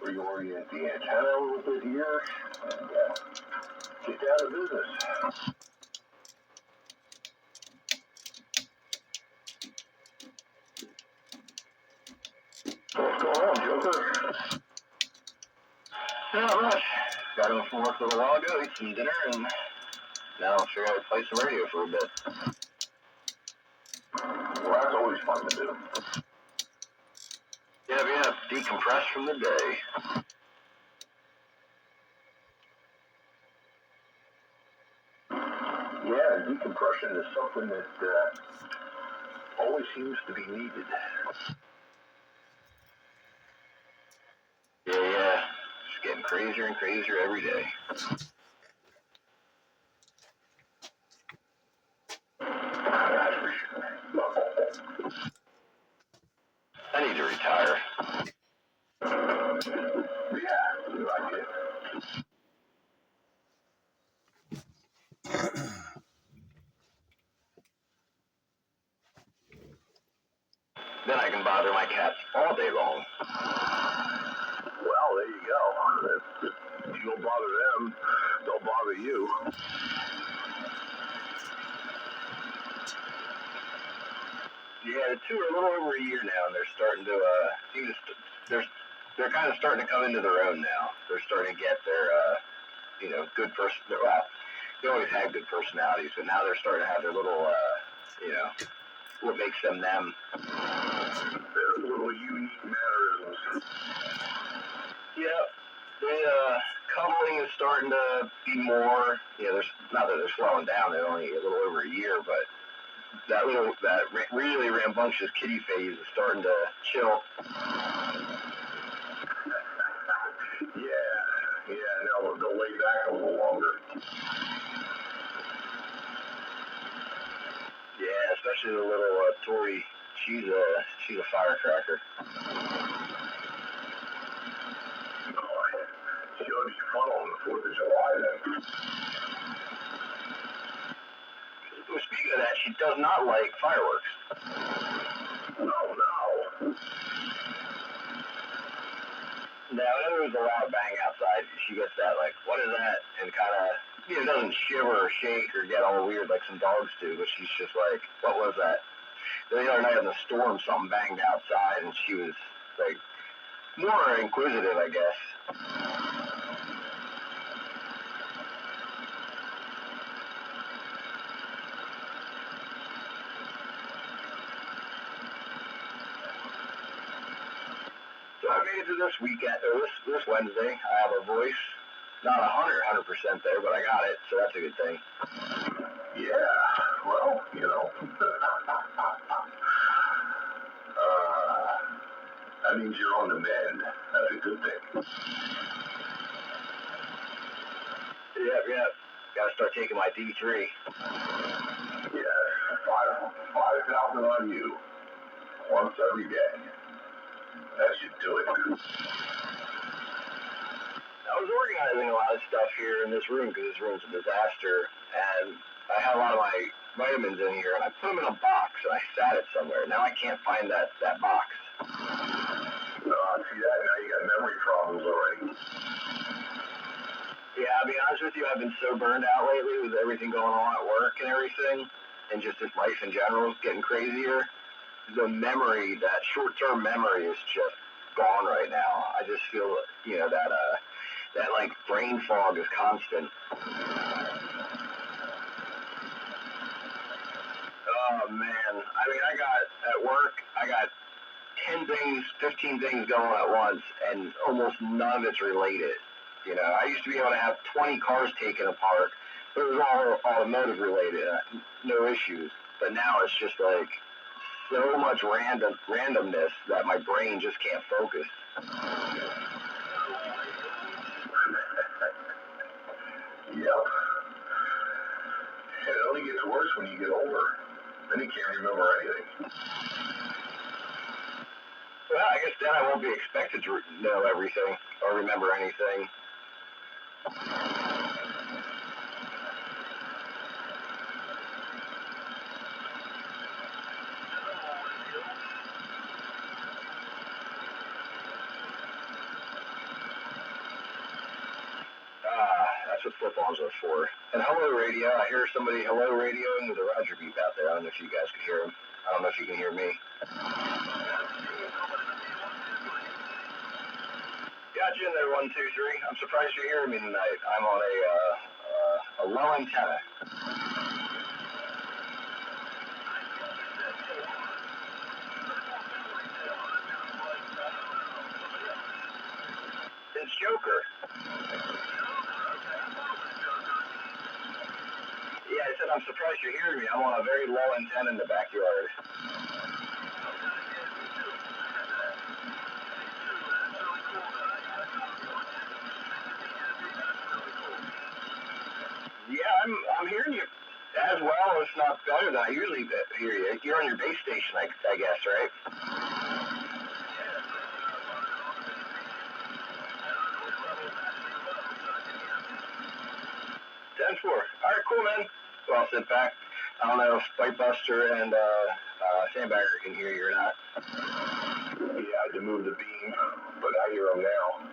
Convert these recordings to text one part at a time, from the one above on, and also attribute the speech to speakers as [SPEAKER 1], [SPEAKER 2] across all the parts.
[SPEAKER 1] reorient the antenna a little bit here, and get down to business. What's going on, Joker? Not much. Got him from work a little while ago, ate some dinner, and now I'll figure out how to play some radio for a bit. Well, that's always fun to do. Yeah, decompress from the day. Yeah, decompression is something that always seems to be needed. Yeah. Just getting crazier and crazier every day. That's for sure. I need to retire. Yeah, you like it. Then I can bother my cats all day long. Well, there you go. If you don't bother them, they'll bother you. Yeah, the two are a little over a year now, and they're starting to they're kind of starting to come into their own now. They're starting to get their good well, they always had good personalities, but now they're starting to have their little what makes them them. Their little unique mannerisms. Yeah, cuddling is starting to be more. There's not that they're slowing down. They're only a little over a year, but that really rambunctious kitty phase is starting to chill. Yeah. Now they'll lay back a little longer. Yeah, especially the little Tori. She's a firecracker. She ought to be fun on the 4th of July then. Well, speaking of that, she does not like fireworks. No. Now, whenever there's a loud bang outside, she gets that, like, what is that? And kind of, doesn't shiver or shake or get all weird like some dogs do, but she's just like, what was that? The other night in the storm, something banged outside, and she was, like, more inquisitive, I guess. So I made it to this weekend, or this Wednesday. I have a voice, not 100% there, but I got it, so that's a good thing. Yeah, well, that means you're on the mend. That's a good thing. Yeah. Gotta start taking my D3. Yeah, 5,000 on you. Once every day. That should do it. I was organizing a lot of stuff here in this room because this room's a disaster, and I had a lot of my vitamins in here, and I put them in a box, and I sat it somewhere. Now I can't find that box. See that? Now you got memory problems already. Yeah, I'll be honest with you, I've been so burned out lately with everything going on at work and everything, and just this life in general is getting crazier. The memory, that short-term memory is just gone right now. I just feel, that like brain fog is constant. Oh man, I mean, at work, I got 10 things, 15 things going at once, and almost none of it's related. I used to be able to have 20 cars taken apart, but it was all automotive related, no issues. But now it's just like so much randomness that my brain just can't focus. Yep. It only gets worse when you get older. Then you can't remember anything. Well, I guess then I won't be expected to know everything or remember anything. what flip-ons are for. And hello radio, I hear somebody hello radioing with a Roger beep out there. I don't know if you guys can hear him. I don't know if you can hear me. Got you in there, 1, 2, 3. I'm surprised you're hearing me tonight. I'm on a low antenna. It's Joker. Yeah, I said I'm surprised you're hearing me. I'm on a very low antenna in the backyard. Yeah, I'm hearing you as well, if not better than I usually hear you. You're on your base station, I guess, right? 10-4. All right, cool, man. Well, I'll sit back. I don't know if Buster and Sandbagger can hear you or not. Yeah, I had to move the beam, but I hear them now.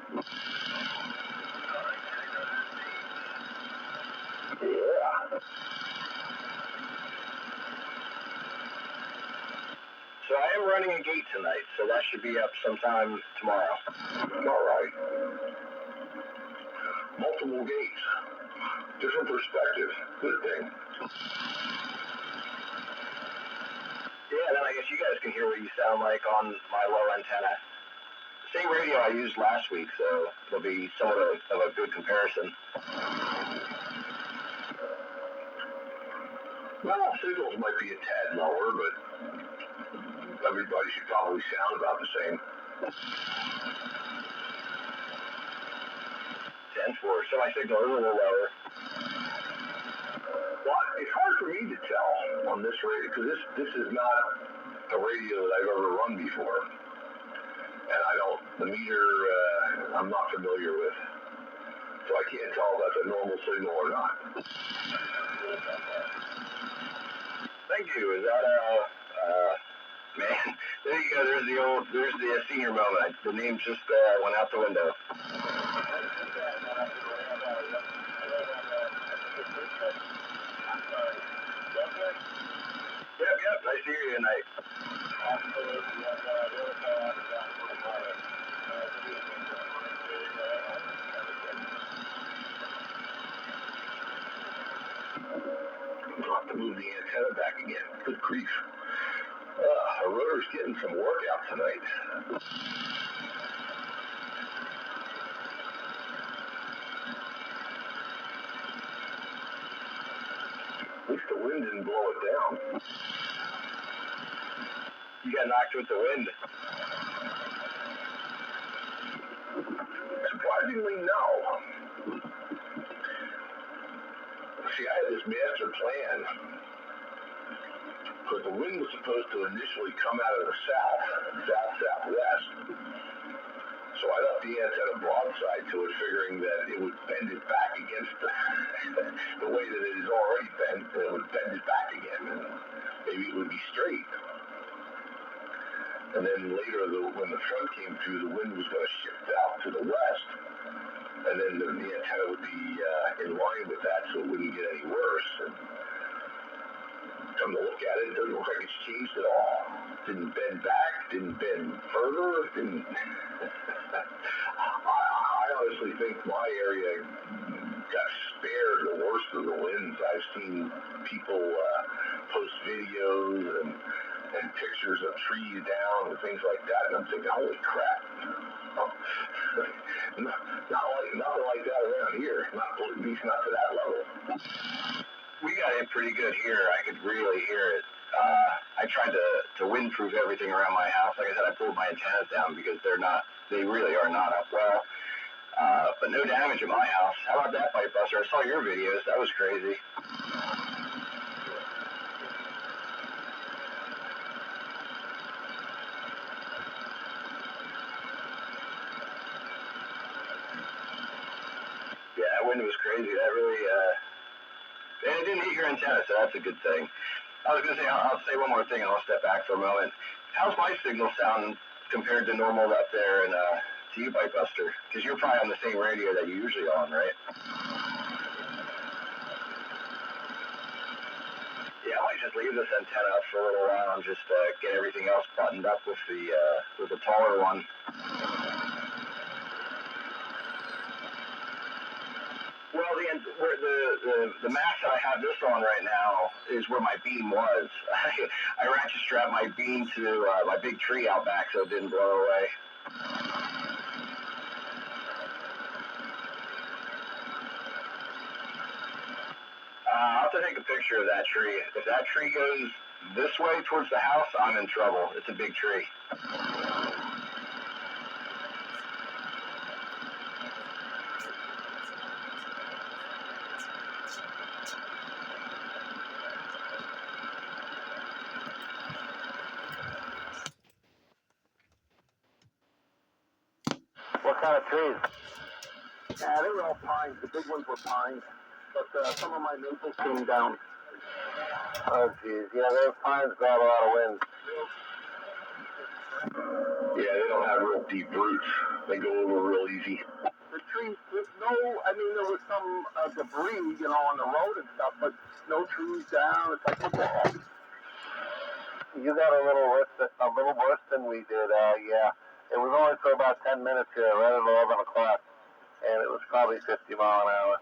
[SPEAKER 1] Yeah. So I am running a gate tonight, so that should be up sometime tomorrow. All right. Multiple gates. Different perspectives. Good thing. Yeah, then I guess you guys can hear what you sound like on my low antenna. Same radio I used last week, so it'll be somewhat of a good comparison. Well, signals might be a tad lower, but everybody should probably sound about the same. 10-4, so my signal is a little lower. Well, it's hard for me to tell on this radio, because this is not a radio that I've ever run before. And the meter, I'm not familiar with. So I can't tell if that's a normal signal or not. Thank you. Is that man, there you go. There's the senior moment. The name just went out the window. Yep, nice to hear you tonight. I'll have to move the antenna back again. Good grief. Our rotor's getting some workout tonight. At least the wind didn't blow it down. You got knocked with the wind. Surprisingly, no. See, I had this master plan, because the wind was supposed to initially come out of the southwest. So I left the antenna broadside to it, figuring that it would bend it back against the way that it is already bent. It would bend it back again, and maybe it would be straight. And then later, when the front came through, the wind was going to shift out to the west, and then the antenna would be in line with that, so it wouldn't get any worse. And come to look at it, it doesn't look like it's changed at all. Didn't bend back, didn't bend further, didn't. I honestly think my area got spared the worst of the winds. I've seen people post videos and pictures of trees down and things like that, and I'm thinking, holy crap. Nothing like that around here, at least not to that level. We got it pretty good here. I could really hear it. I tried to windproof everything around my house. Like I said, I pulled my antennas down because they really are not up well. But no damage at my house. How about that, Pipe Buster? I saw your videos. That was crazy. Yeah, that wind was crazy. That really, and it didn't hit your antenna, so that's a good thing. I was going to say, I'll say one more thing and I'll step back for a moment. How's my signal sound compared to normal up there and to you, Pipe Buster? Because you're probably on the same radio that you usually on, right? Yeah, I might just leave this antenna up for a little while and just get everything else buttoned up with the taller one. Well, the mast that I have this on right now is where my beam was. I ratchet strapped my beam to my big tree out back so it didn't blow away. I'll have to take a picture of that tree. If that tree goes this way towards the house, I'm in trouble. It's a big tree. What kind of trees?
[SPEAKER 2] Yeah, they were all pines. The big ones were pines. But some of my maples came down.
[SPEAKER 1] Oh, geez. Yeah, those pines grab a lot of wind. Yeah, they don't have real deep roots. They go over real easy.
[SPEAKER 2] The trees, there was some debris, on the road and stuff, but no trees down. It's like, what the heck?
[SPEAKER 1] You got a little worse than we did. Yeah. It was only for about 10 minutes here, right at 11 o'clock. And it was probably 50 mile an hour.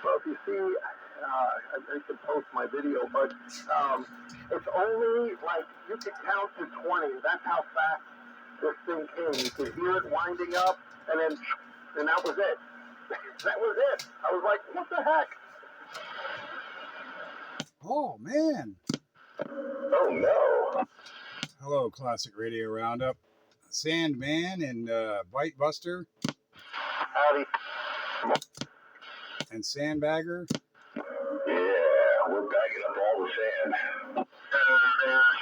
[SPEAKER 2] Well, if you see, I could post my video, but it's only like you could count to 20. That's how fast this thing came. You could hear it winding up, and that was it. That was it. I was like, what the heck?
[SPEAKER 3] Oh, man.
[SPEAKER 1] Oh, no.
[SPEAKER 3] Hello, Classic Radio Roundup. Sandman and Bite Buster.
[SPEAKER 1] Howdy.
[SPEAKER 3] And Sandbagger.
[SPEAKER 1] Yeah, we're bagging up all the sand.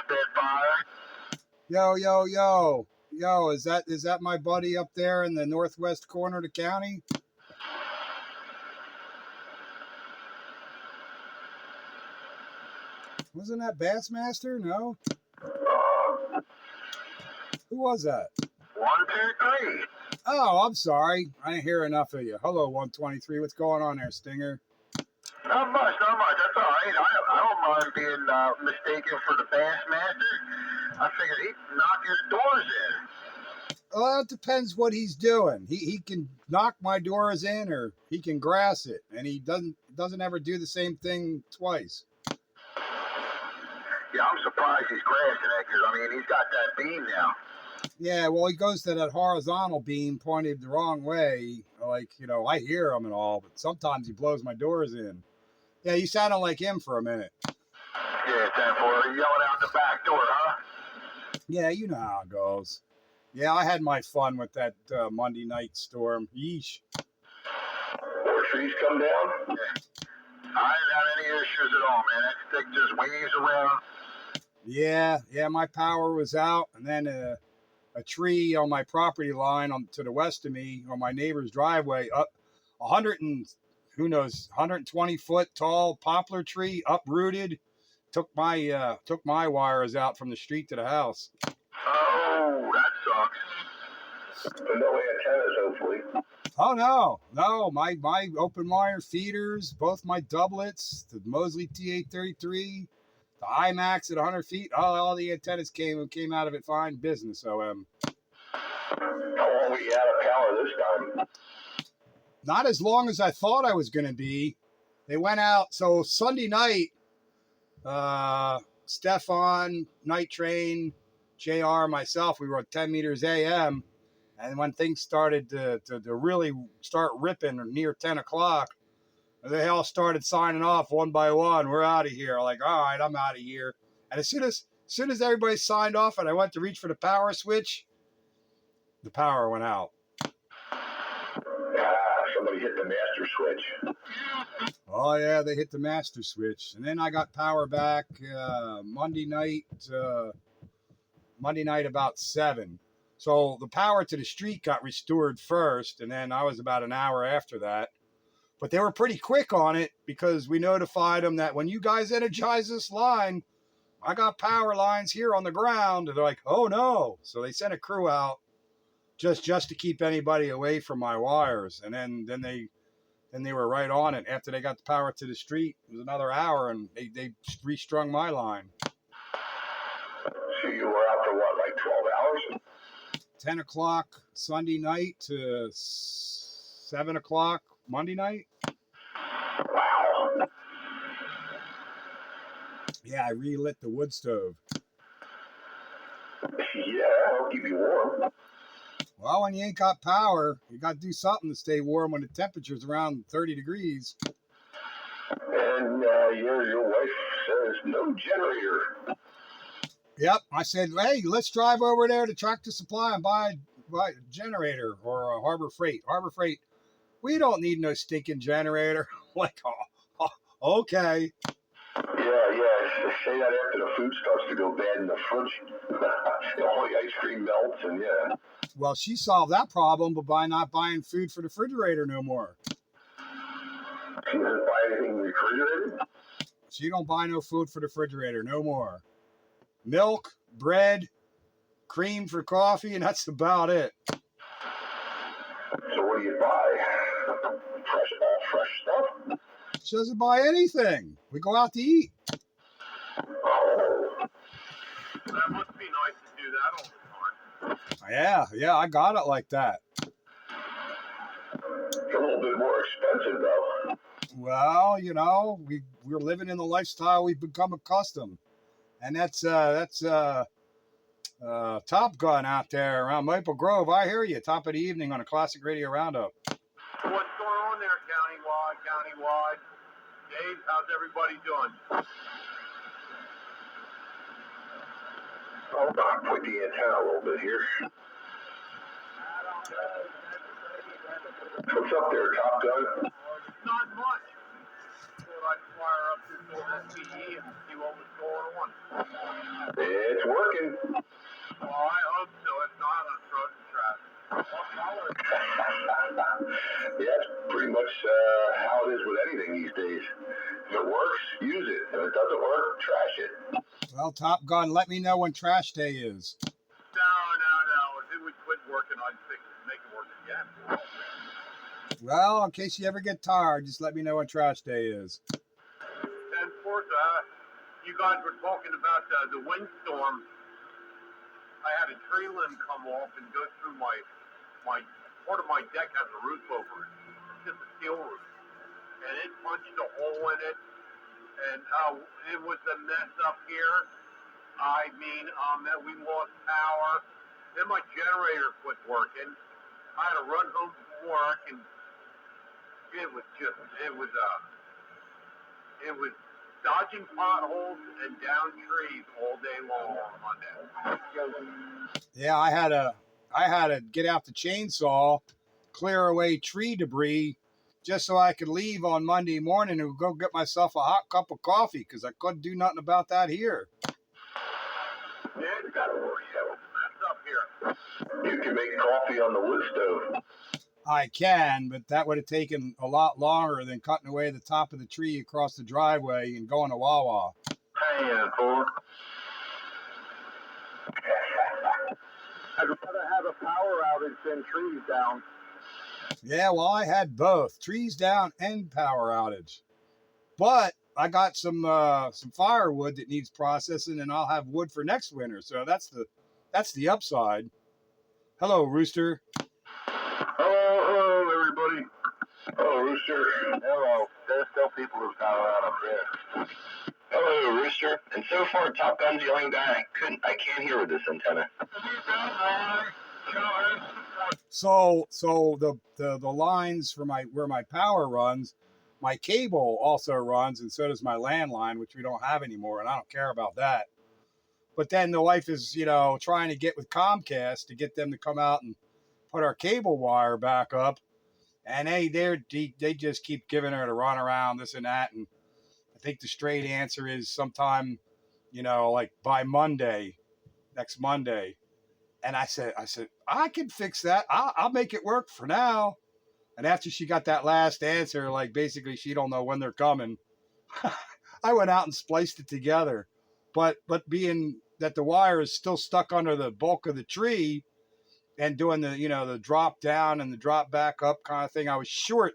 [SPEAKER 1] Spitfire.
[SPEAKER 3] Yo, yo, yo. Yo, is that my buddy up there in the northwest corner of the county? Wasn't that Bassmaster? No? Who was that?
[SPEAKER 1] 1, 2, 3.
[SPEAKER 3] Oh, I'm sorry. I didn't hear enough of you. Hello, 123. What's going on there, Stinger?
[SPEAKER 1] Not much. That's all right. I don't mind being mistaken for the Bassmaster. I figured he'd knock his doors in.
[SPEAKER 3] Well, it depends what he's doing. He can knock my doors in or he can grass it, and he doesn't ever do the same thing twice.
[SPEAKER 1] Yeah, I'm surprised he's grassing it because, he's got that beam now.
[SPEAKER 3] Yeah, well, he goes to that horizontal beam pointed the wrong way. Like, I hear him and all, but sometimes he blows my doors in. Yeah, you sounded like him for a minute.
[SPEAKER 1] Yeah, 10-4, yelling out the back door, huh?
[SPEAKER 3] Yeah, you know how it goes. Yeah, I had my fun with that Monday night storm. Yeesh.
[SPEAKER 1] More trees come down? Yeah. I didn't have any issues at all, man. That stick just waves around.
[SPEAKER 3] Yeah, my power was out, and then a tree on my property line to the west of me on my neighbor's driveway, up 120 foot tall poplar tree, uprooted, took my wires out from the street to the house.
[SPEAKER 1] Oh, that sucks. No antennas, hopefully.
[SPEAKER 3] Oh no, my open wire feeders, both my doublets, the Mosley T833, the IMAX at 100 feet, all the antennas came out of it fine. Business, OM.
[SPEAKER 1] How long were you out of power this time?
[SPEAKER 3] Not as long as I thought I was going to be. They went out. So Sunday night, Stefan, Night Train, JR, myself, we were at 10 meters AM. And when things started to really start ripping near 10 o'clock, they all started signing off one by one. We're out of here. Like, all right, I'm out of here. And as soon as everybody signed off and I went to reach for the power switch, the power went out.
[SPEAKER 1] Somebody hit the master switch.
[SPEAKER 3] Oh, yeah, they hit the master switch. And then I got power back Monday night about 7. So the power to the street got restored first, and then I was about an hour after that. But they were pretty quick on it because we notified them that when you guys energize this line, I got power lines here on the ground. And they're like, oh, no. So they sent a crew out just to keep anybody away from my wires. And then and they were right on it. After they got the power to the street, it was another hour, and they restrung my line.
[SPEAKER 2] So you were out for what, like 12 hours?
[SPEAKER 3] 10 o'clock Sunday night to 7 o'clock Monday night.
[SPEAKER 2] Wow.
[SPEAKER 3] Yeah, I relit the wood stove.
[SPEAKER 2] Yeah, that'll keep you warm.
[SPEAKER 3] Well, when you ain't got power, you got to do something to stay warm when the temperature's around 30 degrees.
[SPEAKER 2] And your wife says no generator.
[SPEAKER 3] Yep, I said, hey, let's drive over there to Tractor Supply and buy a generator or a Harbor Freight. Harbor Freight, we don't need no stinking generator. Like, okay.
[SPEAKER 2] Yeah. Say that after the food starts to go bad in the fridge. All the ice cream melts, and yeah.
[SPEAKER 3] Well, she solved that problem by not buying food for the refrigerator no more.
[SPEAKER 2] She doesn't buy anything refrigerated?
[SPEAKER 3] She don't buy no food for the refrigerator no more. Milk, bread, cream for coffee, and that's about it.
[SPEAKER 2] So what do you buy? Fresh stuff?
[SPEAKER 3] She doesn't buy anything. We go out to eat.
[SPEAKER 2] Oh. That must be nice to do that all the time.
[SPEAKER 3] Yeah, I got it like that.
[SPEAKER 2] It's a little bit more expensive, though.
[SPEAKER 3] Well, we're living in the lifestyle we've become accustomed. And that's Top Gun out there around Maple Grove. I hear you. Top of the evening on a Classic Radio Roundup.
[SPEAKER 2] What's going on there, countywide? Dave, how's everybody doing? Hold on, put the antenna a little bit here. What's up there, Top Gun? Not much. Thought I'd fire up this little SPE and see what was going on. It's working. Well, I hope so. If not, I'm throwing the trash. Yeah, that's pretty much how it is with anything these days. If it works, use it. If it doesn't work, trash it.
[SPEAKER 3] Well, Top Gun, let me know when trash day is.
[SPEAKER 2] No. If it would quit working, I'd fix it, make it work again.
[SPEAKER 3] Well, in case you ever get tired, just let me know when trash day is.
[SPEAKER 2] And of course, you guys were talking about the windstorm. I had a tree limb come off and go through my part of my deck has a roof over it. It's just a steel roof. And it punched a hole in it. And it was a mess up here. I mean, that we lost power. Then my generator quit working. I had to run home from work, and it was dodging potholes and down trees all day long on Monday.
[SPEAKER 3] Yeah, I had to get out the chainsaw, clear away tree debris, just so I could leave on Monday morning and go get myself a hot cup of coffee because I couldn't do nothing about that here.
[SPEAKER 2] Yeah, you gotta worry out. That's up here. You can make coffee on the wood stove.
[SPEAKER 3] I can, but that would have taken a lot longer than cutting away the top of the tree across the driveway and going to Wawa.
[SPEAKER 2] Hey, Ford. I'd rather have a power outage than trees down.
[SPEAKER 3] Yeah, well, I had both, trees down and power outage. But I got some firewood that needs processing, and I'll have wood for next winter. So that's the upside. Hello, Rooster.
[SPEAKER 2] Hello, everybody. Hello, Rooster. Hello. There's still people who's power out up there.
[SPEAKER 1] Hello, Rooster. And so far, Top Gun's the only guy I can't hear with this antenna.
[SPEAKER 3] So the lines for where my power runs, my cable also runs, and so does my landline, which we don't have anymore, and I don't care about that. But then the wife is, trying to get with Comcast to get them to come out and put our cable wire back up, and they just keep giving her the run around, this and that, and I think the straight answer is sometime, like by next Monday. And I said, I can fix that. I'll make it work for now. And after she got that last answer, like basically she don't know when they're coming, I went out and spliced it together. But being that the wire is still stuck under the bulk of the tree and doing the drop down and the drop back up kind of thing, I was short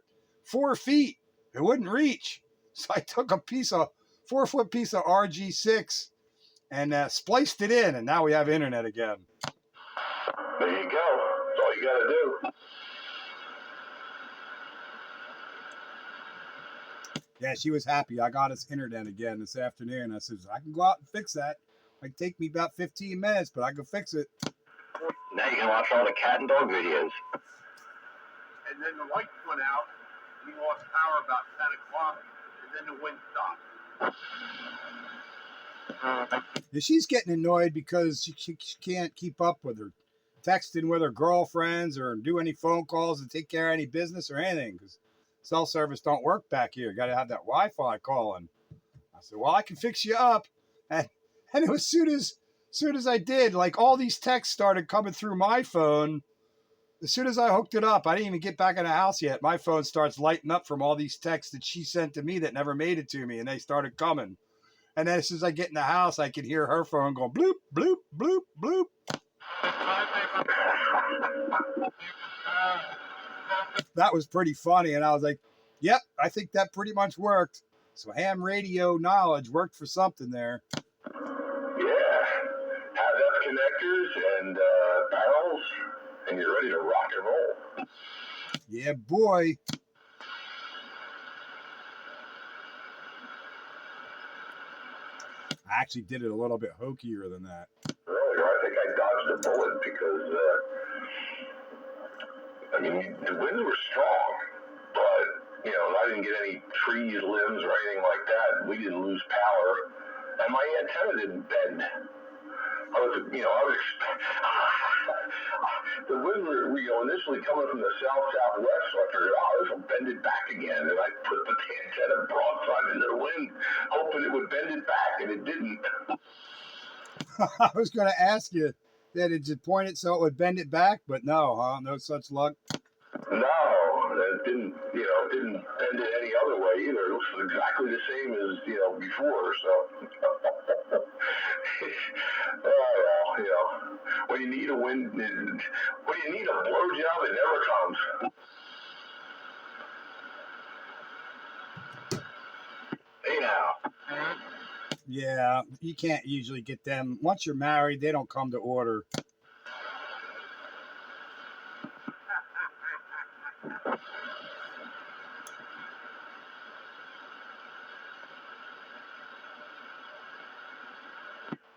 [SPEAKER 3] 4 feet. It wouldn't reach. So I took a 4-foot piece of RG6 and spliced it in, and now we have internet again.
[SPEAKER 2] There you go. That's all you got to do.
[SPEAKER 3] Yeah, she was happy. I got us internet again this afternoon. I said, I can go out and fix that. It might take me about 15 minutes, but I can fix it.
[SPEAKER 1] Now you can watch all the cat and dog videos.
[SPEAKER 2] And then the lights went out. We lost power about 10 o'clock, and then the wind stopped.
[SPEAKER 3] And she's getting annoyed because she can't keep up with her texting with her girlfriends or do any phone calls and take care of any business or anything because cell service don't work back here. Got to have that Wi-Fi calling. I said, well, I can fix you up. And it was soon as I did, like all these texts started coming through my phone. As soon as I hooked it up, I didn't even get back in the house yet. My phone starts lighting up from all these texts that she sent to me that never made it to me, and they started coming. And then as soon as I get in the house, I could hear her phone going bloop, bloop, bloop, bloop. That was pretty funny. And I was like, yep, I think that pretty much worked. So ham radio knowledge worked for something there.
[SPEAKER 2] Yeah. Have F connectors and barrels, and you're ready to rock and roll.
[SPEAKER 3] Yeah, boy. I actually did it a little bit hokier than that.
[SPEAKER 2] Earlier, I think I dodged a bullet because, the winds were strong, but, I didn't get any trees, limbs, or anything like that. We didn't lose power, and my antenna didn't bend. The wind were initially coming from the southwest, so I figured, this will bend it back again. And I put the antenna broadside into the wind, hoping it would bend it back, and it didn't.
[SPEAKER 3] I was going to ask you, did you point it so it would bend it back? But no, huh? No such luck?
[SPEAKER 2] No, it didn't bend it any other way either. It looks exactly the same as, before, so. When you need a blowjob, it never comes. Hey now.
[SPEAKER 3] Yeah, you can't usually get them. Once you're married, they don't come to order.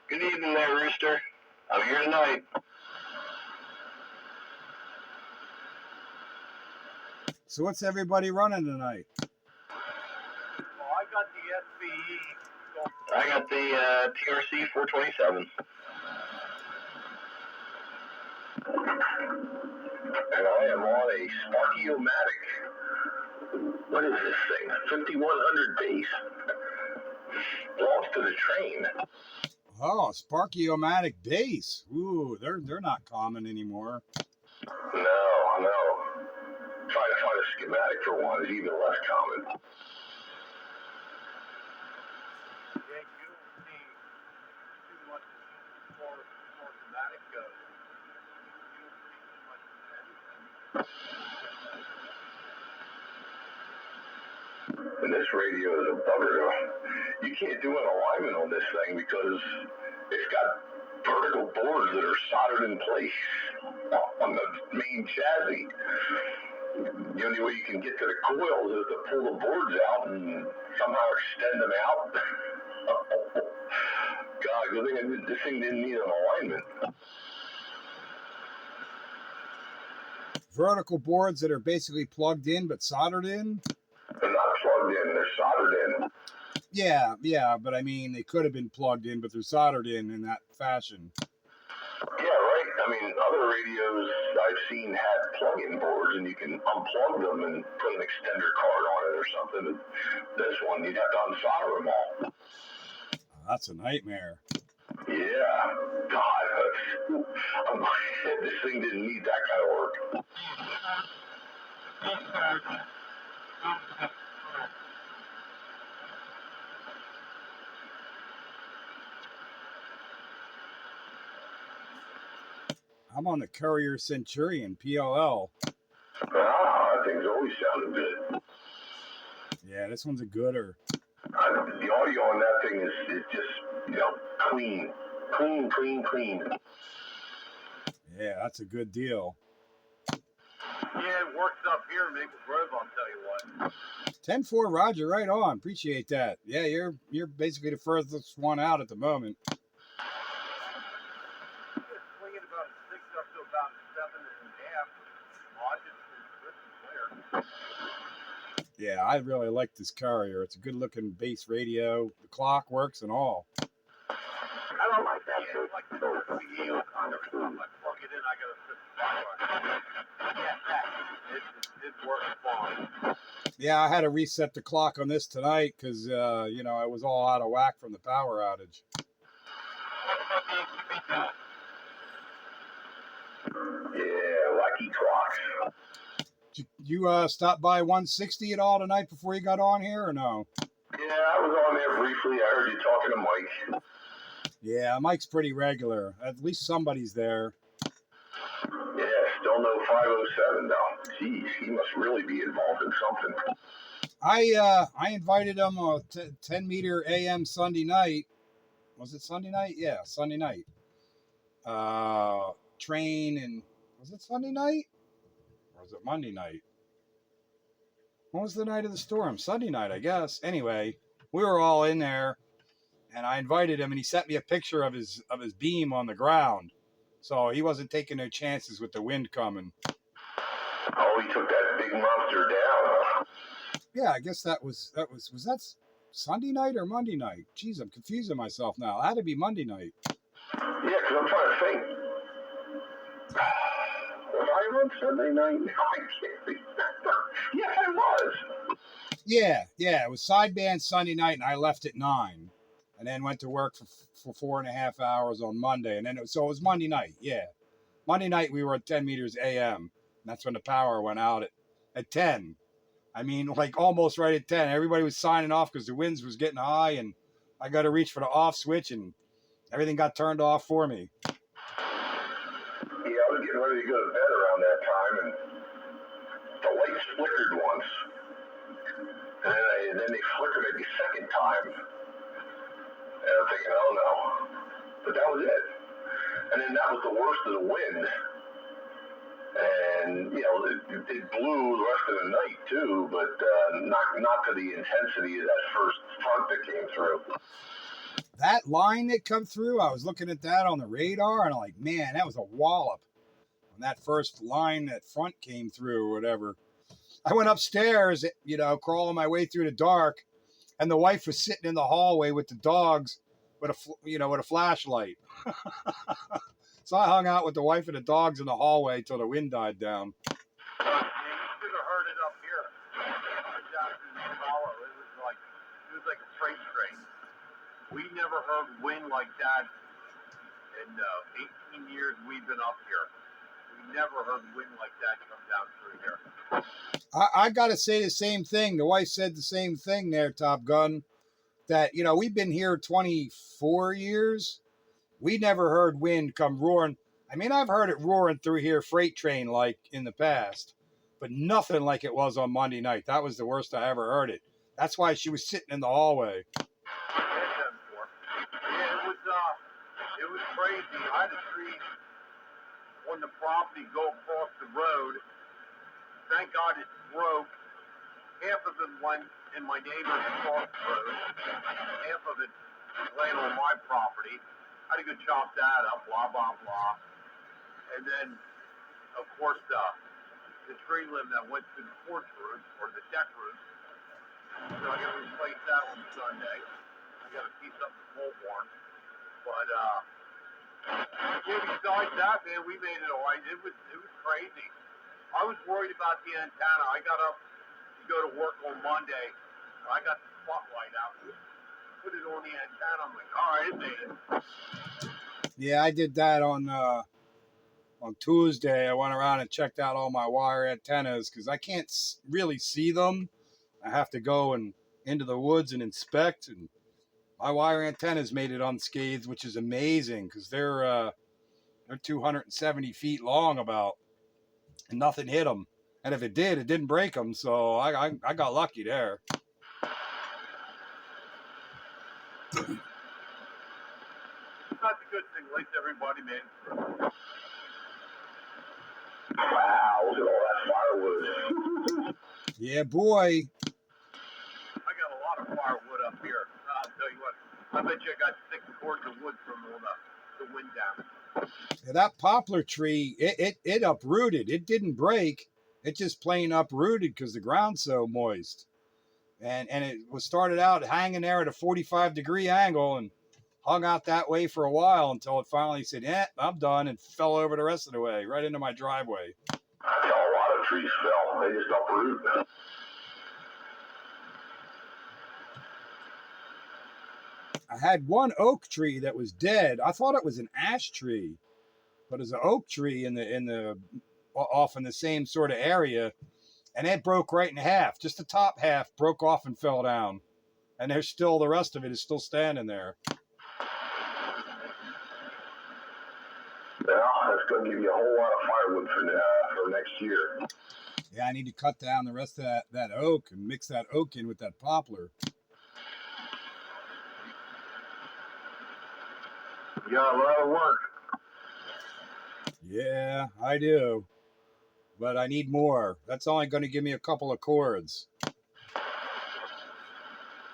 [SPEAKER 1] Good evening there, Rooster. I'm here tonight.
[SPEAKER 3] So what's everybody running tonight?
[SPEAKER 2] Well, I got the SBE.
[SPEAKER 1] I got the TRC 427.
[SPEAKER 2] And I am on a Sparky-O-Matic. What is this thing? 5100 base. Belongs to the train.
[SPEAKER 3] Oh, Sparky-O-Matic base. Ooh, they're not common anymore.
[SPEAKER 2] No. Trying to find a schematic for one is even less common. Yeah, you don't see too much as far as schematic goes. You don't see too much of anything. And this radio is a bugger. You can't do an alignment on this thing because it's got vertical boards that are soldered in place on the main chassis. The only way you can get to the coils is to pull the boards out and somehow extend them out. God, good thing this thing didn't need an alignment.
[SPEAKER 3] Vertical boards that are basically plugged in but soldered in?
[SPEAKER 2] They're not plugged in, they're soldered in.
[SPEAKER 3] Yeah, but I mean, they could have been plugged in, but they're soldered in that fashion.
[SPEAKER 2] Yeah, right. Other radios I've seen had plug-in boards, and you can unplug them and put an extender card on it or something. But this one, you'd have to unsolder them all.
[SPEAKER 3] Oh, that's a nightmare.
[SPEAKER 2] Yeah. God, this thing didn't need that kind of work.
[SPEAKER 3] I'm on the Courier Centurion PLL.
[SPEAKER 2] Ah, that thing's always sounded good.
[SPEAKER 3] Yeah, this one's a gooder.
[SPEAKER 2] The audio on that thing is just, clean. Clean.
[SPEAKER 3] Yeah, that's a good deal.
[SPEAKER 2] Yeah, it works up here in Maple Grove, I'll tell you what.
[SPEAKER 3] 10-4, Roger, right on. Appreciate that. Yeah, you're basically the furthest one out at the moment.
[SPEAKER 2] Swinging about a 6 up to about 7.5. Logic is clear.
[SPEAKER 3] Yeah, I really like this Courier. It's a good-looking base radio. The clock works and all.
[SPEAKER 2] I don't like that. Yeah, it's like the CEO kind of stuff. I plug it in, I got to sit it works fine.
[SPEAKER 3] Yeah, I had to reset the clock on this tonight because, I was all out of whack from the power outage.
[SPEAKER 2] Yeah, lucky clocks.
[SPEAKER 3] Did you stop by 160 at all tonight before you got on here or no?
[SPEAKER 2] Yeah, I was on there briefly. I heard you talking to Mike.
[SPEAKER 3] Yeah, Mike's pretty regular. At least somebody's there.
[SPEAKER 2] Yeah, still no 507 though. Geez, he must really be involved in something.
[SPEAKER 3] I invited him a 10-meter AM Sunday night. Was it Sunday night? Yeah, Sunday night. Train and was it Sunday night? Or was it Monday night? When was the night of the storm? Sunday night, I guess. Anyway, we were all in there, and I invited him, and he sent me a picture of his beam on the ground. So he wasn't taking no chances with the wind coming.
[SPEAKER 2] Oh, he took that big monster down, huh?
[SPEAKER 3] Yeah, I guess was that Sunday night or Monday night? Jeez, I'm confusing myself now. It had to be Monday night.
[SPEAKER 2] Yeah, because I'm trying to think. Was I on Sunday night? No, I can't remember. Yes, I was.
[SPEAKER 3] Yeah, it was sideband Sunday night, and I left at 9, and then went to work for 4.5 hours on Monday, and then it was Monday night. Yeah, Monday night we were at 10 meters AM, and that's when the power went out at 10. I mean, like almost right at 10. Everybody was signing off because the winds was getting high, and I got to reach for the off switch, and everything got turned off for me.
[SPEAKER 2] Yeah, I was getting ready to go to bed around that time, and the lights flickered once. And then they flickered maybe second time. And I'm thinking, oh no. But that was it. And then that was the worst of the wind. And, it blew the rest of the night too, but not to the intensity of that first front that came through.
[SPEAKER 3] That line that come through, I was looking at that on the radar, and I'm like, man, that was a wallop. When that first line, that front came through or whatever. I went upstairs, crawling my way through the dark, and the wife was sitting in the hallway with the dogs with a flashlight. So I hung out with the wife and the dogs in the hallway till the wind died down.
[SPEAKER 2] Yeah, you should have heard it up here. It was like a freight train. We never heard wind like that in 18 years we've been up here. We never heard wind like that come down through here.
[SPEAKER 3] I got to say the same thing. The wife said the same thing there, Top Gun, that, we've been here 24 years. We never heard wind come roaring. I mean, I've heard it roaring through here, freight train like in the past, but nothing like it was on Monday night. That was the worst I ever heard it. That's why she was sitting in the hallway.
[SPEAKER 2] It was crazy. I had a tree on the property go across the road. Thank God it broke. Half of it went in my neighbor's across the road. Half of it laying on my property. I had to go chop that up, blah, blah, blah. And then, of course, the tree limb that went to the porch roof, or the deck roof. So I got to replace that on Sunday. I got a piece up the pole barn. But, besides that, man, we made it all right. It was crazy. I was worried about the antenna. I got up to go to work on Monday. I got the spotlight out. Put it on the antenna. I'm like, all right, it made it.
[SPEAKER 3] Yeah, I did that on Tuesday. I went around and checked out all my wire antennas because I can't really see them. I have to go into the woods and inspect, and my wire antennas made it unscathed, which is amazing because they're 270 feet long about, and nothing hit them. And if it did, it didn't break them. So I got lucky there.
[SPEAKER 2] That's a good thing. At least everybody, man.
[SPEAKER 1] Wow, look at all that firewood.
[SPEAKER 3] Yeah, boy.
[SPEAKER 2] I got a lot of firewood up here. I'll tell you what. I bet you I got 6 cords of wood from all the wind down.
[SPEAKER 3] Yeah, that poplar tree, it uprooted. It didn't break. It just plain uprooted because the ground's so moist. And it was started out hanging there at a 45-degree angle and hung out that way for a while until it finally said, I'm done, and fell over the rest of the way, right into my driveway.
[SPEAKER 1] That's how a lot of trees fell. They just uproot.
[SPEAKER 3] I had one oak tree that was dead. I thought it was an ash tree, but it's an oak tree off in the same sort of area, and it broke right in half. Just the top half broke off and fell down, and there's still the rest of it is still standing there.
[SPEAKER 1] Well, that's going to give you a whole lot of firewood for next year.
[SPEAKER 3] Yeah, I need to cut down the rest of that oak and mix that oak in with that poplar.
[SPEAKER 2] You got a lot of work.
[SPEAKER 3] Yeah, I do. But I need more. That's only going to give me a couple of cords.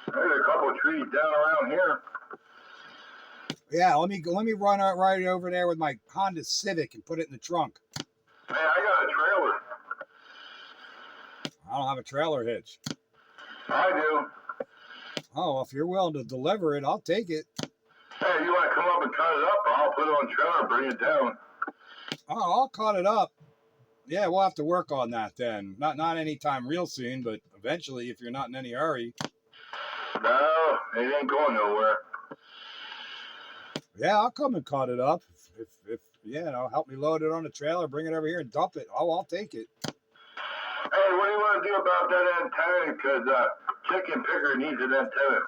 [SPEAKER 2] There's a couple of trees down around here.
[SPEAKER 3] Yeah, let me run right over there with my Honda Civic and put it in the trunk.
[SPEAKER 2] Hey, I got a trailer.
[SPEAKER 3] I don't have a trailer hitch.
[SPEAKER 2] I do.
[SPEAKER 3] Oh, well, if you're willing to deliver it, I'll take it.
[SPEAKER 2] Hey, you want to come up and cut it up? I'll put it on trailer and bring it down.
[SPEAKER 3] Oh, I'll cut it up. Yeah, we'll have to work on that then. Not anytime real soon, but eventually if you're not in any hurry.
[SPEAKER 2] No, it ain't going nowhere.
[SPEAKER 3] Yeah, I'll come and cut it up. If help me load it on the trailer, bring it over here and dump it. Oh, I'll take it.
[SPEAKER 2] Hey, what do you want to do about that antenna? Because Chicken Picker needs an antenna.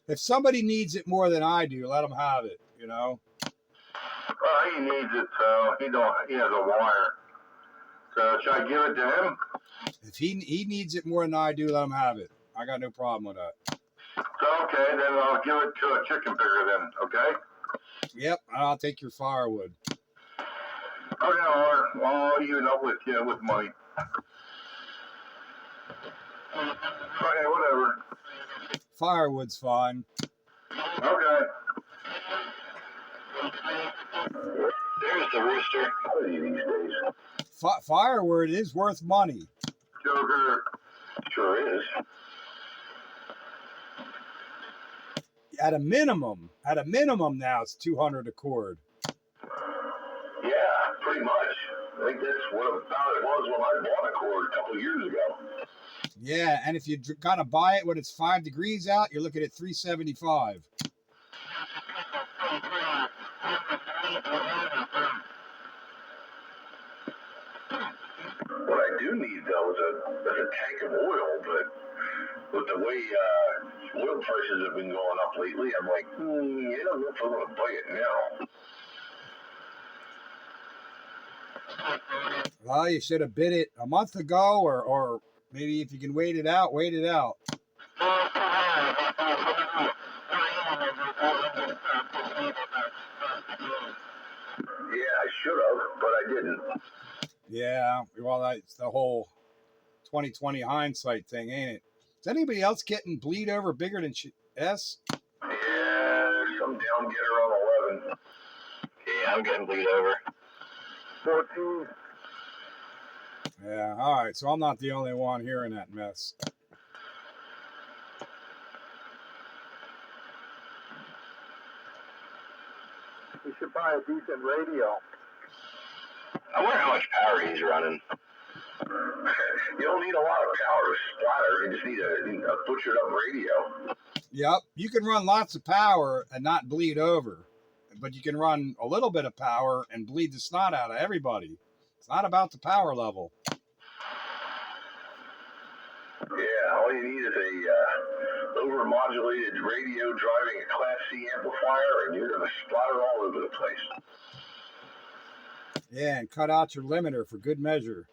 [SPEAKER 3] If somebody needs it more than I do, let them have it,
[SPEAKER 2] Well, he needs it, so he has a wire. So should I give it to him?
[SPEAKER 3] If he needs it more than I do, let him have it. I got no problem with that.
[SPEAKER 2] Okay, then I'll give it to a Chicken Picker then, okay?
[SPEAKER 3] Yep, I'll take your firewood.
[SPEAKER 2] Okay, I'll even up with you with money. Okay, whatever.
[SPEAKER 3] Firewood's fine.
[SPEAKER 2] Okay.
[SPEAKER 1] There's the rooster. These days.
[SPEAKER 3] Firewood is worth money.
[SPEAKER 2] Joker.
[SPEAKER 1] Sure is.
[SPEAKER 3] At a minimum now it's $200 a cord.
[SPEAKER 1] Yeah, pretty much. I think that's what about it was when I bought a cord a couple of years ago.
[SPEAKER 3] Yeah, and if you gotta buy it when it's 5 degrees out, you're looking at $375.
[SPEAKER 1] What I do need though is a tank of oil, but with the way oil prices have been going up lately, I'm like, I don't know if I'm going to buy it now.
[SPEAKER 3] Well, you should have bid it a month ago, or maybe if you can wait it out, wait it out.
[SPEAKER 1] Yeah, I should have, but I didn't.
[SPEAKER 3] Yeah, well, that's the whole 2020 hindsight thing, ain't it? Is anybody else getting bleed over bigger than S?
[SPEAKER 1] Yeah, there's some down getter on 11. Yeah, I'm getting bleed over.
[SPEAKER 2] 14.
[SPEAKER 3] Yeah, all right, so I'm not the only one hearing that mess.
[SPEAKER 2] You should buy a decent radio.
[SPEAKER 1] I wonder how much power he's running. You don't need a lot of power to splatter. You just need a butchered up radio.
[SPEAKER 3] Yep, you can run lots of power and not bleed over, but you can run a little bit of power and bleed the snot out of everybody. It's not about the power level.
[SPEAKER 1] Yeah, all you need is a overmodulated radio driving a Class C amplifier, and you're going to splatter all over the place.
[SPEAKER 3] Yeah, and cut out your limiter for good measure.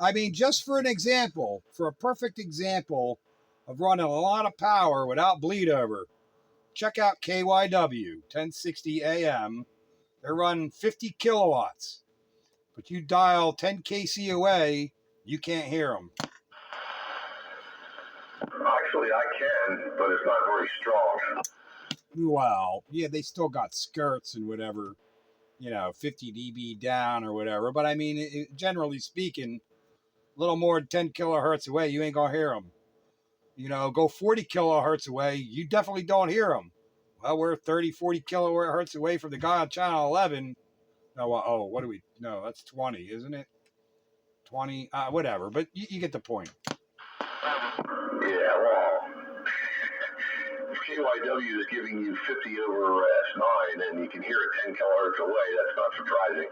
[SPEAKER 3] I mean, just for an example, for a perfect example of running a lot of power without bleed over, check out KYW 1060 AM. They're running 50 kilowatts, but you dial 10 kc away, you can't hear them.
[SPEAKER 1] Actually, I can, but it's not very strong.
[SPEAKER 3] Well, yeah, they still got skirts and whatever, 50 dB down or whatever. But I mean, generally speaking, a little more than 10 kilohertz away, you ain't gonna hear them. Go 40 kilohertz away, you definitely don't hear them. Well, we're 30, 40 kilohertz away from the guy on channel 11. Oh, what do we? No, that's 20, isn't it? 20, whatever. But you get the point.
[SPEAKER 1] Yeah, well, if KYW is giving you 50 over S9 and you can hear it 10 kilohertz away, that's not surprising.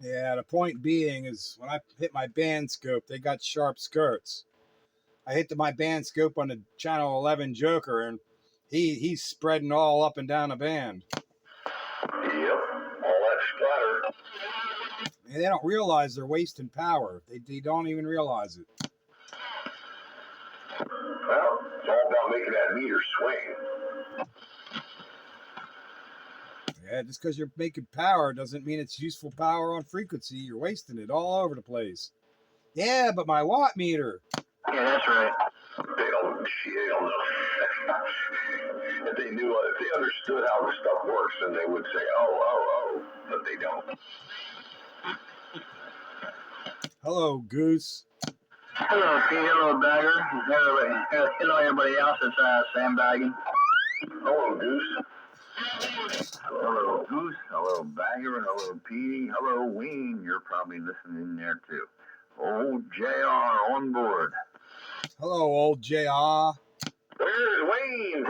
[SPEAKER 3] Yeah, the point being is when I hit my band scope, they got sharp skirts. I hit my band scope on the channel 11 Joker, and he's spreading all up and down the band.
[SPEAKER 1] Yep, all that splatter.
[SPEAKER 3] And they don't realize they're wasting power. They don't even realize it.
[SPEAKER 1] Well, it's all about making that meter swing.
[SPEAKER 3] Yeah, just because you're making power doesn't mean it's useful power on frequency. You're wasting it all over the place. Yeah, but my watt meter.
[SPEAKER 1] Yeah, that's right. They don't know. If they understood how this stuff works, then they would say, oh, but they don't.
[SPEAKER 3] Hello, Goose.
[SPEAKER 2] Hello, Pete. Hello, Bagger. Hello, everybody else that's sandbagging.
[SPEAKER 1] Hello, Goose.
[SPEAKER 2] Hello, Goose. Hello, Bagger. Hello, Petey. Hello, Wayne. You're probably listening there, too. Old JR on board.
[SPEAKER 3] Hello, old JR.
[SPEAKER 1] Where's Wayne?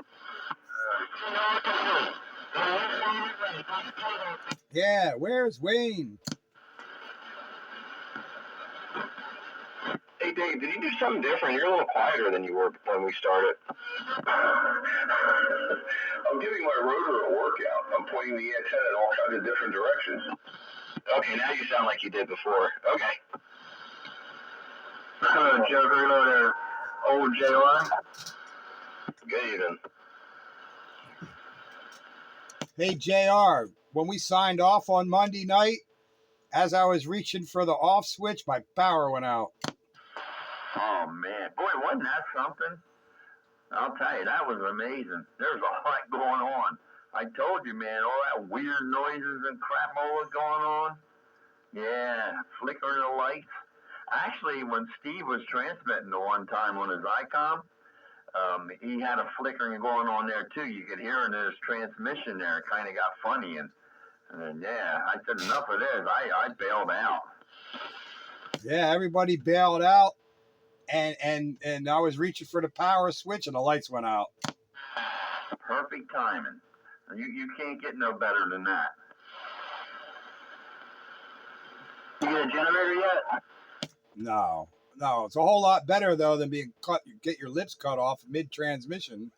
[SPEAKER 3] Yeah, where's Wayne?
[SPEAKER 1] Hey, Dave, did you do something different? You're a little quieter than you were when we started. I'm giving my rotor a workout. I'm pointing the antenna in all kinds of different directions. Okay, now you sound like you did before. Okay.
[SPEAKER 2] Hello, Joker. Hello there, old JR.
[SPEAKER 1] Good evening.
[SPEAKER 3] Hey, JR, when we signed off on Monday night, as I was reaching for the off switch, my power went out.
[SPEAKER 2] Oh, man. Boy, wasn't that something? I'll tell you, that was amazing. There's a lot going on. I told you, man, all that weird noises and crapola going on. Yeah, flickering the lights. Actually, when Steve was transmitting the one time on his ICOM, he had a flickering going on there, too. You could hear in his transmission there. It kind of got funny. And then, yeah, I said, enough of this. I bailed out.
[SPEAKER 3] Yeah, everybody bailed out. And I was reaching for the power switch and the lights went out.
[SPEAKER 2] Perfect timing. You can't get no better than that. You get a generator yet?
[SPEAKER 3] No, it's a whole lot better though than being cut. You get your lips cut off mid-transmission.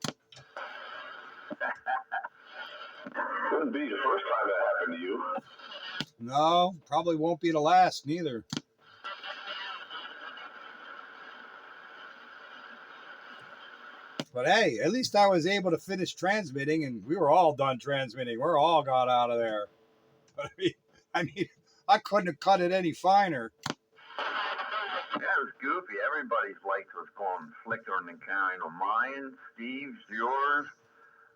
[SPEAKER 1] Wouldn't be the first time that happened to you.
[SPEAKER 3] No, probably won't be the last neither. But hey, at least I was able to finish transmitting, and we were all done transmitting. We're all got out of there. But I mean, I couldn't have cut it any finer.
[SPEAKER 2] Yeah, it was goofy. Everybody's lights was going flickering and carrying on mine, Steve's, yours.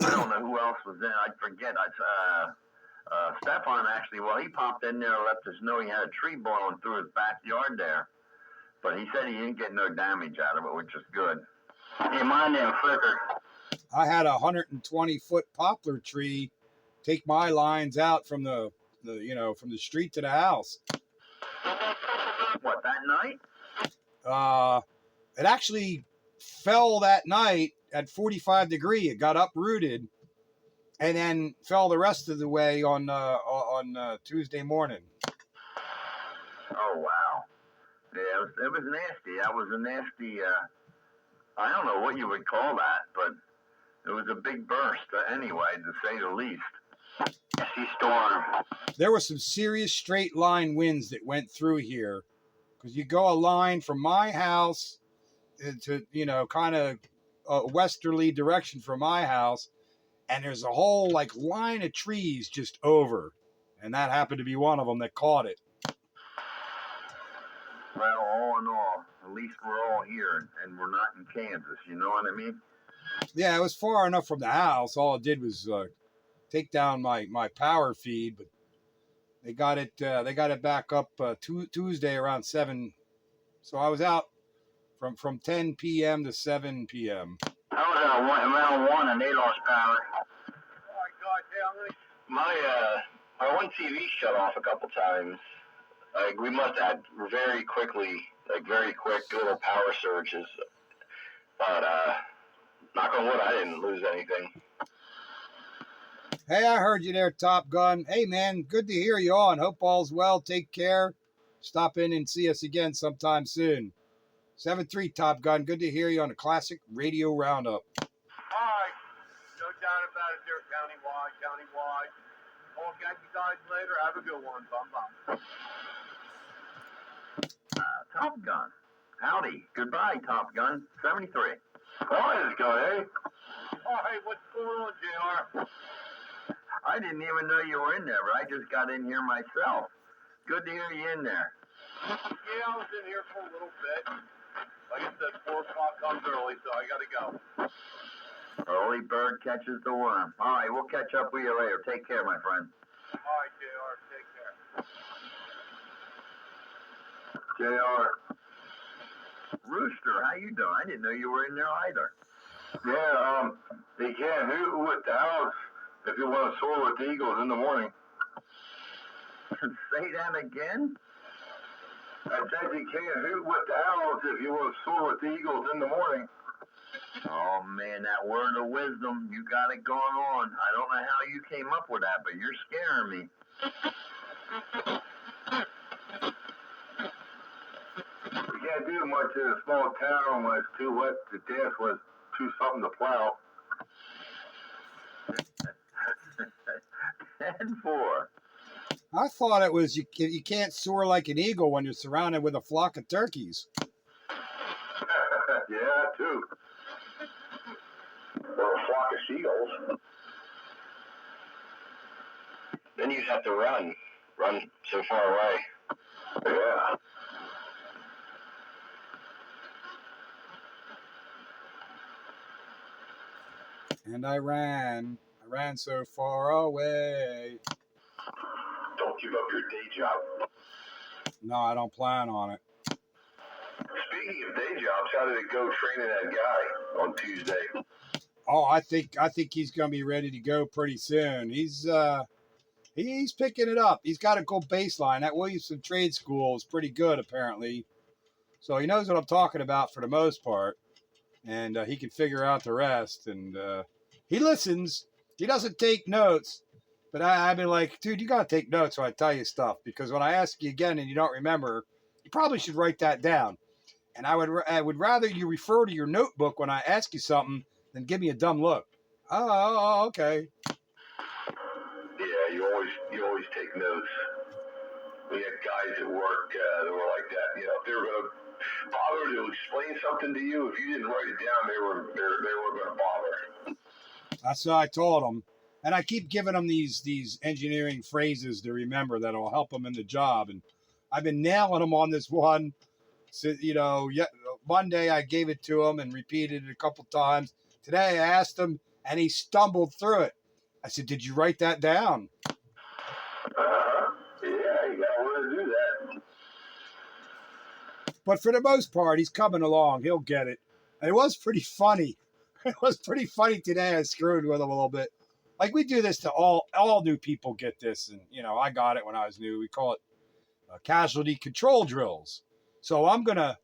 [SPEAKER 2] I don't know who else was in. I forget. Stefan actually, well, he popped in there and let us know he had a tree blowing through his backyard there. But he said he didn't get no damage out of it, which is good. Yeah, mine didn't flicker. I
[SPEAKER 3] had a 120-foot poplar tree take my lines out from the from the street to the house.
[SPEAKER 2] What, that night?
[SPEAKER 3] It actually fell that night at 45 degrees. It got uprooted and then fell the rest of the way on Tuesday morning.
[SPEAKER 2] Oh, wow. Yeah, it was nasty. That was a nasty, I don't know what you would call that, but it was a big burst anyway, to say the least.
[SPEAKER 1] Sea storm.
[SPEAKER 3] There were some serious straight line winds that went through here, because you go a line from my house to, kind of a westerly direction from my house, and there's a whole like line of trees just over, and that happened to be one of them that caught it.
[SPEAKER 4] Well, all in all, at least we're all here and we're not in Kansas, you know what I mean?
[SPEAKER 3] Yeah, it was far enough from the house. All it did was take down my power feed, but they got it back up Tuesday around 7. So I was out from 10 p.m. to 7 p.m.
[SPEAKER 1] I was at around 1 and they lost power. My one TV shut off a couple times. Like, we must have very quick little power surges. But knock on wood, I didn't lose anything.
[SPEAKER 3] Hey, I heard you there, Top Gun. Hey, man, good to hear you on. Hope all's well. Take care. Stop in and see us again sometime soon. 7-3, Top Gun. Good to hear you on the Classic Radio Roundup.
[SPEAKER 2] All right. No doubt about it there, countywide. I'll catch you guys later. Have a good one. Bum.
[SPEAKER 4] Top Gun. Howdy. Goodbye, Top Gun. 73.
[SPEAKER 2] Oh, let's go, eh? Oh, hey, what's going on, JR?
[SPEAKER 4] I didn't even know you were in there, but I just got in here myself. Good to hear you in there.
[SPEAKER 2] Yeah, I was in here for a little bit. Like I said, 4 o'clock comes early, so I gotta go.
[SPEAKER 4] Early bird catches the worm. All right, we'll catch up with you later. Take care, my friend.
[SPEAKER 2] All right, JR, take care.
[SPEAKER 4] JR. Rooster, how you doing? I didn't know you were in there either.
[SPEAKER 2] Yeah, they can't hoot with the house if you want to soar with the eagles in the morning.
[SPEAKER 4] Say that again?
[SPEAKER 2] I said you can't hoot with the owls if you want to soar with the eagles in the morning.
[SPEAKER 4] Oh, man, that word of wisdom, you got it going on. I don't know how you came up with that, but you're scaring me.
[SPEAKER 2] We can't do much in a small town when it's too wet to dance with too something to plow.
[SPEAKER 4] 10-4.
[SPEAKER 3] I thought it was you can't soar like an eagle when you're surrounded with a flock of turkeys.
[SPEAKER 2] Yeah, too. Or a flock of seagulls.
[SPEAKER 1] Then you have to run so far away.
[SPEAKER 2] Yeah.
[SPEAKER 3] And I ran so far away.
[SPEAKER 2] Don't give up your day job.
[SPEAKER 3] No, I don't plan on it.
[SPEAKER 2] Speaking of day jobs, how did it go training that guy on Tuesday?
[SPEAKER 3] Oh, I think he's gonna be ready to go pretty soon. He's picking it up. He's got a good baseline. That Williamson Trade School is pretty good, apparently. So he knows what I'm talking about for the most part, and he can figure out the rest. And he listens. He doesn't take notes, but I've been like, dude, you gotta take notes when I tell you stuff, because when I ask you again and you don't remember, you probably should write that down. And I would rather you refer to your notebook when I ask you something than give me a dumb look. Oh, okay.
[SPEAKER 2] Yeah, you always take notes. We had guys at work that were like that. You know, if they were going to bother to explain something to you, if you didn't write it down, they were going to bother.
[SPEAKER 3] That's what I told them. And I keep giving them these engineering phrases to remember that'll help them in the job. And I've been nailing them on this one. So, Monday I gave it to him and repeated it a couple times. Today I asked him, and he stumbled through it. I said, "Did you write that down?"
[SPEAKER 2] Yeah, you got to learn to do that.
[SPEAKER 3] But for the most part, he's coming along. He'll get it. And it was pretty funny. It was pretty funny today. I screwed with him a little bit. Like, we do this to all new people get this. And, I got it when I was new. We call it casualty control drills. So I'm gonna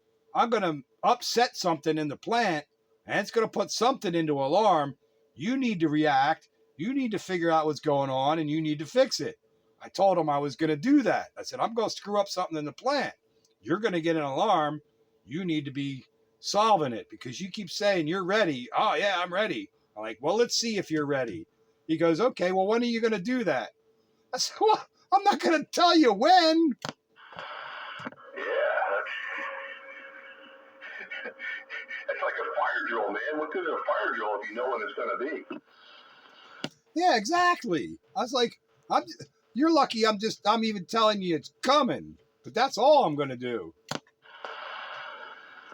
[SPEAKER 3] upset something in the plant, and it's gonna put something into alarm. You need to react. You need to figure out what's going on, and you need to fix it. I told him I was gonna do that. I said, I'm gonna screw up something in the plant. You're gonna get an alarm. You need to be solving it, because you keep saying you're ready. Oh yeah, I'm ready. I'm like, well, let's see if you're ready. He goes, okay, well, when are you gonna do that? I said, well, I'm not going to tell you when.
[SPEAKER 2] Yeah, that's like a fire drill, man. What good is a fire drill if you know when it's going to be?
[SPEAKER 3] Yeah, exactly. I was like, you're lucky I'm even telling you it's coming. But that's all I'm going to do.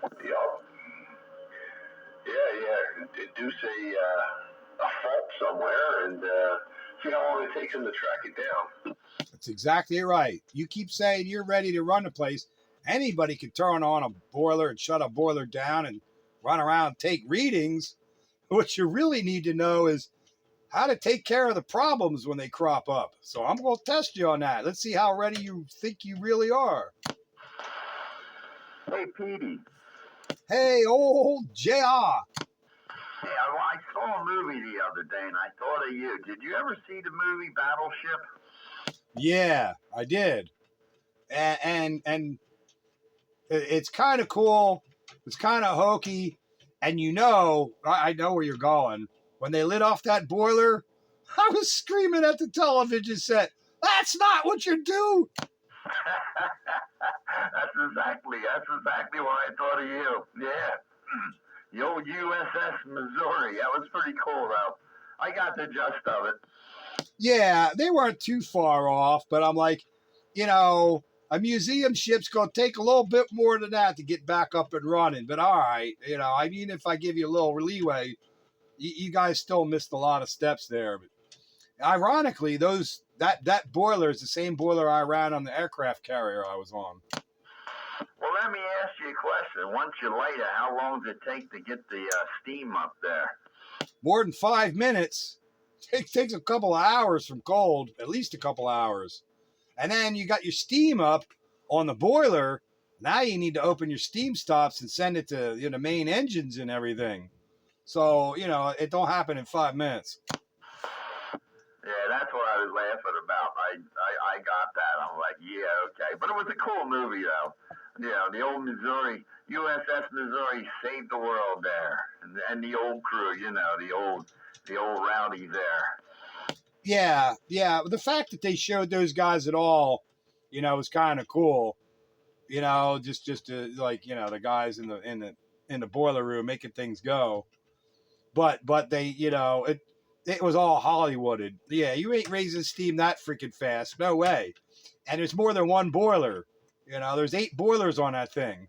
[SPEAKER 2] Yup. Yeah. Induce a fault somewhere and see how long it takes them to track it down.
[SPEAKER 3] That's exactly right. You keep saying you're ready to run the place. Anybody can turn on a boiler and shut a boiler down and run around and take readings. What you really need to know is how to take care of the problems when they crop up. So I'm going to test you on that. Let's see how ready you think you really are.
[SPEAKER 4] Hey, Petey.
[SPEAKER 3] Hey, old JR.
[SPEAKER 4] Hey, I saw a movie the other day, and I thought of you. Did you ever see the movie Battleship?
[SPEAKER 3] Yeah, I did. And it's kind of cool. It's kind of hokey. And I know where you're going. When they lit off that boiler, I was screaming at the television set, that's not what you do.
[SPEAKER 4] That's exactly why I thought of you. Yeah. The old USS Missouri. That was pretty cool, though. I got the gist of it.
[SPEAKER 3] Yeah, they weren't too far off, but I'm like, a museum ship's going to take a little bit more than that to get back up and running. But all right, I mean, if I give you a little leeway, you guys still missed a lot of steps there. But ironically, that boiler is the same boiler I ran on the aircraft carrier I was on.
[SPEAKER 4] Well, let me ask you a question. Once you light it, how long does it take to get the steam up there?
[SPEAKER 3] More than 5 minutes. It takes a couple of hours from cold, at least a couple of hours. And then you got your steam up on the boiler. Now you need to open your steam stops and send it to the main engines and everything. So, it don't happen in 5 minutes.
[SPEAKER 4] Yeah, that's what I was laughing about. I got that. I'm like, yeah, okay. But it was a cool movie, though. The old Missouri, USS Missouri saved the world there. And the old crew, the old rowdies there.
[SPEAKER 3] Yeah. The fact that they showed those guys at all, was kind of cool. Just to, like, the guys in the boiler room making things go. But they, it was all Hollywooded. Yeah, you ain't raising steam that freaking fast. No way. And there's more than one boiler. There's 8 boilers on that thing.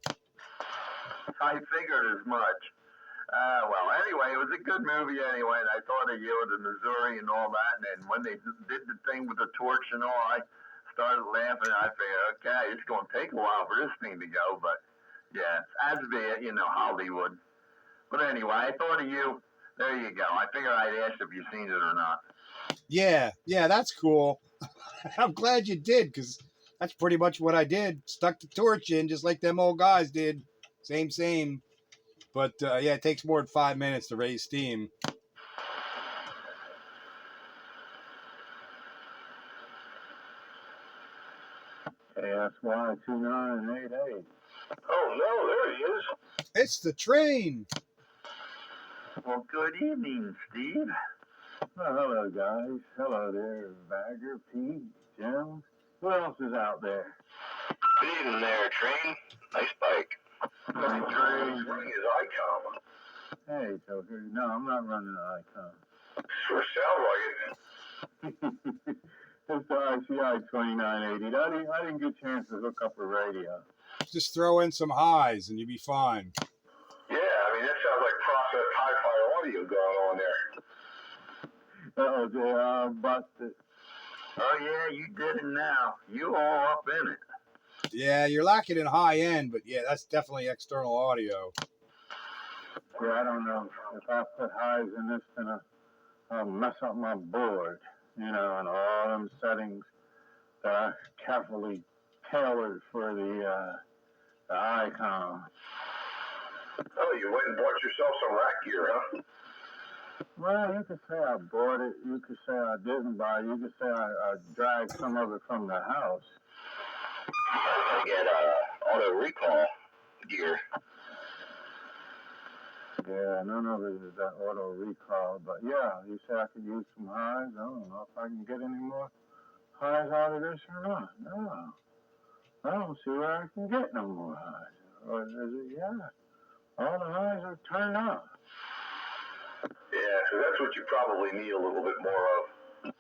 [SPEAKER 4] I figured as much. Well, anyway, it was a good movie anyway, and I thought of you with the Missouri and all that, and then when they did the thing with the torch and all, I started laughing, and I figured, okay, it's going to take a while for this thing to go, but yeah, as be it, Hollywood. But anyway, I thought of you. There you go. I figured I'd ask if you've seen it or not.
[SPEAKER 3] Yeah, that's cool. I'm glad you did, because that's pretty much what I did. Stuck the torch in just like them old guys did. Same. But yeah, it takes more than 5 minutes to raise steam.
[SPEAKER 2] ASY 2988. Oh no, there he is.
[SPEAKER 3] It's the train.
[SPEAKER 4] Well, good evening, Steve.
[SPEAKER 2] Well, hello, guys. Hello there, Bagger, Pete, Jim. Who else is out there?
[SPEAKER 1] Good evening there, Train. Nice bike.
[SPEAKER 2] Hey, Train. Running his icon. Hey, Toker. No, I'm not running an icon. Sure sounds like it. It's the ICI 2980. I didn't get a chance to hook up a radio.
[SPEAKER 3] Just throw in some highs and you'll be fine.
[SPEAKER 2] Yeah, I mean, that sounds like processed hi-fi audio going on there. Oh, they are busted.
[SPEAKER 4] Oh, yeah, you did it now. You all up in it.
[SPEAKER 3] Yeah, you're lacking in high end, but yeah, that's definitely external audio.
[SPEAKER 2] Yeah, I don't know. If I put highs in this, then I'll mess up my board, and all them settings that I carefully tailored for the icon. Oh, you went and bought yourself some rack gear, huh? Well, you could say I bought it. You could say I didn't buy it. You could say I dragged some of it from the house.
[SPEAKER 1] I gotta get auto recall gear.
[SPEAKER 2] Yeah, none of it is that auto recall. But yeah, you say I could use some highs. I don't know if I can get any more highs out of this or not. No. I don't see where I can get no more highs. Or is it, yeah. All the highs are turned off.
[SPEAKER 4] Yeah, so that's what you probably need a little bit more of.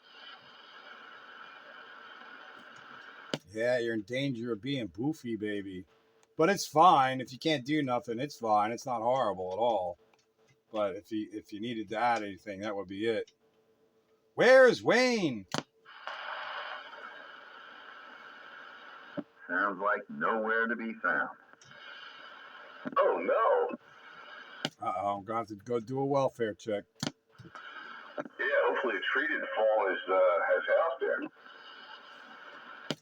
[SPEAKER 3] Yeah, you're in danger of being boofy, baby. But it's fine. If you can't do nothing, it's fine. It's not horrible at all. But if you needed to add anything, that would be it. Where's Wayne?
[SPEAKER 4] Sounds like nowhere to be found. Oh no.
[SPEAKER 3] I'm going to have to go do a welfare check.
[SPEAKER 4] Yeah, hopefully a tree didn't fall in his house there.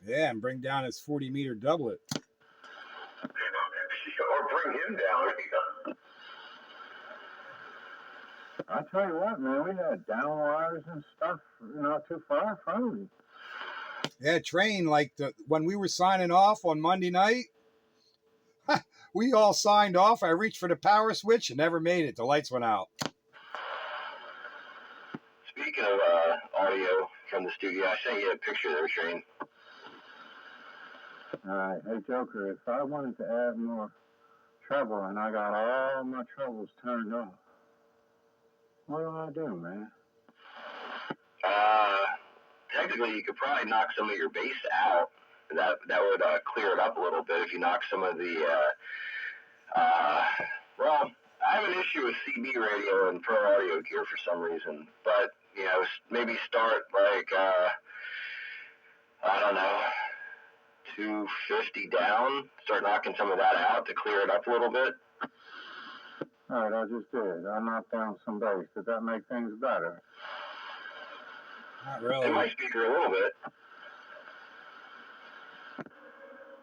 [SPEAKER 3] Yeah, and bring down his 40-meter doublet.
[SPEAKER 4] Or bring him down.
[SPEAKER 2] I tell you what, man, we had down wires and stuff not too far from me.
[SPEAKER 3] Yeah, train, like when we were signing off on Monday night, we all signed off. I reached for the power switch and never made it. The lights went out.
[SPEAKER 1] Speaking of audio from the studio, I sent you a picture there, Shane.
[SPEAKER 2] All right. Hey, Joker, if I wanted to add more treble and I got all my trebles turned off, what do I do, man?
[SPEAKER 1] Technically, you could probably knock some of your bass out. That would clear it up a little bit if you knock some of the. Well, I have an issue with CB radio and pro audio gear for some reason, but maybe start like I don't know, 250 down. Start knocking some of that out to clear it up a little bit.
[SPEAKER 2] All right, I just did. I knocked down some bass. Did that make things better?
[SPEAKER 3] Not really.
[SPEAKER 1] In my speaker a little bit.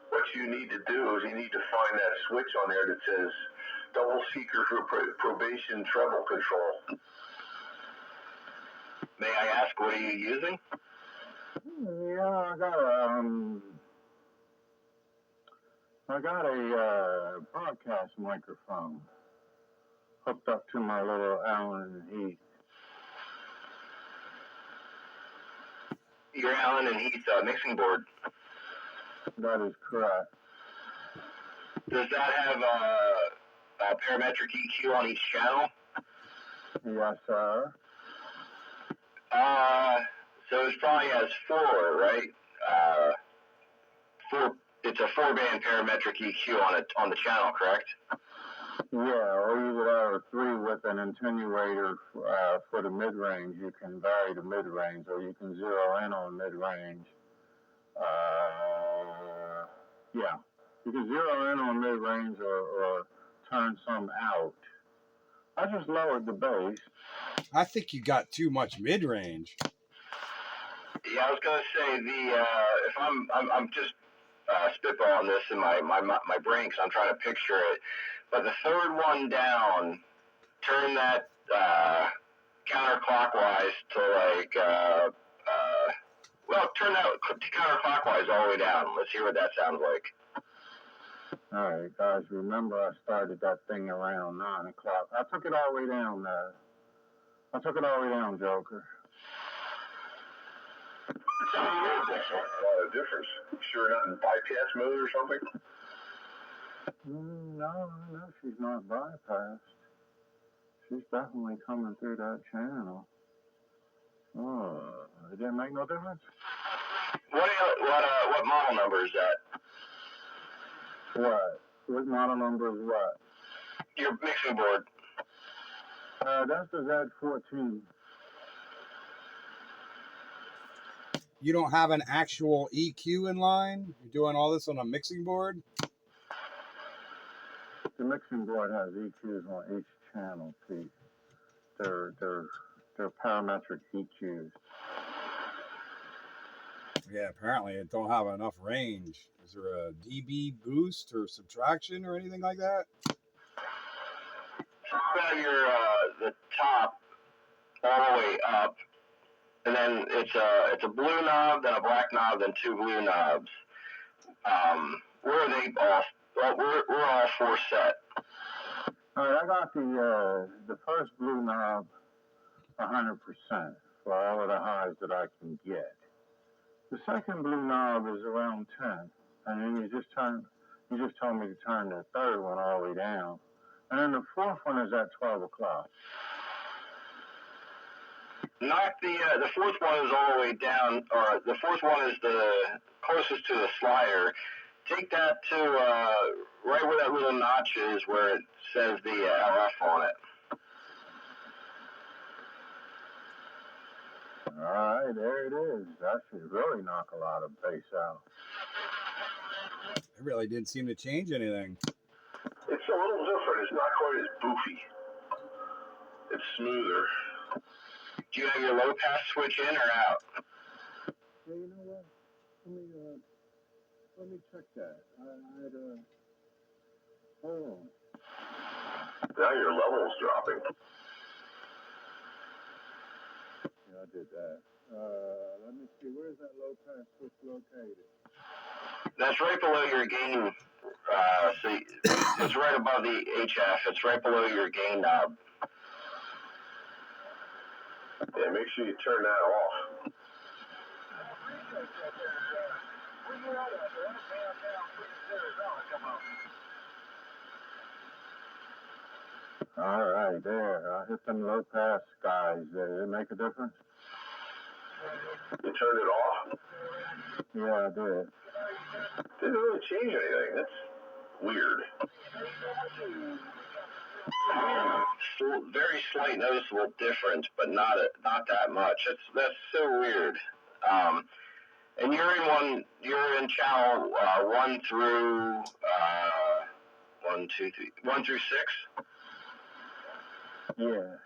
[SPEAKER 4] What you need to do is you need to find that switch on there that says double seeker for probation treble control.
[SPEAKER 1] May I ask, what are you using?
[SPEAKER 2] Yeah, I got a broadcast microphone hooked up to my little Allen and Heath.
[SPEAKER 1] Your Allen and Heath mixing board.
[SPEAKER 2] That is correct.
[SPEAKER 1] Does that have a parametric EQ on each channel?
[SPEAKER 2] Yes, sir.
[SPEAKER 1] So it probably has 4, right? 4. It's a 4-band parametric EQ on the channel, correct?
[SPEAKER 2] Yeah, or you could have a 3 with an attenuator for the mid-range. You can vary the mid-range, or you can zero in on mid-range. Yeah, you can zero in on mid-range or turn some out. I just lowered the bass.
[SPEAKER 3] I think you got too much mid-range.
[SPEAKER 1] Yeah, I was gonna say if I'm just spitballing this in my brain because I'm trying to picture it. But the third one down, turn that counterclockwise to like turn that counterclockwise all the way down. Let's hear what that sounds like.
[SPEAKER 2] All right, guys, remember I started that thing around 9 o'clock. I took it all the way down there. I took it all the way down, Joker.
[SPEAKER 4] A lot of difference. Sure not in bypass mode or something?
[SPEAKER 2] No, she's not bypassed. She's definitely coming through that channel. Oh, it didn't make no difference?
[SPEAKER 1] What model number is that?
[SPEAKER 2] What? What model number is what?
[SPEAKER 1] Your mixing board.
[SPEAKER 2] That's the Z14.
[SPEAKER 3] You don't have an actual EQ in line? You're doing all this on a mixing board?
[SPEAKER 2] The mixing board has EQs on each channel, Pete. They're parametric EQs.
[SPEAKER 3] Yeah, apparently it don't have enough range. Is there a dB boost or subtraction or anything like that?
[SPEAKER 1] About your the top all the way up, and then it's a blue knob, then a black knob, then 2 blue knobs. Where are they all? We're all 4 set.
[SPEAKER 2] All right, I got the first blue knob 100% for all of the highs that I can get.
[SPEAKER 5] The second blue knob is around 10, and then you just told me to turn the third one all the way down, and then the fourth one is at 12 o'clock.
[SPEAKER 1] Knock the fourth one is all the way down, or the fourth one is the closest to the slider. Take that to right where that little notch is, where it says the LF on it.
[SPEAKER 5] All right, there it is. That should really knock a lot of bass out.
[SPEAKER 3] It really didn't seem to change anything.
[SPEAKER 2] It's a little different. It's not quite as boofy. It's smoother.
[SPEAKER 1] Do you have your low pass switch in or out?
[SPEAKER 5] Yeah, you know what? Let me check that. Hold on.
[SPEAKER 2] Now your level's dropping.
[SPEAKER 5] Yeah, I did that. Let me see. Where's that low pass switch located?
[SPEAKER 1] That's right below your gain. It's right above the HF. It's right below your gain knob.
[SPEAKER 2] Yeah, make sure you turn that off.
[SPEAKER 5] All right, there. I hit some low pass guys. Did it make a difference?
[SPEAKER 2] You turned it off?
[SPEAKER 5] Yeah, I did.
[SPEAKER 2] Didn't really change anything. That's weird.
[SPEAKER 1] Very slight noticeable difference, but not that much. That's so weird. And you're in channel 1 through 1 through 6.
[SPEAKER 5] Yeah.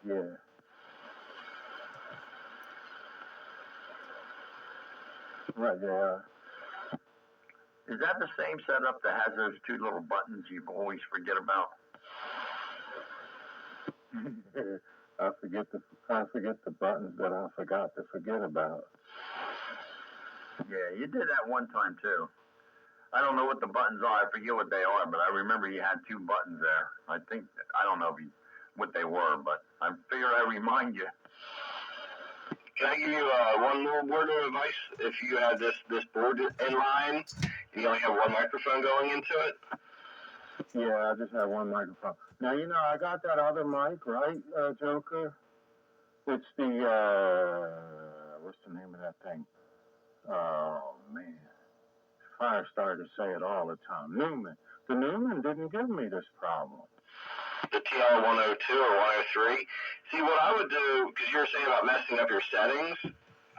[SPEAKER 5] Right, yeah.
[SPEAKER 4] Is that the same setup that has those two little buttons you always forget about?
[SPEAKER 5] I forget the buttons that I forgot to forget about.
[SPEAKER 4] Yeah, you did that one time too. I don't know what the buttons are. I forget what they are, but I remember you had two buttons there. I don't know what they were, but I figured I'd remind you.
[SPEAKER 1] Can I give you one little word of advice? If you had this board in line and you only have one microphone going into it?
[SPEAKER 5] Yeah, I just have one microphone. Now, I got that other mic, right, Joker? It's the, what's the name of that thing? Oh, man. Firestarter to say it all the time. Newman. The Newman didn't give me this problem.
[SPEAKER 1] The TL102 or 103. See, what I would do, because you were saying about messing up your settings,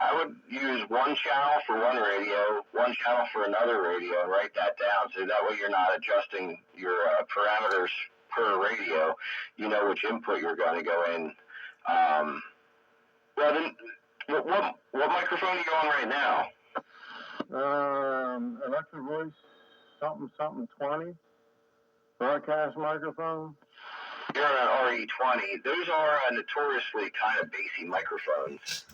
[SPEAKER 1] I would use one channel for one radio, one channel for another radio, and write that down. So that way you're not adjusting your parameters per radio. You know which input you're going to go in. Well, then, what microphone are you on right now?
[SPEAKER 5] Electric Voice, something 20. Broadcast microphone.
[SPEAKER 1] You're on an RE20. Those are notoriously kind of bassy microphones.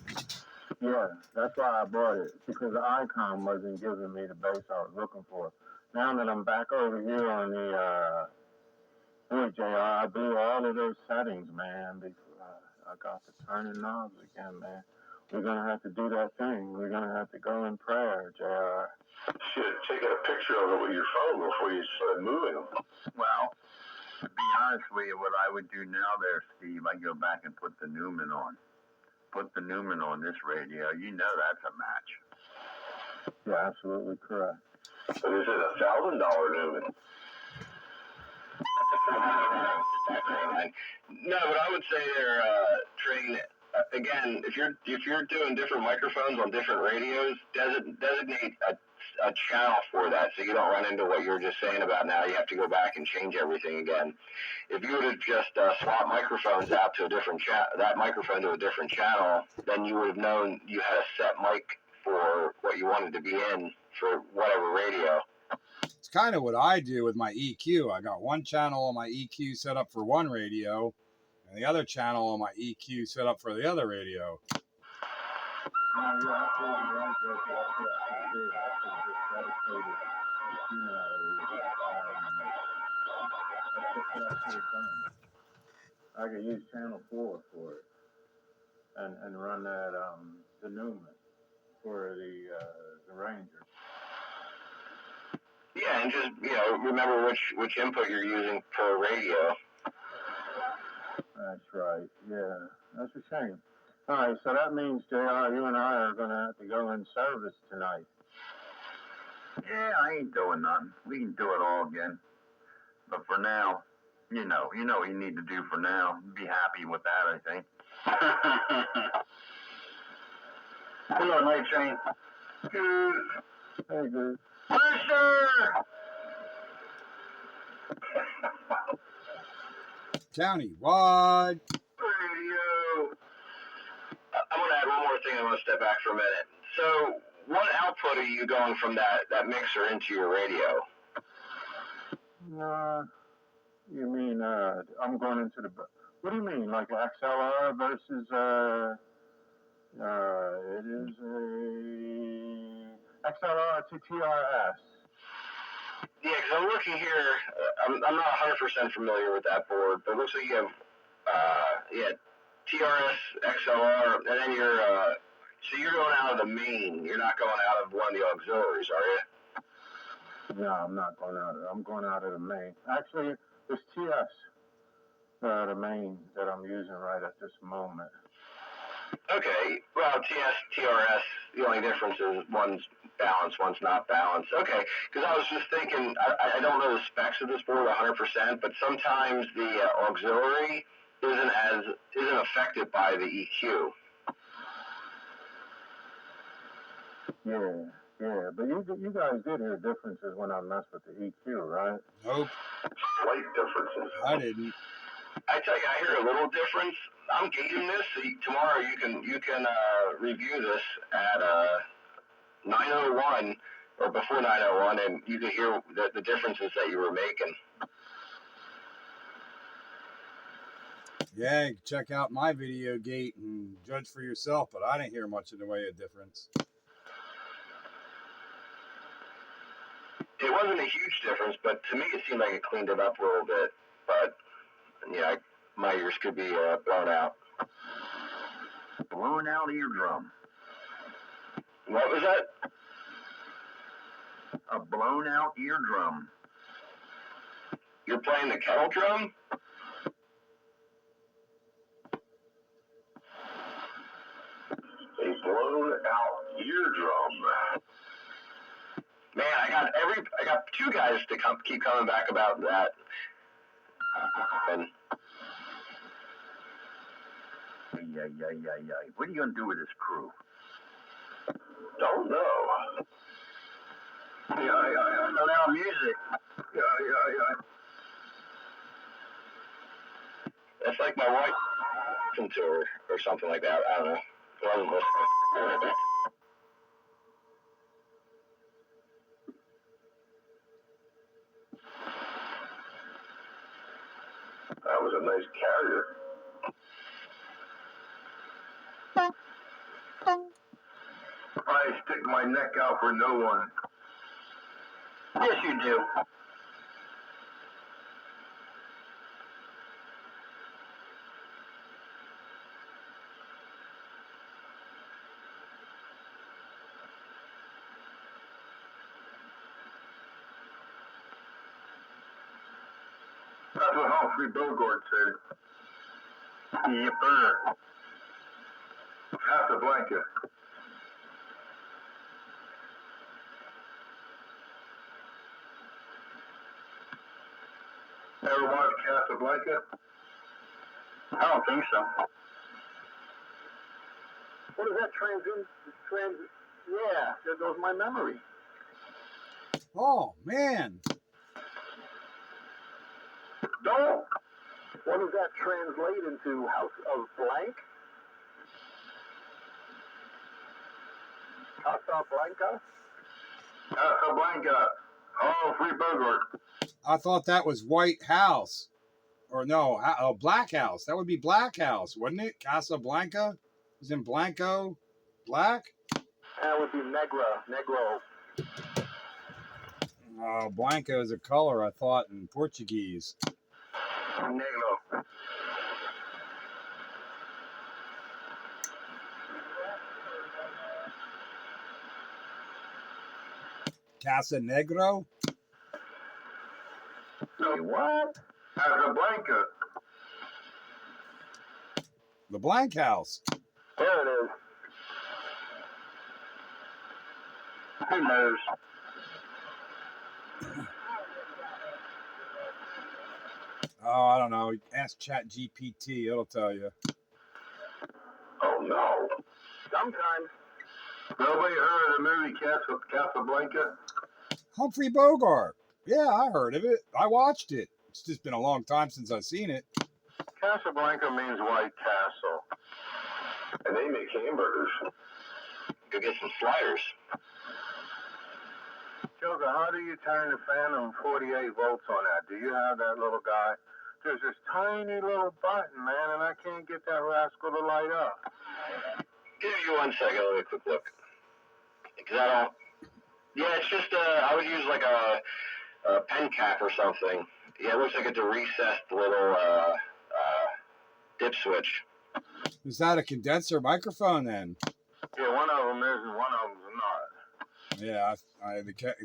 [SPEAKER 5] Yeah, that's why I bought it, because the Icon wasn't giving me the bass I was looking for. Now that I'm back over here on the, JR, I blew all of those settings, man. I got to turn the knobs again, man. We're going to have to do that thing. We're going to have to go in prayer, JR.
[SPEAKER 2] Should have taken a picture of it with your phone before you started moving them.
[SPEAKER 4] Well, to be honest with you, what I would do now there, Steve, I go back and put the Newman on. Put the Newman on this radio. You know that's a match.
[SPEAKER 5] Yeah, absolutely correct.
[SPEAKER 2] But is it $1,000 Newman?
[SPEAKER 1] No, but I would say they're trained. Again, if you're doing different microphones on different radios, designate a channel for that, so you don't run into what you were just saying about now. You have to go back and change everything again. If you would have just swapped microphones out to a different that microphone to a different channel, then you would have known you had a set mic for what you wanted to be in for whatever radio.
[SPEAKER 3] It's kind of what I do with my EQ. I got one channel on my EQ set up for one radio, and the other channel on my EQ set up for the other radio.
[SPEAKER 5] No, you're absolutely right, Joker. That's what I should do. I should have just dedicated, that's what I should have done. I could use channel 4 for it, and run that the Newman for the the Ranger.
[SPEAKER 1] Yeah, and just, remember which input you're using per radio.
[SPEAKER 5] That's right. Yeah, that's a shame. All right, so that means, JR, you and I are going to have to go in service tonight.
[SPEAKER 4] Yeah, I ain't doing nothing. We can do it all again. But for now, you know what you need to do for now. Be happy with that, I think.
[SPEAKER 1] Hello, Night Train.
[SPEAKER 5] Good. Hey, good.
[SPEAKER 1] Mercer!
[SPEAKER 3] County-wide.
[SPEAKER 1] Radio. I'm going to add one more thing. I'm going to step back for a minute. So, what output are you going from that mixer into your radio?
[SPEAKER 5] You mean, I'm going into the... What do you mean, like XLR versus, it is a XLR to TRS.
[SPEAKER 1] Yeah, because I'm looking here. I'm not 100% familiar with that board, but it looks like you have, TRS, XLR, and then so you're going out of the main. You're not going out of one of the auxiliaries, are you?
[SPEAKER 5] No, I'm not going out. I'm going out of the main. Actually, it's TS, the main that I'm using right at this moment.
[SPEAKER 1] Okay, well, TS, TRS, the only difference is one's balanced, one's not balanced. Okay, because I was just thinking, I don't know the specs of this board 100%, but sometimes the auxiliary isn't affected by the EQ.
[SPEAKER 5] Yeah, but you guys did hear differences when I messed with the EQ, right?
[SPEAKER 3] Nope,
[SPEAKER 4] Slight differences.
[SPEAKER 3] I didn't.
[SPEAKER 1] I tell you, I hear a little difference. I'm gauging this. So tomorrow you can review this at 9:01 or before 9:01, and you can hear the differences that you were making.
[SPEAKER 3] Yeah, you can check out my video gate and judge for yourself, but I didn't hear much in the way of difference.
[SPEAKER 1] It wasn't a huge difference, but to me it seemed like it cleaned it up a little bit. But yeah, my ears could be blown out.
[SPEAKER 4] Blown out eardrum.
[SPEAKER 1] What was that?
[SPEAKER 4] A blown out eardrum.
[SPEAKER 1] You're playing the kettle drum?
[SPEAKER 4] A blown out eardrum.
[SPEAKER 1] Man, I got two guys to keep coming back about that. And
[SPEAKER 4] Yeah. What are you gonna do with this crew?
[SPEAKER 1] don't know.
[SPEAKER 4] Yeah. Allow music. Yeah.
[SPEAKER 1] That's like my wife listened to her or something like that. I don't know. I wasn't listening.
[SPEAKER 4] That was a nice carrier. I stick my neck out for no one.
[SPEAKER 1] Yes, you do.
[SPEAKER 4] That's what Humphrey Bogart said.
[SPEAKER 1] Yipper.
[SPEAKER 4] Casablanca. Ever watch Casablanca?
[SPEAKER 1] I don't think so.
[SPEAKER 2] What is that yeah, there goes my memory.
[SPEAKER 3] Oh, man.
[SPEAKER 2] Don't. What does that translate into? House of blank? Casablanca?
[SPEAKER 4] Casablanca. Oh, free Bogart.
[SPEAKER 3] I thought that was White House. Or no, Black House. That would be Black House, wouldn't it? Casablanca? Is in Blanco black?
[SPEAKER 2] That would be Negro.
[SPEAKER 3] Blanco is a color, I thought, in Portuguese.
[SPEAKER 4] Negro.
[SPEAKER 3] Casa Negro?
[SPEAKER 4] What? Casablanca.
[SPEAKER 3] The Blank House.
[SPEAKER 2] There it is.
[SPEAKER 4] Who knows?
[SPEAKER 3] Oh, I don't know. Ask Chat GPT. It'll tell you.
[SPEAKER 4] Oh, no.
[SPEAKER 2] Sometimes.
[SPEAKER 4] Nobody heard of the movie Casablanca?
[SPEAKER 3] Humphrey Bogart. Yeah, I heard of it. I watched it. It's just been a long time since I've seen it.
[SPEAKER 5] Casablanca means White Castle.
[SPEAKER 4] And they make hamburgers.
[SPEAKER 1] Go get some sliders.
[SPEAKER 5] Joker, how do you turn the Phantom 48 volts on that? Do you have that little guy? There's this tiny little button, man, and I can't get that rascal to light up.
[SPEAKER 1] Give you 1 second. Let me a quick look. Is that all? Yeah, it's just I would use like a pen cap or something. Yeah, it looks like it's a recessed little dip switch.
[SPEAKER 3] Is that a condenser microphone then?
[SPEAKER 5] Yeah, one of them is and one of them's not.
[SPEAKER 3] Yeah,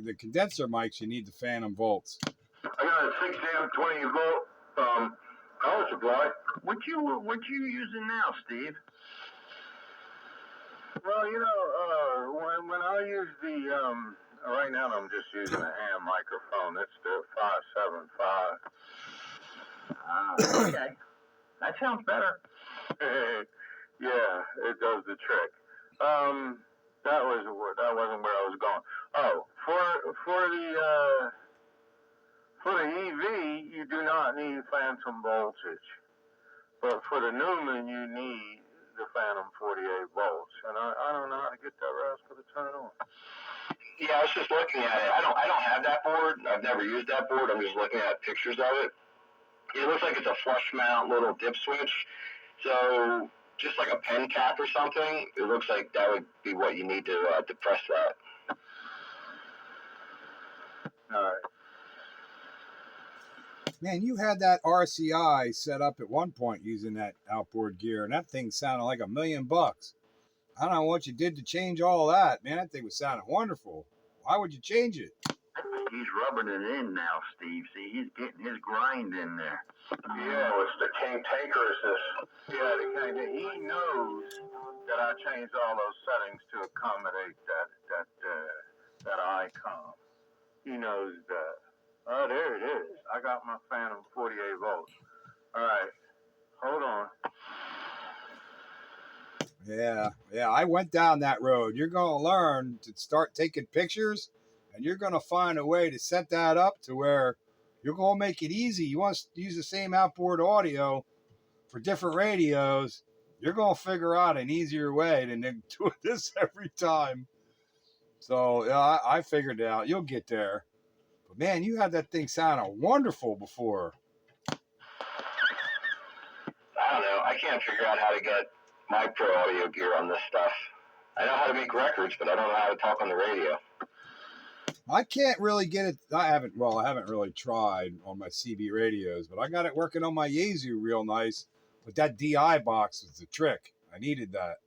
[SPEAKER 3] the condenser mics, you need the Phantom volts.
[SPEAKER 4] I got a 6 amp 20 volt power supply.
[SPEAKER 5] What you using now, Steve? Well, you know, when I use the right now I'm just using a ham microphone. It's the 575.
[SPEAKER 4] Okay. That sounds better.
[SPEAKER 5] Yeah, it does the trick. That wasn't where I was going. Oh, for the EV, you do not need phantom voltage, but for the Newman, you need the Phantom 48 volts, and I don't know how to get that rascal to turn on.
[SPEAKER 1] Yeah, I was just looking at it. I don't have that board. I've never used that board. I'm just looking at pictures of it. It looks like it's a flush mount little dip switch. So just like a pen cap or something, it looks like that would be what you need to depress that.
[SPEAKER 5] All right.
[SPEAKER 3] Man, you had that RCI set up at one point using that outboard gear, and that thing sounded like $1 million. I don't know what you did to change all that, man. That thing was sounding wonderful. Why would you change it?
[SPEAKER 4] He's rubbing it in now, Steve. See, he's getting his grind in there.
[SPEAKER 5] Yeah,
[SPEAKER 4] it's the cantankerousness.
[SPEAKER 5] yeah, he knows that I changed all those settings to accommodate that icon. He knows that. Oh, there it is. I got my Phantom 48 volts. All right, hold on.
[SPEAKER 3] Yeah, I went down that road. You're going to learn to start taking pictures, and you're going to find a way to set that up to where you're going to make it easy. You want to use the same outboard audio for different radios. You're going to figure out an easier way than doing this every time. So yeah, I figured it out. You'll get there. But man, you had that thing sounding wonderful before.
[SPEAKER 1] I don't know. I can't figure out how to get my pro audio gear on this stuff. I know how to make records, but I don't know how to talk on the radio.
[SPEAKER 3] I can't really get it. I haven't really tried on my CB radios, but I got it working on my Yaesu real nice. But that DI box was the trick. I needed that.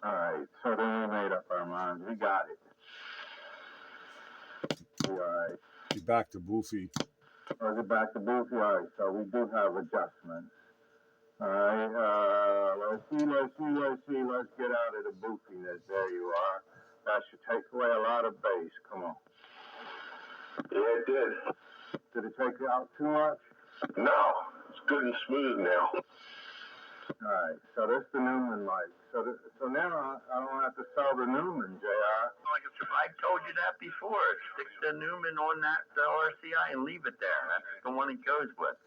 [SPEAKER 5] All right, so then we made up our minds. We got it. All right.
[SPEAKER 3] Get back to Boofy.
[SPEAKER 5] I'll get back to Boofy. All right, so we do have adjustments. All right, let's see. Let's get out of the boofiness. There you are. That should take away a lot of bass. Come on.
[SPEAKER 4] Yeah, it did.
[SPEAKER 5] Did it take out too much?
[SPEAKER 4] No, it's good and smooth now.
[SPEAKER 5] All right, so this the Newman mic. So now I don't have to sell the Newman, JR.
[SPEAKER 4] Like I told you that before. Stick the Newman on that RCI and leave it there. That's the one it goes with.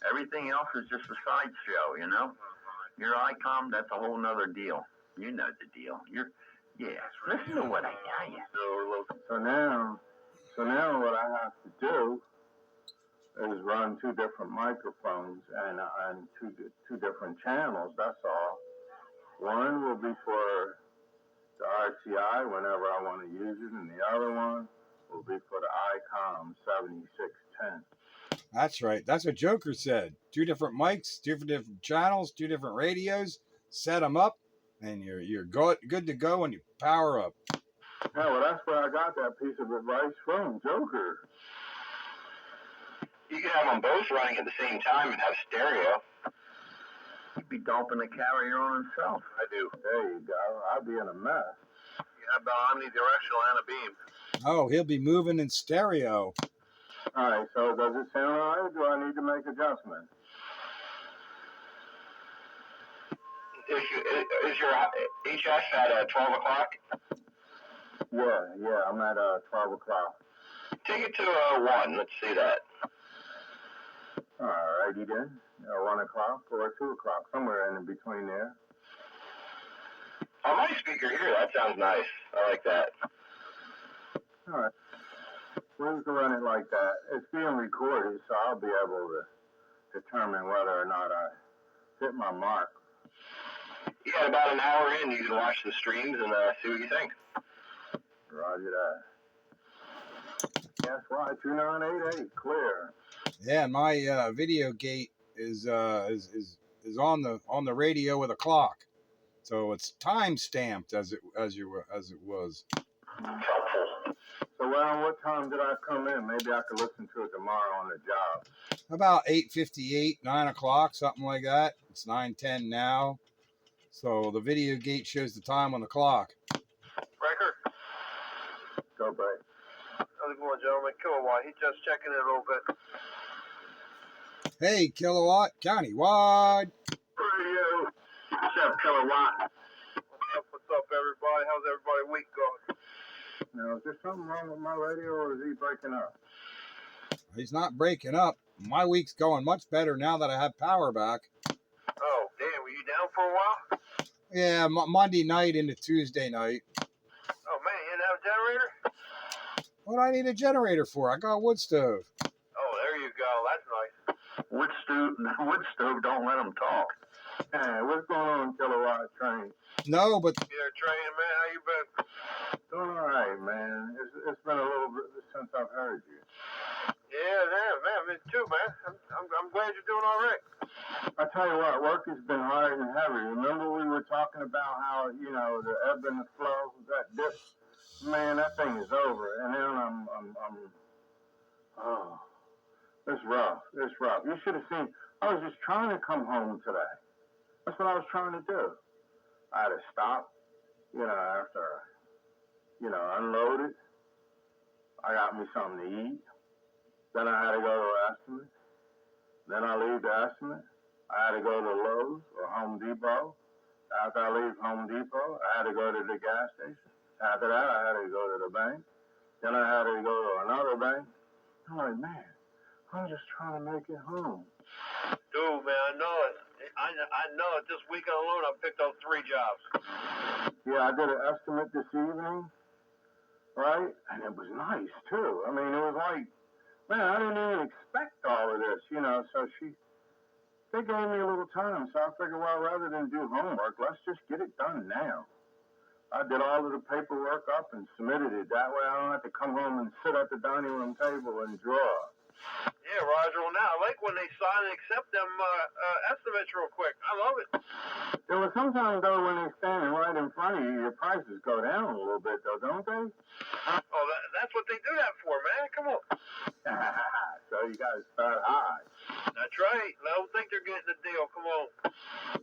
[SPEAKER 4] Everything else is just a sideshow, you know? Your ICOM, that's a whole nother deal. You know the deal. Listen to what I tell you.
[SPEAKER 5] So now what I have to do is run two different microphones and two different channels. That's all. One will be for the RCI whenever I want to use it, and the other one will be for the ICOM 7610.
[SPEAKER 3] That's right. That's what Joker said. Two different mics, two different channels, two different radios. Set them up, and you're good to go when you power up.
[SPEAKER 5] Yeah, well, that's where I got that piece of advice from, Joker.
[SPEAKER 1] You can have them both running at the same time and have stereo.
[SPEAKER 4] He'd be dumping the carrier on himself.
[SPEAKER 2] I do.
[SPEAKER 5] There you go. I'd be in a mess.
[SPEAKER 2] You have the omnidirectional and a beam.
[SPEAKER 3] Oh, he'll be moving in stereo.
[SPEAKER 5] All right, so does it sound all right, or do I need to make adjustments?
[SPEAKER 1] Is your HS at 12 o'clock?
[SPEAKER 5] Yeah, I'm at 12 o'clock.
[SPEAKER 1] Take it to 1. Let's see that.
[SPEAKER 5] All righty then. 1 o'clock or 2 o'clock, somewhere in between there.
[SPEAKER 1] On my speaker here, that sounds nice. I like that.
[SPEAKER 5] All right. We're going to run it like that. It's being recorded, so I'll be able to determine whether or not I hit my mark.
[SPEAKER 1] You got about an hour in. You can watch the streams and see what you think.
[SPEAKER 5] Roger that. Guess why? 2988, clear.
[SPEAKER 3] Yeah, my video gate is on the radio with a clock, so it's time stamped as it was.
[SPEAKER 1] Helpful.
[SPEAKER 5] So around what time did I come in? Maybe I could listen to it tomorrow on the job.
[SPEAKER 3] About 8:58, 9 o'clock, something like that. It's 9:10 now, so the video gate shows the time on the clock.
[SPEAKER 2] Breaker.
[SPEAKER 5] Go break.
[SPEAKER 2] How's it going, gentlemen? Kilowatt. He just checking in a little bit.
[SPEAKER 3] Hey, Kilowatt, countywide.
[SPEAKER 2] Radio.
[SPEAKER 4] What's up, Kilowatt?
[SPEAKER 2] What's up, everybody? How's everybody week going?
[SPEAKER 5] Now, is there something wrong with my radio, or is he breaking up?
[SPEAKER 3] He's not breaking up. My week's going much better now that I have power back.
[SPEAKER 2] Oh, damn. Were you down for a while?
[SPEAKER 3] Yeah, Monday night into Tuesday night.
[SPEAKER 2] Oh, man. You didn't have a generator?
[SPEAKER 3] What do I need a generator for? I got a wood stove.
[SPEAKER 2] Oh, there you go. That's nice.
[SPEAKER 4] Wood stove don't let him talk.
[SPEAKER 5] Hey, what's going on, Kilowatt Train?
[SPEAKER 3] No, but
[SPEAKER 2] You there training, man? How you been?
[SPEAKER 5] Doing all right, man. It's been a little bit since I've heard you.
[SPEAKER 2] Yeah, man. Me too, man. I'm glad you're doing all right.
[SPEAKER 5] I tell you what, work has been hard and heavy. Remember we were talking about how, the ebb and the flow, that dip? Man, that thing is over. And then it's rough. It's rough. You should have seen, I was just trying to come home today. That's what I was trying to do. I had to stop, after, unloaded. I got me something to eat. Then I had to go to estimate. Then I leave the estimate. I had to go to Lowe's or Home Depot. After I leave Home Depot, I had to go to the gas station. After that, I had to go to the bank. Then I had to go to another bank. I'm like, man, I'm just trying to make it home.
[SPEAKER 2] Dude, man, I know it. I know it. This weekend alone, I picked up 3 jobs.
[SPEAKER 5] Yeah, I did an estimate this evening, right? And it was nice, too. I mean, it was like, man, I didn't even expect all of this, so they gave me a little time, so I figured, well, rather than do homework, let's just get it done now. I did all of the paperwork up and submitted it. That way I don't have to come home and sit at the dining room table and draw.
[SPEAKER 2] Yeah, Roger. Well, now I like when they sign and accept them estimates real quick. I love it.
[SPEAKER 5] There was sometimes, though, when they're standing right in front of you, your prices go down a little bit, though, don't they?
[SPEAKER 2] Oh, that's what they do that for, man. Come on.
[SPEAKER 5] So you got to start high.
[SPEAKER 2] That's right. I don't think they're getting the deal. Come on.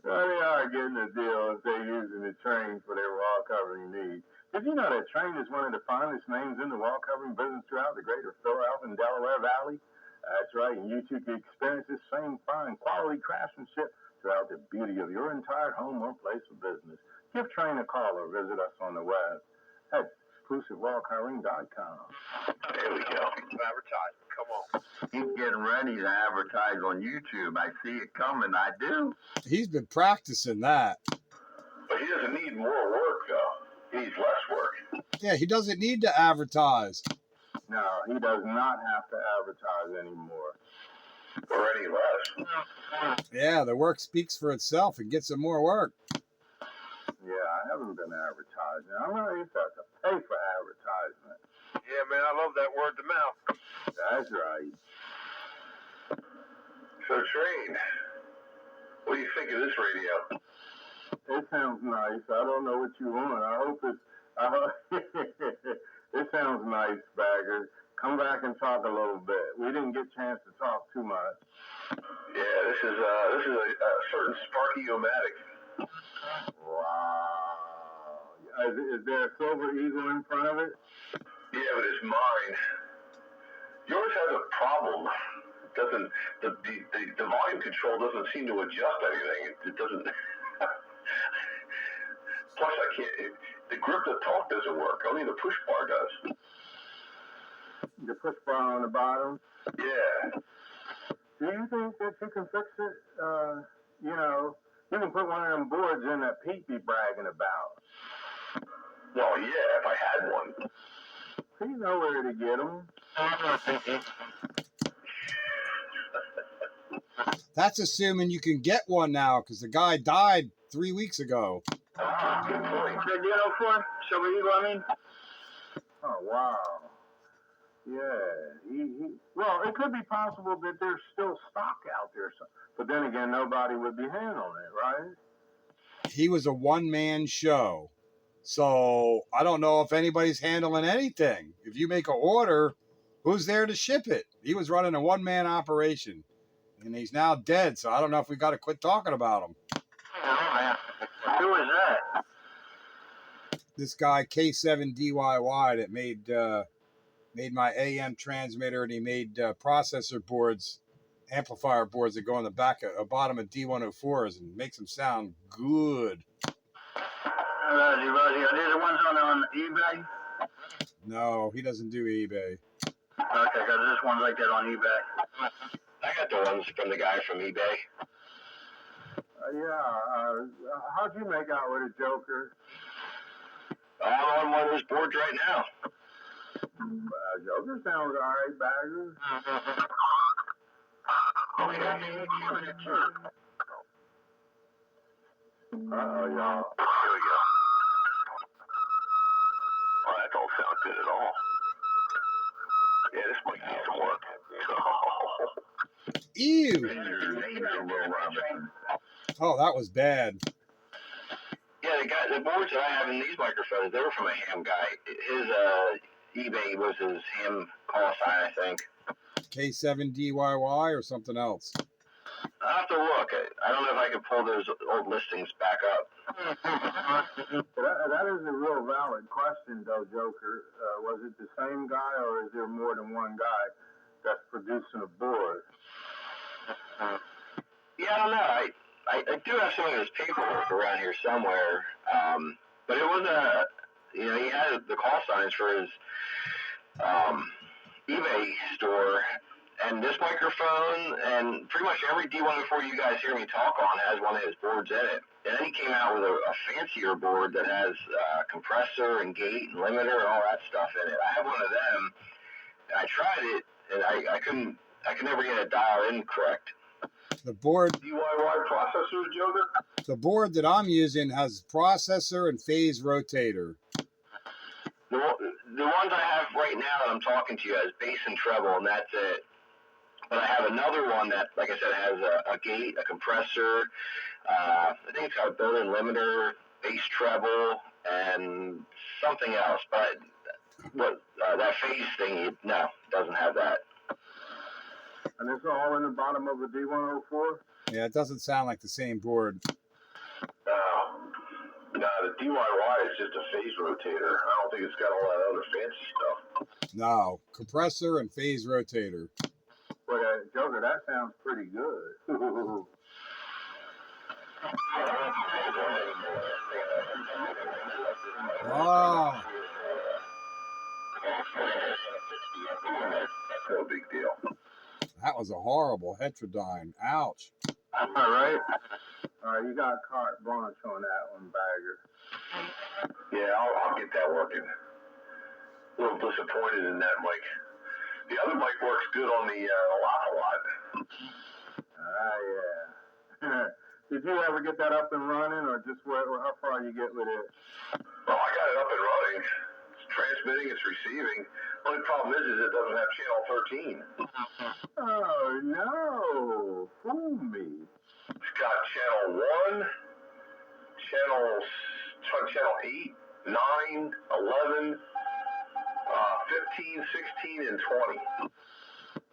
[SPEAKER 5] Well, they are getting a deal if they're using the train for their wall covering needs. Did you know that Train is one of the finest names in the wall covering business throughout the greater Philadelphia and Delaware Valley? That's right, and you too can experience this same fine quality craftsmanship throughout the beauty of your entire home or place of business. Give Train a call or visit us on the web at exclusivewallcovering.com.
[SPEAKER 2] There we go. Advertisement. Come on.
[SPEAKER 4] He's getting ready to advertise on YouTube. I see it coming. I do.
[SPEAKER 3] he's been practicing that.
[SPEAKER 1] But he doesn't need more work, though. He needs less work.
[SPEAKER 3] Yeah, he doesn't need to advertise.
[SPEAKER 5] No, he does not have to advertise anymore.
[SPEAKER 1] Or any less.
[SPEAKER 3] Yeah, the work speaks for itself and gets him more work.
[SPEAKER 5] Yeah, I haven't been advertising. I'm going to have to pay for advertisement.
[SPEAKER 2] Yeah, man. I love that word to mouth.
[SPEAKER 5] That's right.
[SPEAKER 1] So, Train, what do you think of this radio?
[SPEAKER 5] It sounds nice. I don't know what you want. I It sounds nice, Bagger. Come back and talk a little bit. We didn't get a chance to talk too much.
[SPEAKER 4] Yeah, this is a certain Sparky-O-Matic.
[SPEAKER 5] Wow. Is there a silver eagle in front of it?
[SPEAKER 4] Yeah, but it's mine. Yours has a problem. Doesn't the volume control doesn't seem to adjust anything. It doesn't. Plus, I can't. The grip to talk doesn't work. Only the push bar does.
[SPEAKER 5] The push bar on the bottom?
[SPEAKER 4] Yeah.
[SPEAKER 5] Do you think that you can fix it? You know, you can put one of them boards in that Pete be bragging about.
[SPEAKER 4] Well, yeah, if I had one.
[SPEAKER 5] You know where to get them.
[SPEAKER 3] That's assuming you can get one now, because the guy died 3 weeks ago.
[SPEAKER 4] Ah, good point.
[SPEAKER 2] The deal for Silver Eagle, I mean.
[SPEAKER 5] Oh, wow. Yeah. Well, it could be possible that there's still stock out there. But then again, nobody would be handling it, right?
[SPEAKER 3] He was a one-man show. So I don't know if anybody's handling anything. If you make an order, who's there to ship it? He was running a one-man operation. And he's now dead, so I don't know if we got to quit talking about him.
[SPEAKER 2] Oh, man. Who is that?
[SPEAKER 3] This guy K7DYY that made my AM transmitter, and he made processor boards, amplifier boards that go on the back, bottom of D104s, and makes them sound good.
[SPEAKER 2] Rosie. Are these the ones on eBay?
[SPEAKER 3] No, he doesn't do eBay.
[SPEAKER 2] Okay, because there's ones like that on eBay.
[SPEAKER 1] I got the ones from the guy from eBay.
[SPEAKER 5] How'd you make out with a Joker?
[SPEAKER 1] I'm on one of those boards right now.
[SPEAKER 5] Joker sounds all right, Bagger.
[SPEAKER 1] Okay.
[SPEAKER 5] Uh-oh, y'all.
[SPEAKER 4] Here we go. Well, that don't sound good at all. Yeah, this might need some work.
[SPEAKER 3] Ew. Oh, that was bad.
[SPEAKER 1] Yeah, the boards that I have in these microphones, they were from a ham guy. His eBay was his ham call sign, I think.
[SPEAKER 3] K7DYY or something else.
[SPEAKER 1] I'll have to look. I don't know if I can pull those old listings back up.
[SPEAKER 5] That is a real valid question, though, Joker. Was it the same guy, or is there more than one guy that's producing a board?
[SPEAKER 1] Yeah, I don't know. I do have some of his paperwork around here somewhere. But it was he had the call signs for his eBay store. And this microphone and pretty much every D104 you guys hear me talk on has one of his boards in it. And then he came out with a fancier board that has compressor and gate and limiter and all that stuff in it. I have one of them, and I tried it, and I could never get it dialed in correct.
[SPEAKER 3] The board
[SPEAKER 4] DIY processors, Joker?
[SPEAKER 3] The board that I'm using has processor and phase rotator.
[SPEAKER 1] The ones I have right now that I'm talking to you has bass and treble, and that's it. But I have another one that, like I said, has a gate, a compressor. I think it's got a built-in limiter, bass treble, and something else. But that phase thing, no, doesn't have that.
[SPEAKER 5] And it's all in the bottom of a D104?
[SPEAKER 3] Yeah, it doesn't sound like the same board.
[SPEAKER 4] No, the DIY is just a phase rotator. I don't think it's got all that other fancy stuff.
[SPEAKER 3] No, compressor and phase rotator.
[SPEAKER 5] Well, Joker, that sounds pretty good.
[SPEAKER 3] Oh,
[SPEAKER 4] No big deal.
[SPEAKER 3] that was a horrible heterodyne. Ouch.
[SPEAKER 5] All right. You got carte blanche on that one, Bagger.
[SPEAKER 4] Yeah, I'll get that working. A little disappointed in that mic. The other mic works good on the lot.
[SPEAKER 5] Yeah. Did you ever get that up and running, or just how far you get with it?
[SPEAKER 4] Well, I got it up and running. It's transmitting, it's receiving. Only problem is it doesn't have channel 13.
[SPEAKER 5] Oh, no. Fool me.
[SPEAKER 4] It's got channel 1, channel 8, 9, 11, 15, 16, and 20.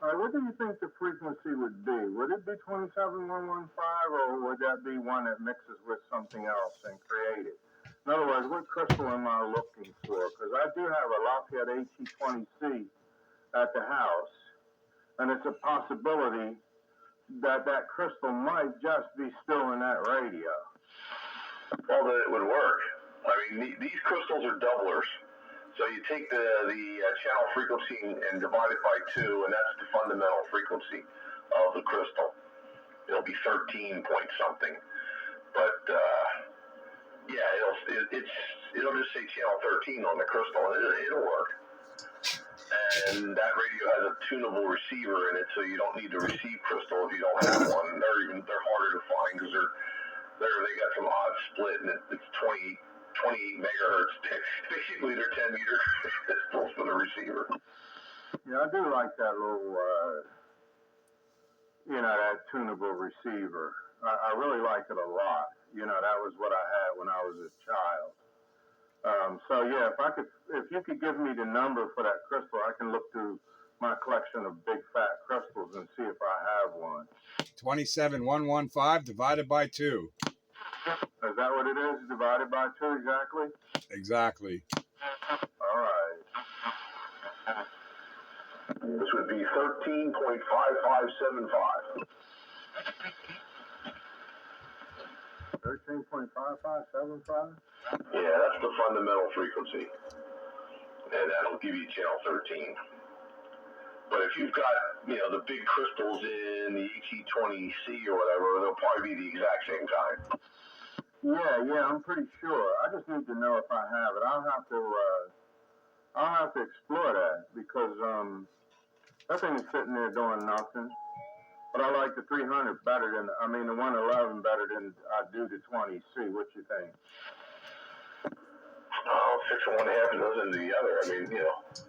[SPEAKER 5] All right, what do you think the frequency would be? Would it be 27115, or would that be one that mixes with something else and create it? In other words, what crystal am I looking for? Because I do have a Lafayette AT20C at the house, and it's a possibility that that crystal might just be still in that radio.
[SPEAKER 4] Well, then it would work. I mean, these crystals are doublers. So you take the channel frequency and divide it by 2, and that's the fundamental frequency of the crystal. It'll be 13 point something. But yeah, it'll just say channel 13 on the crystal, and it'll work. And that radio has a tunable receiver in it, so you don't need to receive crystal if you don't have one. They're harder to find because they got some odd split, and it's 28 megahertz. Basically, they're 10 meter crystals for the receiver.
[SPEAKER 5] Yeah, I do like that little, that tunable receiver. I really like it a lot. That was what I had when I was a child. So yeah, if you could give me the number for that crystal, I can look through my collection of big fat crystals and see if I have one.
[SPEAKER 3] 27115 divided by 2.
[SPEAKER 5] Is that what it is? Divided by 2 exactly?
[SPEAKER 3] Exactly.
[SPEAKER 5] All right.
[SPEAKER 4] This would be 13.5575.
[SPEAKER 5] 13.5575?
[SPEAKER 4] Yeah, that's the fundamental frequency. And that'll give you channel 13. But if you've got, the big crystals in the ET20C or whatever, they'll probably be the exact same time.
[SPEAKER 5] Yeah, I'm pretty sure. I just need to know if I have it. I'll have to explore that because that thing is sitting there doing nothing. But I like the 300 better than, the 111 better than I do the 20C. What you think?
[SPEAKER 4] 6 and 1/2 dozen to the other.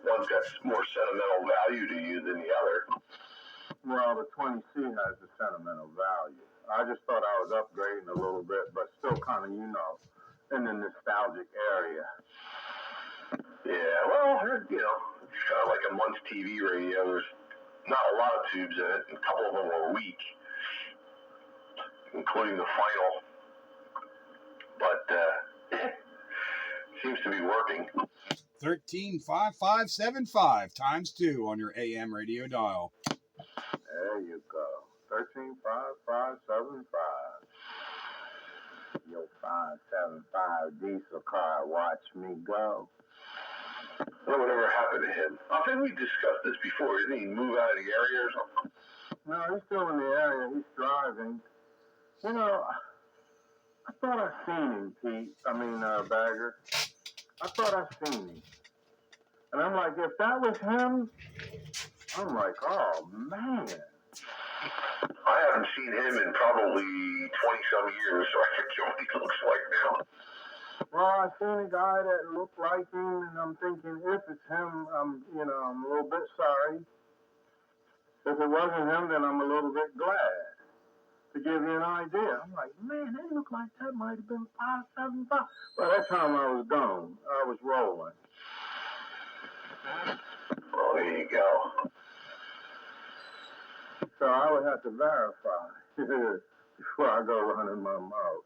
[SPEAKER 4] One's got more sentimental value to you than the other.
[SPEAKER 5] Well, the 20C has the sentimental value. I just thought I was upgrading a little bit, but still kind of, in the nostalgic area.
[SPEAKER 4] Yeah, well, it's kind of like a month's TV radio. There's not a lot of tubes in it. A couple of them are weak, including the final. But seems to be working.
[SPEAKER 3] 135575 times 2 on your AM radio dial.
[SPEAKER 5] There you go. 135575. Yo, 575 diesel car, watch me go.
[SPEAKER 4] Whatever happened to him? I think we discussed this before. Didn't he move out of the area or something?
[SPEAKER 5] No, he's still in the area. He's driving. I thought I seen him, Pete. Bagger. I thought I seen him. And I'm like, if that was him, I'm like, oh, man.
[SPEAKER 4] I haven't seen him in probably 20-some years, so I forget what he looks like now.
[SPEAKER 5] Well, I seen a guy that looked like him, and I'm thinking, if it's him, I'm a little bit sorry. If it wasn't him, then I'm a little bit glad. To give you an idea, I'm like, man, they look like that might have been 575. By that time, I was gone. I was rolling.
[SPEAKER 4] Well, there you go.
[SPEAKER 5] So I would have to verify before I go running my mouth.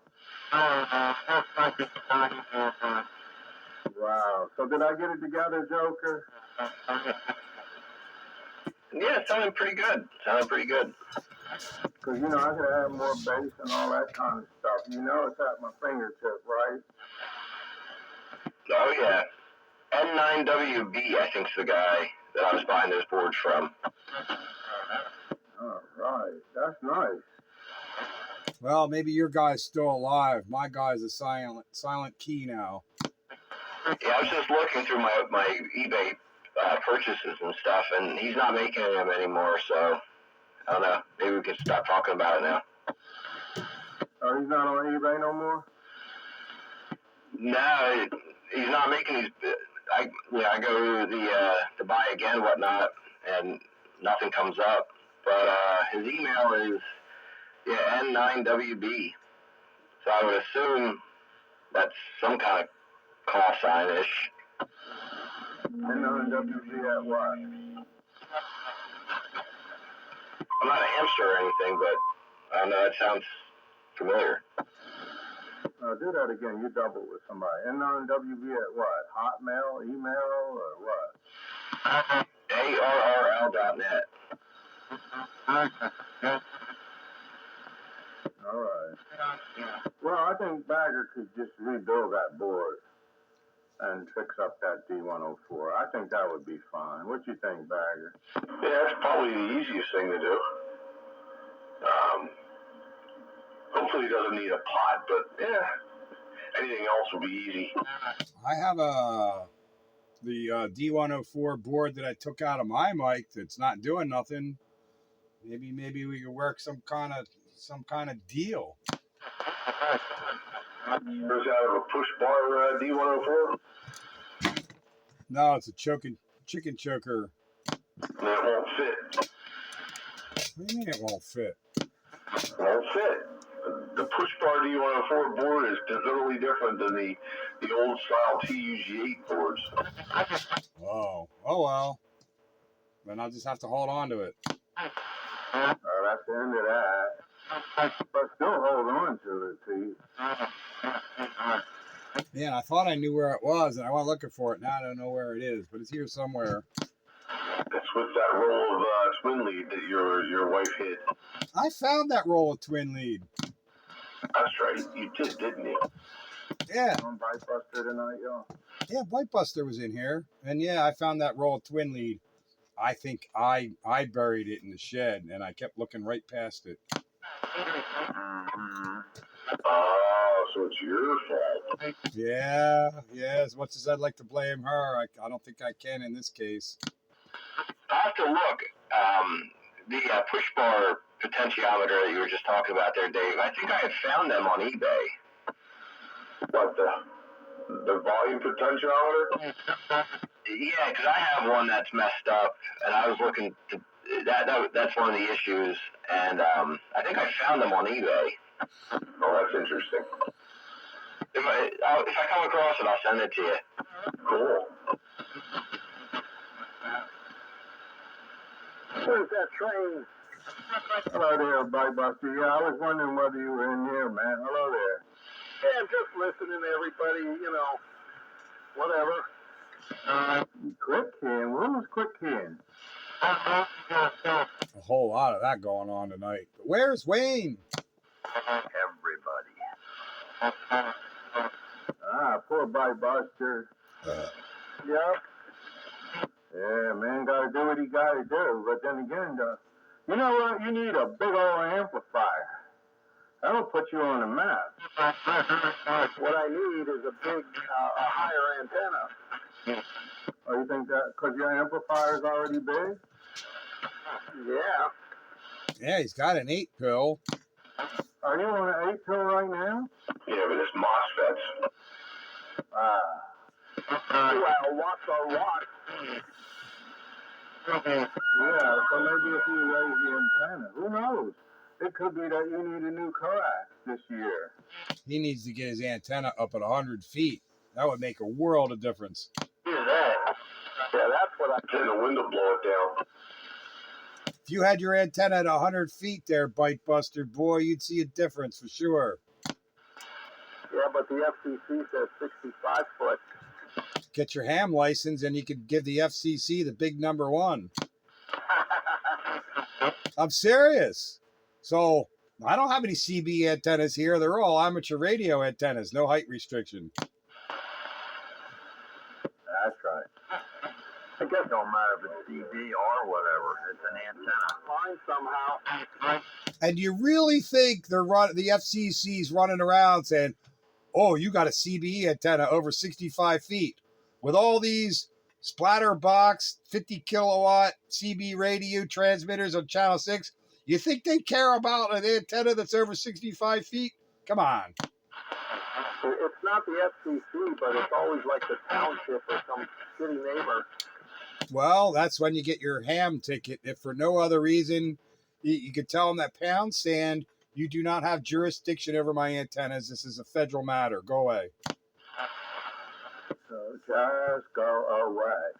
[SPEAKER 5] Wow. So did I get it together, Joker?
[SPEAKER 1] Yeah, it sounded pretty good.
[SPEAKER 5] Because, I could have more bass and all that kind of stuff. It's at my fingertip, right?
[SPEAKER 1] Oh, yeah. N9WB, I think's the guy that I was buying those boards from.
[SPEAKER 5] All right. That's nice.
[SPEAKER 3] Well, maybe your guy's still alive. My guy's a silent key now.
[SPEAKER 1] Yeah, I was just looking through my eBay purchases and stuff, and he's not making them anymore, so I don't know. Maybe we can stop talking about it now.
[SPEAKER 5] Oh, he's not on eBay no more?
[SPEAKER 1] No, he's not making these. I go to buy again, whatnot, and nothing comes up. But his email is N9WB. So I would assume that's some kind of call sign-ish.
[SPEAKER 4] NWG at what?
[SPEAKER 1] I'm not a hamster or anything, but I don't know, that sounds familiar.
[SPEAKER 5] Do that again. You double with somebody. NWB at what? Hotmail, email, or what?
[SPEAKER 1] ARRL.net.
[SPEAKER 5] All right. Well, I think Bagger could just rebuild that board and fix up that D104. I think that would be fine. What you think, Bagger?
[SPEAKER 1] Yeah, that's probably the easiest thing to do. Hopefully it doesn't need a pot, but yeah, anything else will be easy.
[SPEAKER 3] I have the D104 board that I took out of my mic that's not doing nothing. Maybe we could work some kind of deal.
[SPEAKER 1] Yours out of a push bar D104?
[SPEAKER 3] No, it's a chicken choker.
[SPEAKER 1] And it won't fit.
[SPEAKER 3] What do you mean it won't fit?
[SPEAKER 1] It won't fit. The push bar D104 board is totally different than the old style TUG8 boards.
[SPEAKER 3] Oh well. Then I'll just have to hold on to it.
[SPEAKER 5] That's the end of that. But still hold on to it, Pete.
[SPEAKER 3] Man, I thought I knew where it was, and I went looking for it. Now I don't know where it is, but it's here somewhere.
[SPEAKER 1] It's with that roll of twin lead that your wife hit.
[SPEAKER 3] I found that roll of twin lead.
[SPEAKER 1] That's right, you did, didn't you?
[SPEAKER 3] Yeah.
[SPEAKER 5] On Bite Buster tonight, y'all.
[SPEAKER 3] Yeah, Bite Buster was in here, and yeah, I found that roll of twin lead. I think I buried it in the shed, and I kept looking right past it.
[SPEAKER 1] Oh, so it's your fault.
[SPEAKER 3] Yeah. As much as I'd like to blame her, I don't think I can in this case.
[SPEAKER 1] I have to look. The push bar potentiometer that you were just talking about there, Dave, I think I had found them on eBay. What, the volume potentiometer? Yeah, because I have one that's messed up, and I was looking to... That's one of the issues, and I think I found them on eBay. Oh, that's interesting. If I come across it, I'll send it to you. Cool.
[SPEAKER 2] Where's that train?
[SPEAKER 5] Hello there, Bite Buster. Yeah, I was wondering whether you were in here, man. Hello there.
[SPEAKER 2] Yeah, I'm just listening to everybody, whatever.
[SPEAKER 5] Quick Ken? When was Quick Ken?
[SPEAKER 3] A whole lot of that going on tonight. But where's Wayne?
[SPEAKER 4] Everybody.
[SPEAKER 5] Poor Bite Buster.
[SPEAKER 2] Yep.
[SPEAKER 5] Yeah, man, gotta do what he gotta do. But then again, you know what? You need a big old amplifier. That'll put you on the map.
[SPEAKER 2] What I need is a big, a higher antenna.
[SPEAKER 5] Oh, you think that because your amplifier's already big?
[SPEAKER 2] Yeah.
[SPEAKER 3] Yeah, he's got an 8-pill.
[SPEAKER 5] Are you on an 8-pill right now?
[SPEAKER 1] Yeah, but it's MOSFETs.
[SPEAKER 2] Well, watts are watts.
[SPEAKER 5] Yeah, so maybe if you raise the antenna, who knows? It could be that you need a new coax this year.
[SPEAKER 3] He needs to get his antenna up at 100 feet. That would make a world of difference.
[SPEAKER 1] Look at that.
[SPEAKER 2] Yeah, that's what I...
[SPEAKER 1] Turn the window, blow it down.
[SPEAKER 3] If you had your antenna at 100 feet there, Bite Buster, boy, you'd see a difference for sure.
[SPEAKER 2] Yeah, but the FCC says 65 foot.
[SPEAKER 3] Get your ham license and you could give the FCC the big number 1. I'm serious. So I don't have any CB antennas here. They're all amateur radio antennas. No height restriction.
[SPEAKER 5] That's right.
[SPEAKER 4] I guess it don't matter if it's CD or whatever. It's an antenna.
[SPEAKER 2] Fine somehow.
[SPEAKER 3] And you really think the FCC's running around saying, oh, you got a CB antenna over 65 feet with all these splatter box 50 kilowatt CB radio transmitters on channel 6? You think they care about an antenna that's over 65 feet? Come on.
[SPEAKER 2] It's not the FCC, but it's always like the township or some shitty neighbor.
[SPEAKER 3] Well, that's when you get your ham ticket. If for no other reason, you could tell them that pound sand, you do not have jurisdiction over my antennas. This is a federal matter. Go away.
[SPEAKER 5] So just go away.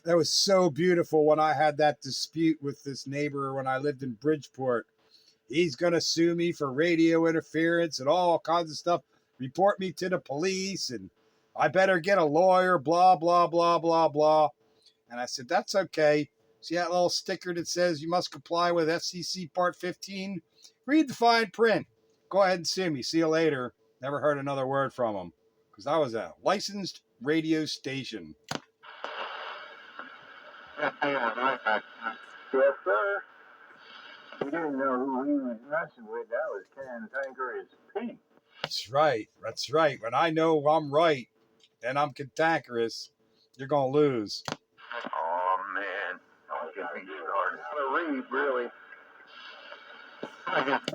[SPEAKER 3] That was so beautiful when I had that dispute with this neighbor when I lived in Bridgeport. He's going to sue me for radio interference and all kinds of stuff, report me to the police, and I better get a lawyer, blah, blah, blah, blah, blah. And I said, that's okay. See that little sticker that says you must comply with FCC Part 15? Read the fine print. Go ahead and sue me. See you later. Never heard another word from him because I was a licensed radio station.
[SPEAKER 5] Yes, sir. We didn't know who he was messing with. That was Cantankerous Pete.
[SPEAKER 3] That's right. That's right. When I know I'm right and I'm cantankerous, you're going to lose.
[SPEAKER 4] Oh, man. Don't get me started.
[SPEAKER 2] How to read, really.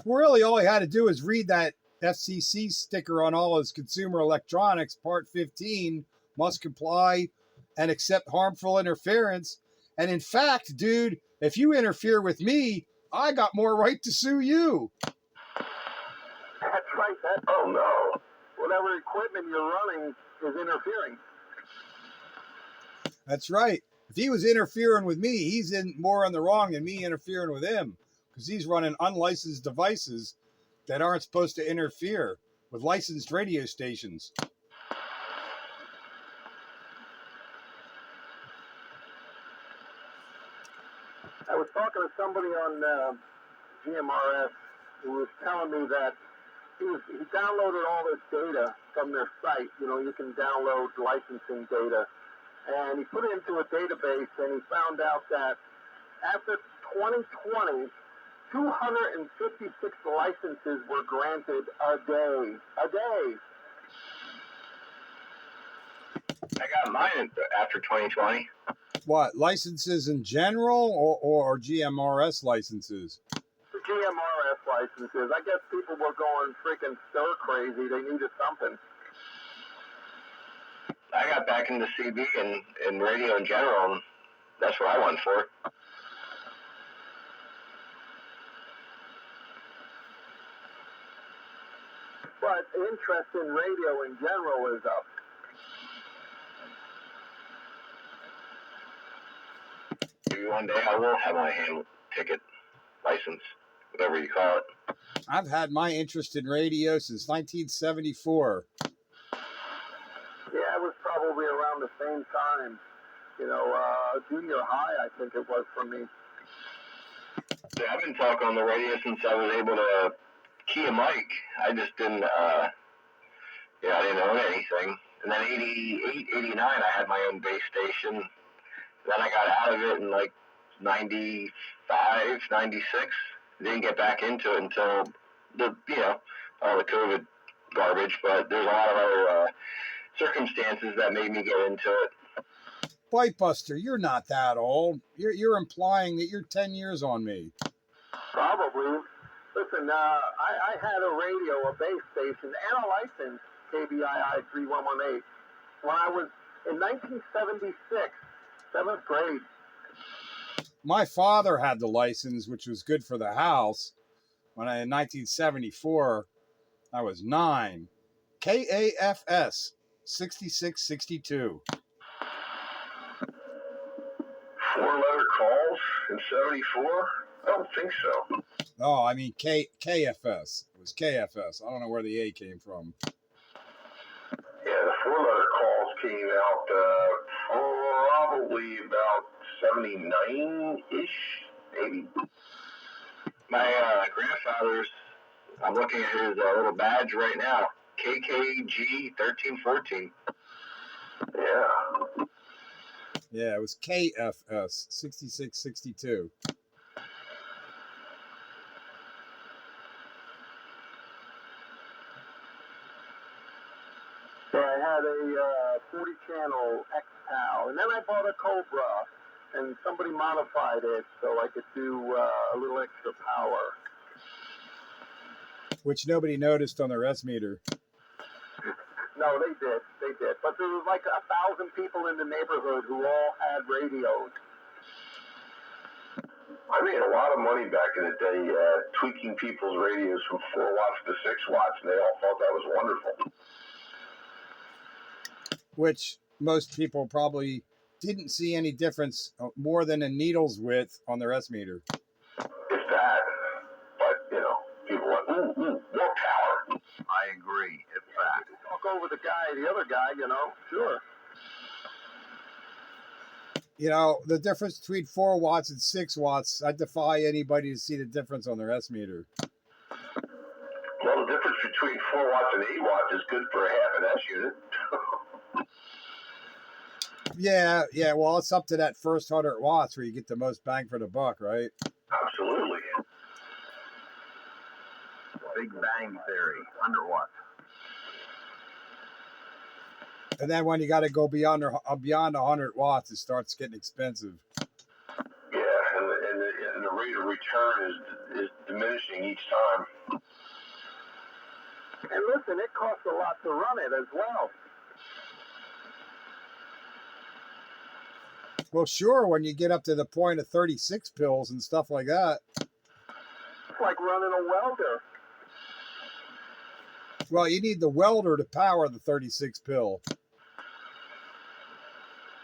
[SPEAKER 3] Really, all he had to do is read that FCC sticker on all his consumer electronics, Part 15, must comply and accept harmful interference. And in fact, dude, if you interfere with me, I got more right to sue you.
[SPEAKER 2] That's right.
[SPEAKER 4] Oh, no.
[SPEAKER 2] Whatever equipment you're running is interfering.
[SPEAKER 3] That's right. If he was interfering with me, he's in more on the wrong than me interfering with him because he's running unlicensed devices that aren't supposed to interfere with licensed radio stations.
[SPEAKER 2] I was talking to somebody on GMRS who was telling me that he downloaded all this data from their site. You know, you can download licensing data. And he put it into a database, and he found out that after 2020, 256 licenses were granted a day. A day.
[SPEAKER 1] I got mine after 2020.
[SPEAKER 3] What, licenses in general or GMRS licenses?
[SPEAKER 2] The GMRS licenses. I guess people were going freaking stir crazy. They needed something.
[SPEAKER 1] I got back into CB and radio in general, and that's what I went for.
[SPEAKER 2] But interest in radio in general is up.
[SPEAKER 1] Maybe one day I will have my hand ticket license, whatever you call it.
[SPEAKER 3] I've had my interest in radio since 1974.
[SPEAKER 2] Yeah, it was probably around the same time. You know, junior high, I think it was for me.
[SPEAKER 1] Yeah, I've been talking on the radio since I was able to key a mic. I just didn't, I didn't own anything. And then 88, 89, I had my own base station. Then I got out of it in like 95, 96. Didn't get back into it until all the COVID garbage. But there's a lot of other circumstances that made me get into it.
[SPEAKER 3] Bitebuster, you're not that old. You're implying that you're 10 years on me.
[SPEAKER 2] Probably. Listen, I had a radio, a base station, and a license, KBII 3118, when I was in 1976, 7th grade.
[SPEAKER 3] My father had the license, which was good for the house. In 1974, I was 9. KAFS 6662.
[SPEAKER 4] 4-letter calls in 74? I don't think so.
[SPEAKER 3] Oh, I mean KFS. It was KFS. I don't know where the A came from.
[SPEAKER 4] Yeah, the 4-letter calls came out probably about 79-ish, maybe.
[SPEAKER 1] My grandfather's, I'm looking at his little badge right now, KKG 1314.
[SPEAKER 4] Yeah.
[SPEAKER 3] Yeah, it was KFS 6662.
[SPEAKER 2] So I had a 40-channel X-PAL, and then I bought a Cobra, and somebody modified it so I could do a little extra power.
[SPEAKER 3] Which nobody noticed on their S-meter.
[SPEAKER 2] No, they did. But there was like 1,000 people in the neighborhood who all had radios.
[SPEAKER 4] I made a lot of money back in the day tweaking people's radios from 4 watts to 6 watts, and they all thought that was wonderful.
[SPEAKER 3] which most people probably didn't see any difference more than a needle's width on their S meter.
[SPEAKER 4] It's that. But, you know, people are like, more power. I agree. It's that.
[SPEAKER 2] Talk over the other guy, you know, sure.
[SPEAKER 3] You know, the difference between 4 watts and 6 watts, I defy anybody to see the difference on their S meter.
[SPEAKER 4] Well, the difference between 4 watts and 8 watts is good for a half an S unit.
[SPEAKER 3] Yeah, well, it's up to that first 100 watts where you get the most bang for the buck, right?
[SPEAKER 4] Absolutely. Big Bang Theory, 100 watts.
[SPEAKER 3] And then when you got to go beyond 100 watts, it starts getting expensive.
[SPEAKER 4] Yeah, and the rate of return is diminishing each time.
[SPEAKER 2] And listen, it costs a lot to run it as well.
[SPEAKER 3] Well, sure, when you get up to the point of 36 pills and stuff like that.
[SPEAKER 2] It's like running a welder.
[SPEAKER 3] Well, you need the welder to power the 36 pill.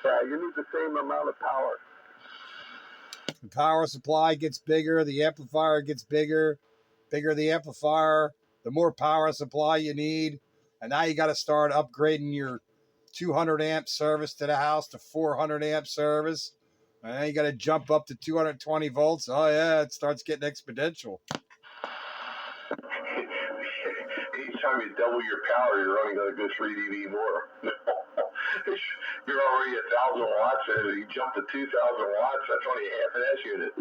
[SPEAKER 2] Yeah, you need the same amount of power.
[SPEAKER 3] The power supply gets bigger, the amplifier gets bigger the amplifier, the more power supply you need. And now you got to start upgrading your 200 amp service to the house to 400 amp service. And then you got to jump up to 220 volts. Oh, yeah, it starts getting exponential.
[SPEAKER 4] Anytime you double your power, you're only going to go 3 dB more. You're already 1,000 watts, and if you jump to 2,000 watts, that's only a half an S unit.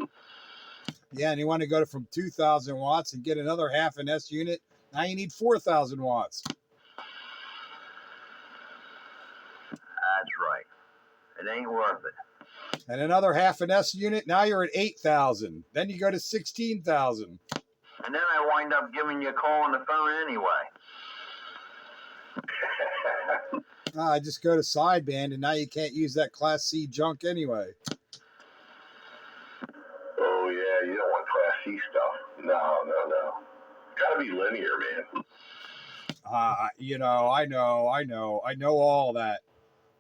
[SPEAKER 3] Yeah, and you want to go from 2,000 watts and get another half an S unit. Now you need 4,000 watts.
[SPEAKER 4] That's right. It ain't worth it.
[SPEAKER 3] And another half an S unit, now you're at 8,000. Then you go to 16,000.
[SPEAKER 4] And then I wind up giving you a call on the phone anyway.
[SPEAKER 3] I just go to sideband, and now you can't use that Class C junk anyway.
[SPEAKER 4] Oh, yeah, you don't want Class C stuff. No. Gotta be linear, man.
[SPEAKER 3] You know, I know all that.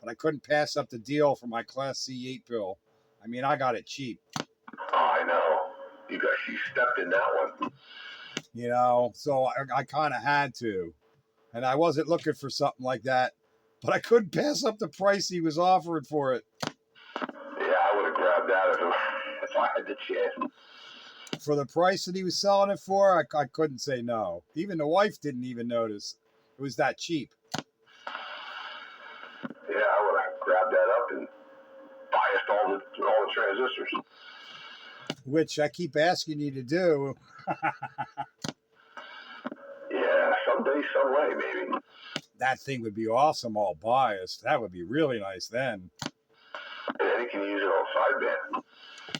[SPEAKER 3] But I couldn't pass up the deal for my Class C 8 pill. I mean, I got it cheap.
[SPEAKER 4] Oh, I know. You stepped in that one.
[SPEAKER 3] You know, so I kind of had to. And I wasn't looking for something like that. But I couldn't pass up the price he was offering for it.
[SPEAKER 4] Yeah, I would have grabbed that if I had the chance.
[SPEAKER 3] For the price that he was selling it for, I couldn't say no. Even the wife didn't even notice. It was that cheap.
[SPEAKER 4] Yeah, I would have grabbed that up and biased all the transistors.
[SPEAKER 3] Which I keep asking you to do.
[SPEAKER 4] Yeah, someday, some way, maybe.
[SPEAKER 3] That thing would be awesome, all biased. That would be really nice then.
[SPEAKER 4] And then you can use it on sideband.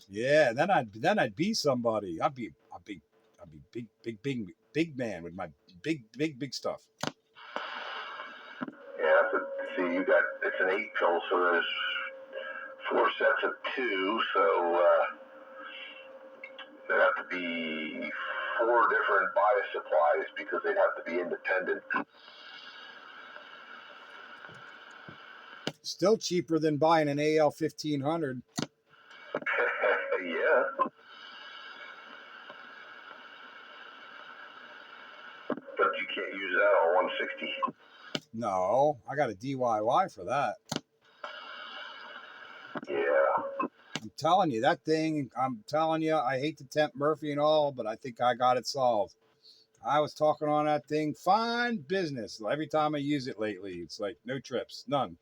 [SPEAKER 3] Yeah, then I'd be somebody. I'd be big man with my big stuff.
[SPEAKER 4] Yeah, it's an 8 pill, so there's 4 sets of 2, so there have to be 4 different bias supplies because they'd have to be independent.
[SPEAKER 3] Still cheaper than buying an AL 1500.
[SPEAKER 4] Yeah. But you can't use that on 160.
[SPEAKER 3] No, I got a DIY for that.
[SPEAKER 4] Yeah.
[SPEAKER 3] I'm telling you, that thing, I hate to tempt Murphy and all, but I think I got it solved. I was talking on that thing, fine business. Every time I use it lately, it's like no trips, none.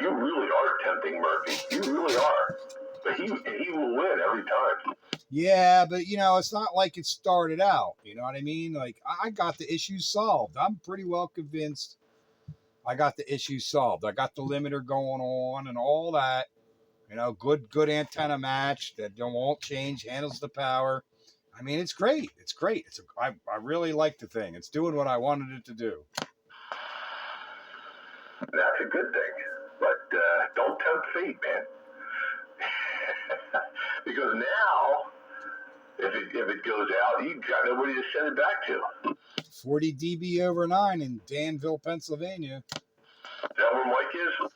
[SPEAKER 4] You really are tempting Murphy. You really are. But he will win every time.
[SPEAKER 3] Yeah, but it's not like it started out. You know what I mean? Like I got the issues solved. I'm pretty well convinced I got the issues solved. I got the limiter going on and all that. Good antenna match that won't change, handles the power. I mean, it's great. I really like the thing. It's doing what I wanted it to do.
[SPEAKER 4] That's a good thing. But don't tempt fate, man. Because now, if it goes out, you got nobody to send it back to.
[SPEAKER 3] 40 dB over 9 in Danville, Pennsylvania.
[SPEAKER 4] Is that where Mike is?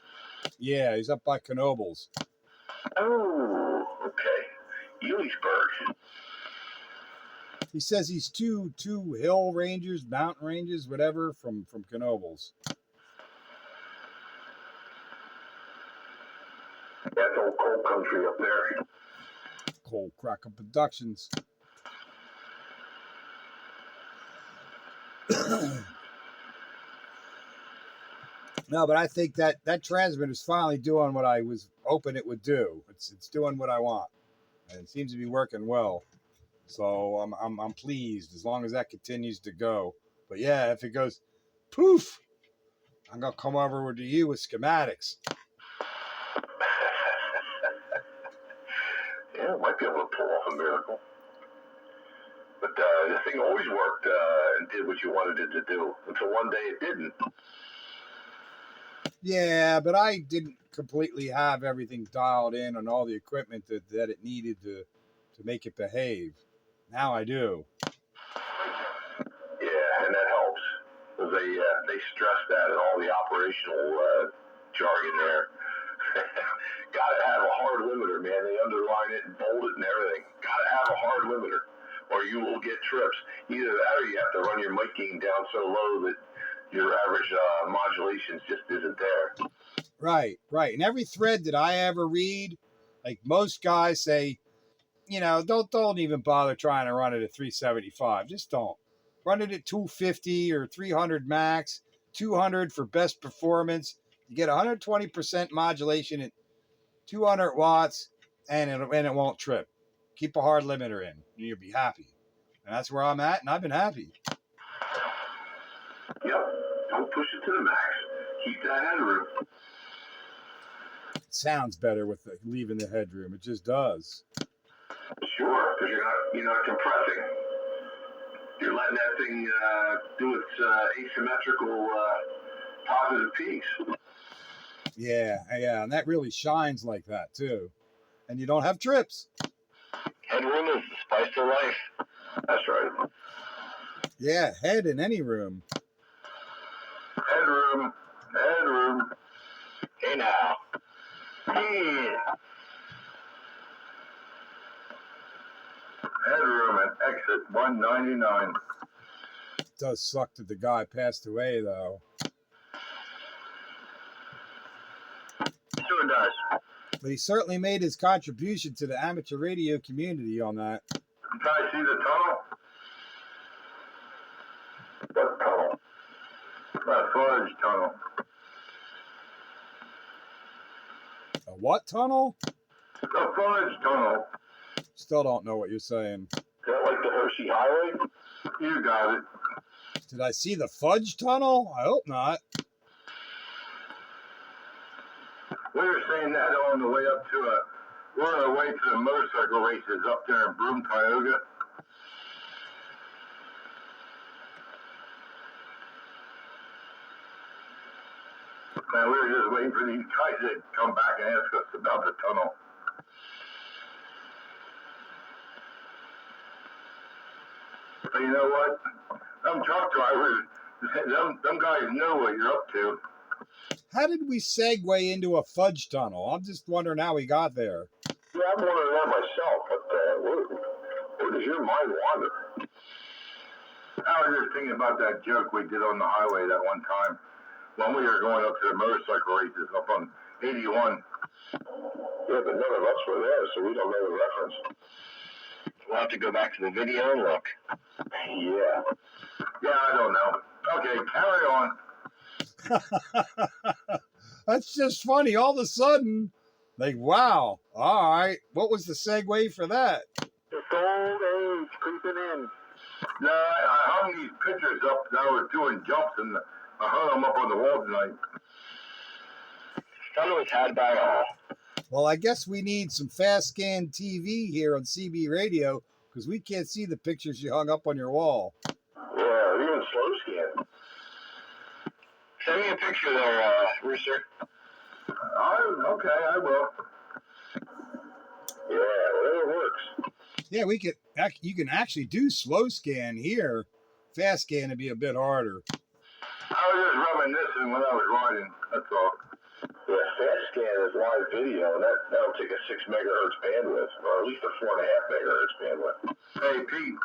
[SPEAKER 3] Yeah, he's up by Knoebels.
[SPEAKER 4] Oh, okay. Ewing'sburg.
[SPEAKER 3] He says he's two hill ranges, mountain ranges, whatever, from Knoebels.
[SPEAKER 4] That's old coal country up there.
[SPEAKER 3] Coal Cracker Productions. No, but I think that transmitter is finally doing what I was hoping it would do. It's doing what I want, and it seems to be working well. So I'm pleased as long as that continues to go. But yeah, if it goes poof, I'm gonna come over to you with schematics.
[SPEAKER 4] Yeah, it might be able to pull off a miracle. But the thing always worked and did what you wanted it to do until one day it didn't.
[SPEAKER 3] Yeah, but I didn't completely have everything dialed in on all the equipment that it needed to make it behave. Now I do.
[SPEAKER 4] Yeah, and that helps. Because they stress that in all the operational jargon there. Gotta have a hard limiter, man. They underline it and bold it and everything. Gotta have a hard limiter, or you will get trips. Either that, or you have to run your mic gain down so low that your average modulations just isn't there.
[SPEAKER 3] Right. And every thread that I ever read, like most guys say, don't even bother trying to run it at 375. Just don't. Run it at 250 or 300 max, 200 for best performance. You get 120% modulation at 200 watts, and it won't trip. Keep a hard limiter in, and you'll be happy. And that's where I'm at, and I've been happy.
[SPEAKER 4] Yep. Don't push it to the max. Keep that headroom.
[SPEAKER 3] It sounds better with leaving the headroom. It just does.
[SPEAKER 4] Sure, because you're not compressing. You're letting that thing do its asymmetrical positive peaks.
[SPEAKER 3] Yeah, and that really shines like that too. And you don't have trips.
[SPEAKER 4] Headroom is the spice of life. That's right.
[SPEAKER 3] Yeah, head in any room.
[SPEAKER 4] Headroom. Hey now. Yeah. Headroom at exit 199.
[SPEAKER 3] It does suck that the guy passed away though.
[SPEAKER 4] Sure does.
[SPEAKER 3] But he certainly made his contribution to the amateur radio community on that.
[SPEAKER 4] You guys see the tunnel? What tunnel? That fudge tunnel.
[SPEAKER 3] A what tunnel?
[SPEAKER 4] The fudge tunnel.
[SPEAKER 3] Still don't know what you're saying.
[SPEAKER 4] Is that like the Hershey Highway? You got it.
[SPEAKER 3] Did I see the fudge tunnel? I hope not.
[SPEAKER 4] We were saying that on the way up to we're on our way to the motorcycle races up there in Broome, Tioga. Man, we were just waiting for these guys to come back and ask us about the tunnel. But you know what? Them truck drivers, them guys know what you're up to.
[SPEAKER 3] How did we segue into a fudge tunnel? I'm just wondering how we got there.
[SPEAKER 4] Yeah, I'm wondering that myself, but where does your mind wander? I was just thinking about that joke we did on the highway that one time when we were going up to the motorcycle races up on 81. Yeah, but none of us were there, so we don't know the reference. We'll have to go back to the video and look. Yeah. Yeah, I don't know. Okay, carry on.
[SPEAKER 3] That's just funny. All of a sudden, like, wow. All right. What was the segue for that?
[SPEAKER 2] It's old age creeping in.
[SPEAKER 4] No, I hung these pictures up that I was doing jumps, and I hung them up on the wall tonight. Fun was had by all.
[SPEAKER 3] Well, I guess we need some fast scan TV here on CB Radio because we can't see the pictures you hung up on your wall.
[SPEAKER 4] Yeah, even slow scan. Send me a picture there, Rooster. Okay, I will. Yeah, well, it works.
[SPEAKER 3] Yeah, you can actually do slow scan here. Fast scan would be a bit harder.
[SPEAKER 4] I was just reminiscing listening when I was riding. That's all.
[SPEAKER 1] Yeah, fast scan is live video, and that'll take a 6 megahertz bandwidth, or at least a 4.5 megahertz bandwidth.
[SPEAKER 4] Hey, Pete.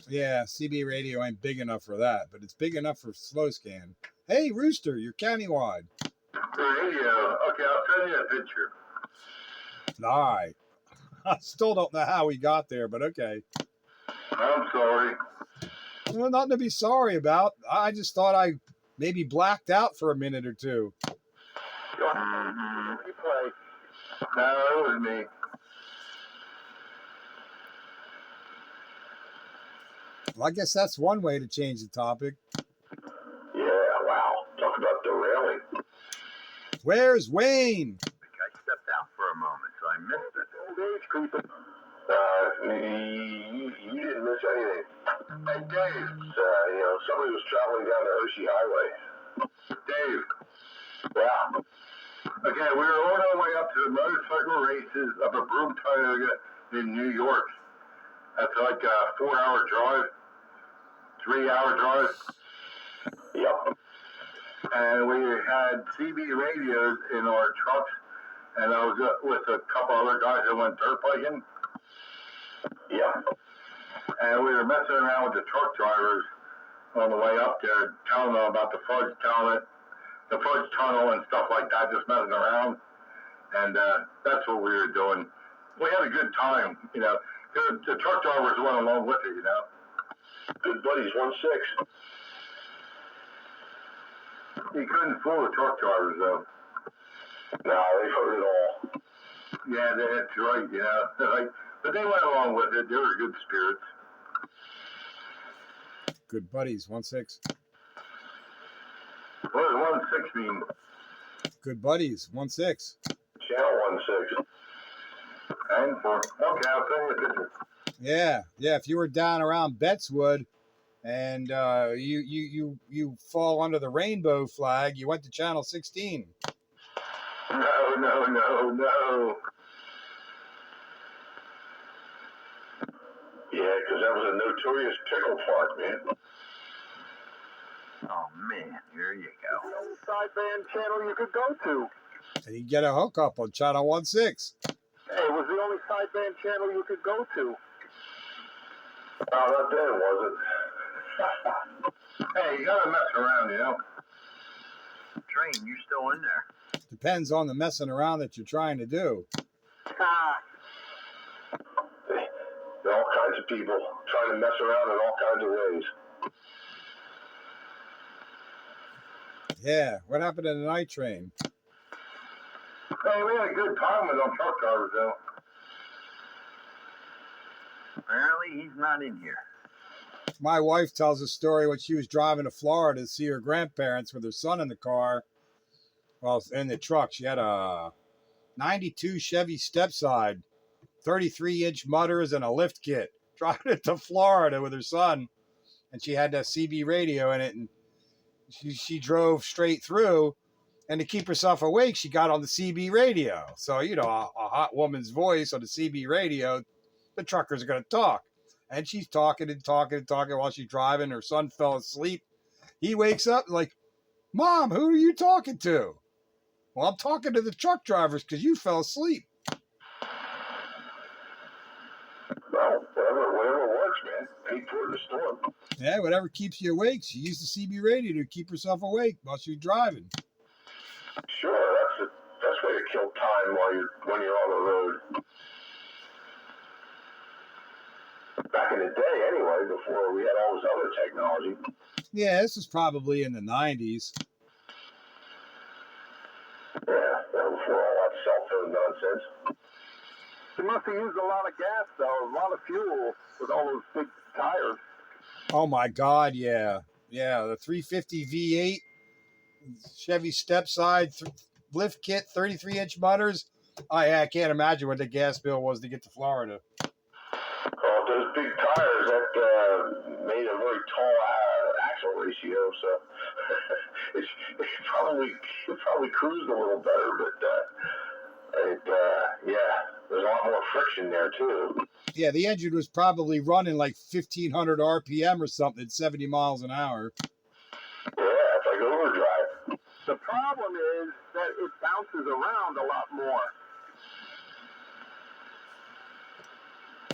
[SPEAKER 3] Yeah, CB radio ain't big enough for that, but it's big enough for slow scan. Hey, Rooster, you're countywide.
[SPEAKER 4] The radio. Okay, I'll send you a picture.
[SPEAKER 3] All right. I still don't know how we got there, but okay.
[SPEAKER 4] I'm sorry.
[SPEAKER 3] Well, nothing to be sorry about. I just thought I maybe blacked out for a minute or two.
[SPEAKER 4] Mm-hmm. No, it was me.
[SPEAKER 3] Well, I guess that's one way to change the topic.
[SPEAKER 1] Yeah, wow. Talk about derailing.
[SPEAKER 3] Where's Wayne?
[SPEAKER 4] I stepped out for a moment, so I missed it.
[SPEAKER 2] Old age creeping.
[SPEAKER 1] You didn't miss anything.
[SPEAKER 4] Hey, Dave.
[SPEAKER 1] Somebody was traveling down the Hershey Highway.
[SPEAKER 4] Dave.
[SPEAKER 1] Yeah.
[SPEAKER 4] Okay, we were on our way up to the motorcycle races up at Broome, in New York. That's like a 4-hour drive, 3-hour drive.
[SPEAKER 1] Yep.
[SPEAKER 4] And we had CB radios in our trucks, and I was with a couple other guys that went dirt biking.
[SPEAKER 1] Yeah.
[SPEAKER 4] And we were messing around with the truck drivers on the way up there, telling them about the fudge tunnel and stuff like that, just messing around. And that's what we were doing. We had a good time, the truck drivers went along with it,
[SPEAKER 1] Good buddies, 1-6.
[SPEAKER 4] You couldn't fool the truck drivers, though.
[SPEAKER 1] No, they've heard it all.
[SPEAKER 4] Yeah, that's right, but they went along with it. They were good spirits.
[SPEAKER 3] Good buddies, 1-6.
[SPEAKER 4] What does 1-6 mean?
[SPEAKER 3] Good buddies, 1-6.
[SPEAKER 1] Channel 1-6.
[SPEAKER 4] And 4. Okay, I'll send you a picture.
[SPEAKER 3] Yeah. If you were down around Bettswood and you fall under the rainbow flag, you went to channel 16.
[SPEAKER 4] No.
[SPEAKER 1] Yeah, because that was a notorious pickle park, man.
[SPEAKER 4] Oh, man, here you go.
[SPEAKER 2] No sideband channel you could go to.
[SPEAKER 3] And you get a hookup on channel 1-6.
[SPEAKER 2] Hey, it was the only sideband channel you could go to.
[SPEAKER 1] Oh, not then, was it?
[SPEAKER 4] Hey, you gotta mess around, Train, you still in there?
[SPEAKER 3] Depends on the messing around that you're trying to do.
[SPEAKER 1] There are all kinds of people trying to mess around in all kinds of ways.
[SPEAKER 3] Yeah, what happened to the night train?
[SPEAKER 4] Hey, we had a good time with them truck drivers, though. Apparently, he's not in here.
[SPEAKER 3] My wife tells a story when she was driving to Florida to see her grandparents with her son in the car. Well, in the truck. She had a 92 Chevy Stepside, 33-inch mutters and a lift kit. Driving it to Florida with her son. And she had that CB radio in it. And she drove straight through. And to keep herself awake, she got on the CB radio. So, a hot woman's voice on the CB radio, the truckers are going to talk. And she's talking while she's driving. Her son fell asleep. He wakes up like, Mom, who are you talking to? Well, I'm talking to the truck drivers because you fell asleep.
[SPEAKER 1] Well, whatever works, man. Any port in the storm.
[SPEAKER 3] Yeah, whatever keeps you awake. She used the CB radio to keep herself awake while she was driving.
[SPEAKER 1] Sure, that's the best way to kill time when you're on the road. Back in the day, anyway, before we had all this other technology.
[SPEAKER 3] Yeah, this was probably in the 90s.
[SPEAKER 1] Yeah, before all that cell phone nonsense.
[SPEAKER 2] You must have used a lot of gas, though, a lot of fuel with all those big tires.
[SPEAKER 3] Oh, my God, yeah. Yeah, the 350 V8, Chevy Stepside, lift kit, 33-inch mutters. I can't imagine what the gas bill was to get to Florida.
[SPEAKER 1] Oh, those big tires, that made a very tall axle ratio, so it probably cruised a little better, but there's a lot more friction there, too.
[SPEAKER 3] Yeah, the engine was probably running like 1,500 RPM or something at 70 miles an hour.
[SPEAKER 1] Yeah, it's like overdrive.
[SPEAKER 2] The problem is that it bounces around a lot more.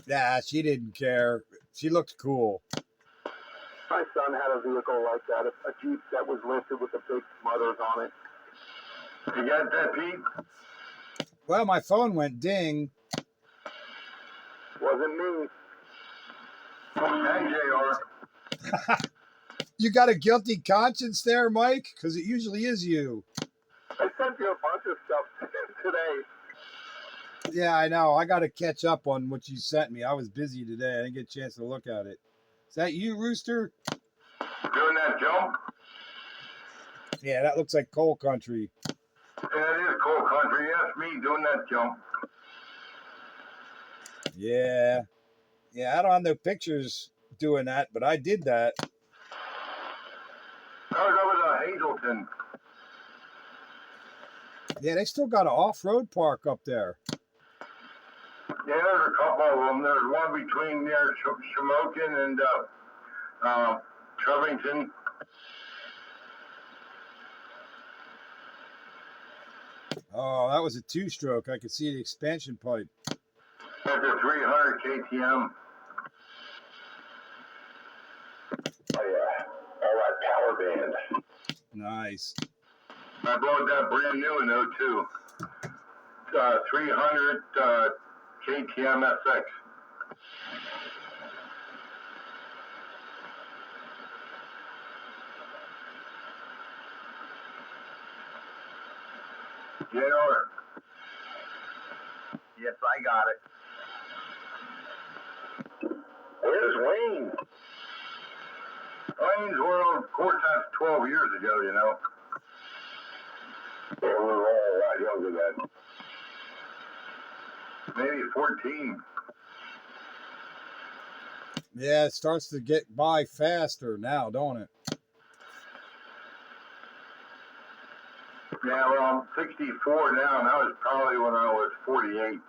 [SPEAKER 3] Yeah, she didn't care. She looked cool.
[SPEAKER 2] My son had a vehicle like that, a Jeep that was lifted with the big mothers on it.
[SPEAKER 4] You got that, Pete?
[SPEAKER 3] Well, my phone went ding.
[SPEAKER 2] Wasn't me.
[SPEAKER 4] Hey, JR.
[SPEAKER 3] You got a guilty conscience there, Mike? Because it usually is you.
[SPEAKER 2] I sent you a bunch of stuff today.
[SPEAKER 3] Yeah, I know. I got to catch up on what you sent me. I was busy today. I didn't get a chance to look at it. Is that you, Rooster?
[SPEAKER 4] Doing that jump?
[SPEAKER 3] Yeah, that looks like coal country.
[SPEAKER 4] Yeah, it is coal country. That's me doing that jump.
[SPEAKER 3] Yeah. Yeah, I don't have no pictures doing that, but I did that.
[SPEAKER 4] I was over to Hazleton.
[SPEAKER 3] Yeah, they still got an off-road park up there.
[SPEAKER 4] Yeah, there's a couple of them. There's one between near Shamokin and Trevington.
[SPEAKER 3] Oh, that was a two-stroke. I could see the expansion pipe.
[SPEAKER 4] That's a 300 KTM.
[SPEAKER 2] Oh, yeah. All right, power band.
[SPEAKER 3] Nice.
[SPEAKER 4] I bought that brand new in 02. 300 KTM SX. JR. Yes, I got it.
[SPEAKER 2] Where's Wayne?
[SPEAKER 4] Wayne's World Cortex 12 years ago, you know.
[SPEAKER 2] Yeah, we were all a lot younger then.
[SPEAKER 4] Maybe 14.
[SPEAKER 3] Yeah, it starts to get by faster now, don't it?
[SPEAKER 4] Yeah, well, I'm 64 now, and that was probably when I was 48.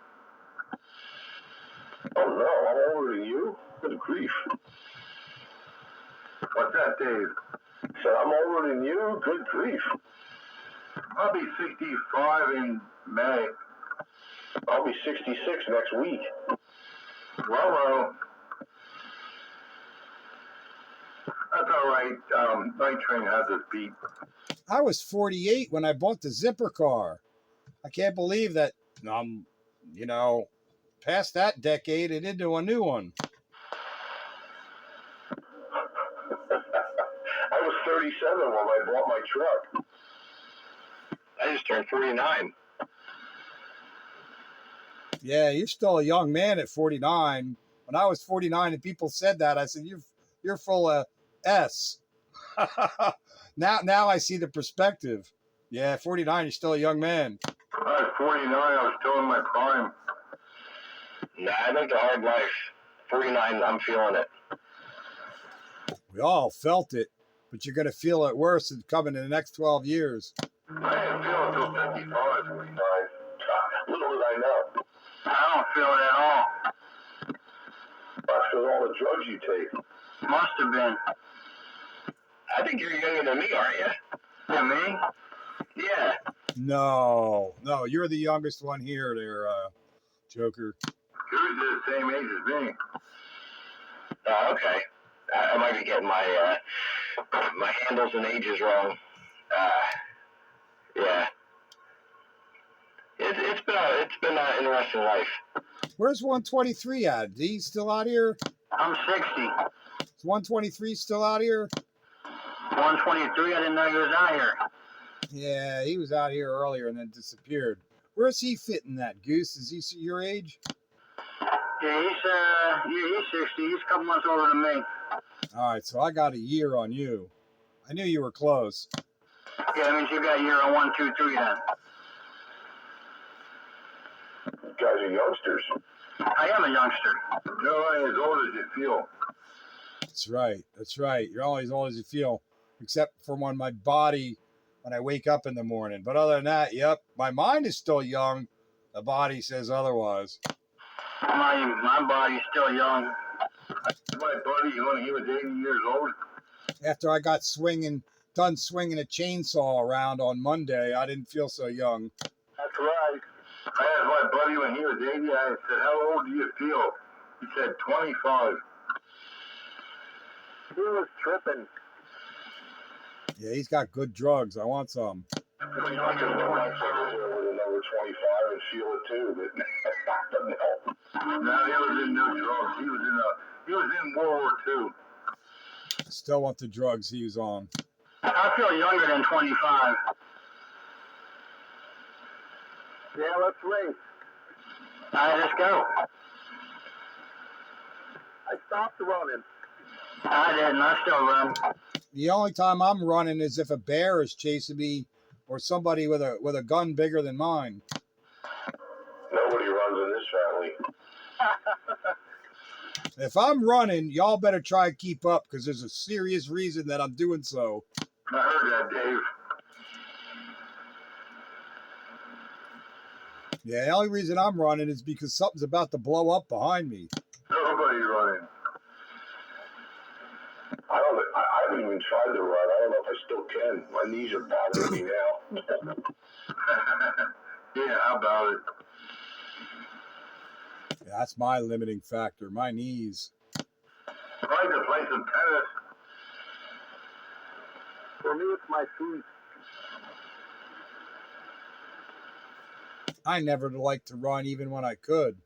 [SPEAKER 2] Oh, no, I'm older than you? Good grief.
[SPEAKER 4] What's that, Dave?
[SPEAKER 2] Said I'm older than you? Good grief.
[SPEAKER 4] I'll be 65 in May.
[SPEAKER 2] I'll be 66 next week.
[SPEAKER 4] Well, that's all right. Night Train has us beat.
[SPEAKER 3] I was 48 when I bought the zipper car. I can't believe that I'm, past that decade and into a new one.
[SPEAKER 2] I was 37 when I bought my truck.
[SPEAKER 1] I just turned 49.
[SPEAKER 3] Yeah, you're still a young man at 49. When I was 49 and people said that, I said, you're full of S. Now I see the perspective. Yeah, 49, you're still a young man.
[SPEAKER 4] I was 49. I was still in my prime.
[SPEAKER 1] Nah, I lived a hard life. 49, I'm feeling it.
[SPEAKER 3] We all felt it, but you're going to feel it worse in coming in the next 12 years.
[SPEAKER 4] I didn't feel it till 55.
[SPEAKER 2] 49. Little did I know.
[SPEAKER 4] I don't feel it at all.
[SPEAKER 2] That's because all the drugs you take.
[SPEAKER 4] Must have been.
[SPEAKER 1] I think you're younger than me, aren't you?
[SPEAKER 4] Yeah, me?
[SPEAKER 1] Yeah.
[SPEAKER 3] No, you're the youngest one here there, Joker.
[SPEAKER 4] Who's the same age as me?
[SPEAKER 1] Oh, okay. I might be getting my my handles and ages wrong. Yeah. It's been an interesting life.
[SPEAKER 3] Where's 123 at? Is he still out here?
[SPEAKER 4] I'm 60.
[SPEAKER 3] Is 123 still out here?
[SPEAKER 4] 123, I didn't know he was out here.
[SPEAKER 3] Yeah, he was out here earlier and then disappeared. Where's he fitting that, Goose? Is he your age?
[SPEAKER 4] Yeah, he's 60. He's a couple months older than me.
[SPEAKER 3] All right, so I got a year on you. I knew you were close.
[SPEAKER 4] Yeah, that means you got a year on 1, 2, 3 then.
[SPEAKER 2] You guys are youngsters.
[SPEAKER 4] I am a youngster. No, as old as you feel.
[SPEAKER 3] That's right. You're only as old as you feel, except for when I wake up in the morning. But other than that, yep, my mind is still young. The body says otherwise.
[SPEAKER 4] My body's still young. My buddy, when he was 80 years old.
[SPEAKER 3] After I got swinging done swinging a chainsaw around on Monday, I didn't feel so young.
[SPEAKER 2] That's right.
[SPEAKER 4] I asked my buddy when he was 80, I said, how old do you feel? He said, 25.
[SPEAKER 2] He was tripping.
[SPEAKER 3] Yeah, he's got good drugs. I want some.
[SPEAKER 1] I can know my fingers with a number 25 and feel it too, but doesn't help.
[SPEAKER 4] No, he was in no drugs. He was in World War II.
[SPEAKER 3] Still want the drugs he was on.
[SPEAKER 2] I feel younger than 25. Yeah, let's race. All right, let's go. I stopped running. I didn't. I still run.
[SPEAKER 3] The only time I'm running is if a bear is chasing me or somebody with a gun bigger than mine.
[SPEAKER 1] Nobody runs in this family.
[SPEAKER 3] If I'm running, y'all better try and keep up because there's a serious reason that I'm doing so.
[SPEAKER 4] I heard that, Dave.
[SPEAKER 3] Yeah, the only reason I'm running is because something's about to blow up behind me.
[SPEAKER 4] Nobody running.
[SPEAKER 1] I haven't even tried to run. I don't know if I still can. My knees are bothering me now.
[SPEAKER 4] Yeah, how about it?
[SPEAKER 3] Yeah, that's my limiting factor, my knees.
[SPEAKER 4] I'd like to play some tennis.
[SPEAKER 2] For me, it's my feet.
[SPEAKER 3] I never liked to run even when I could.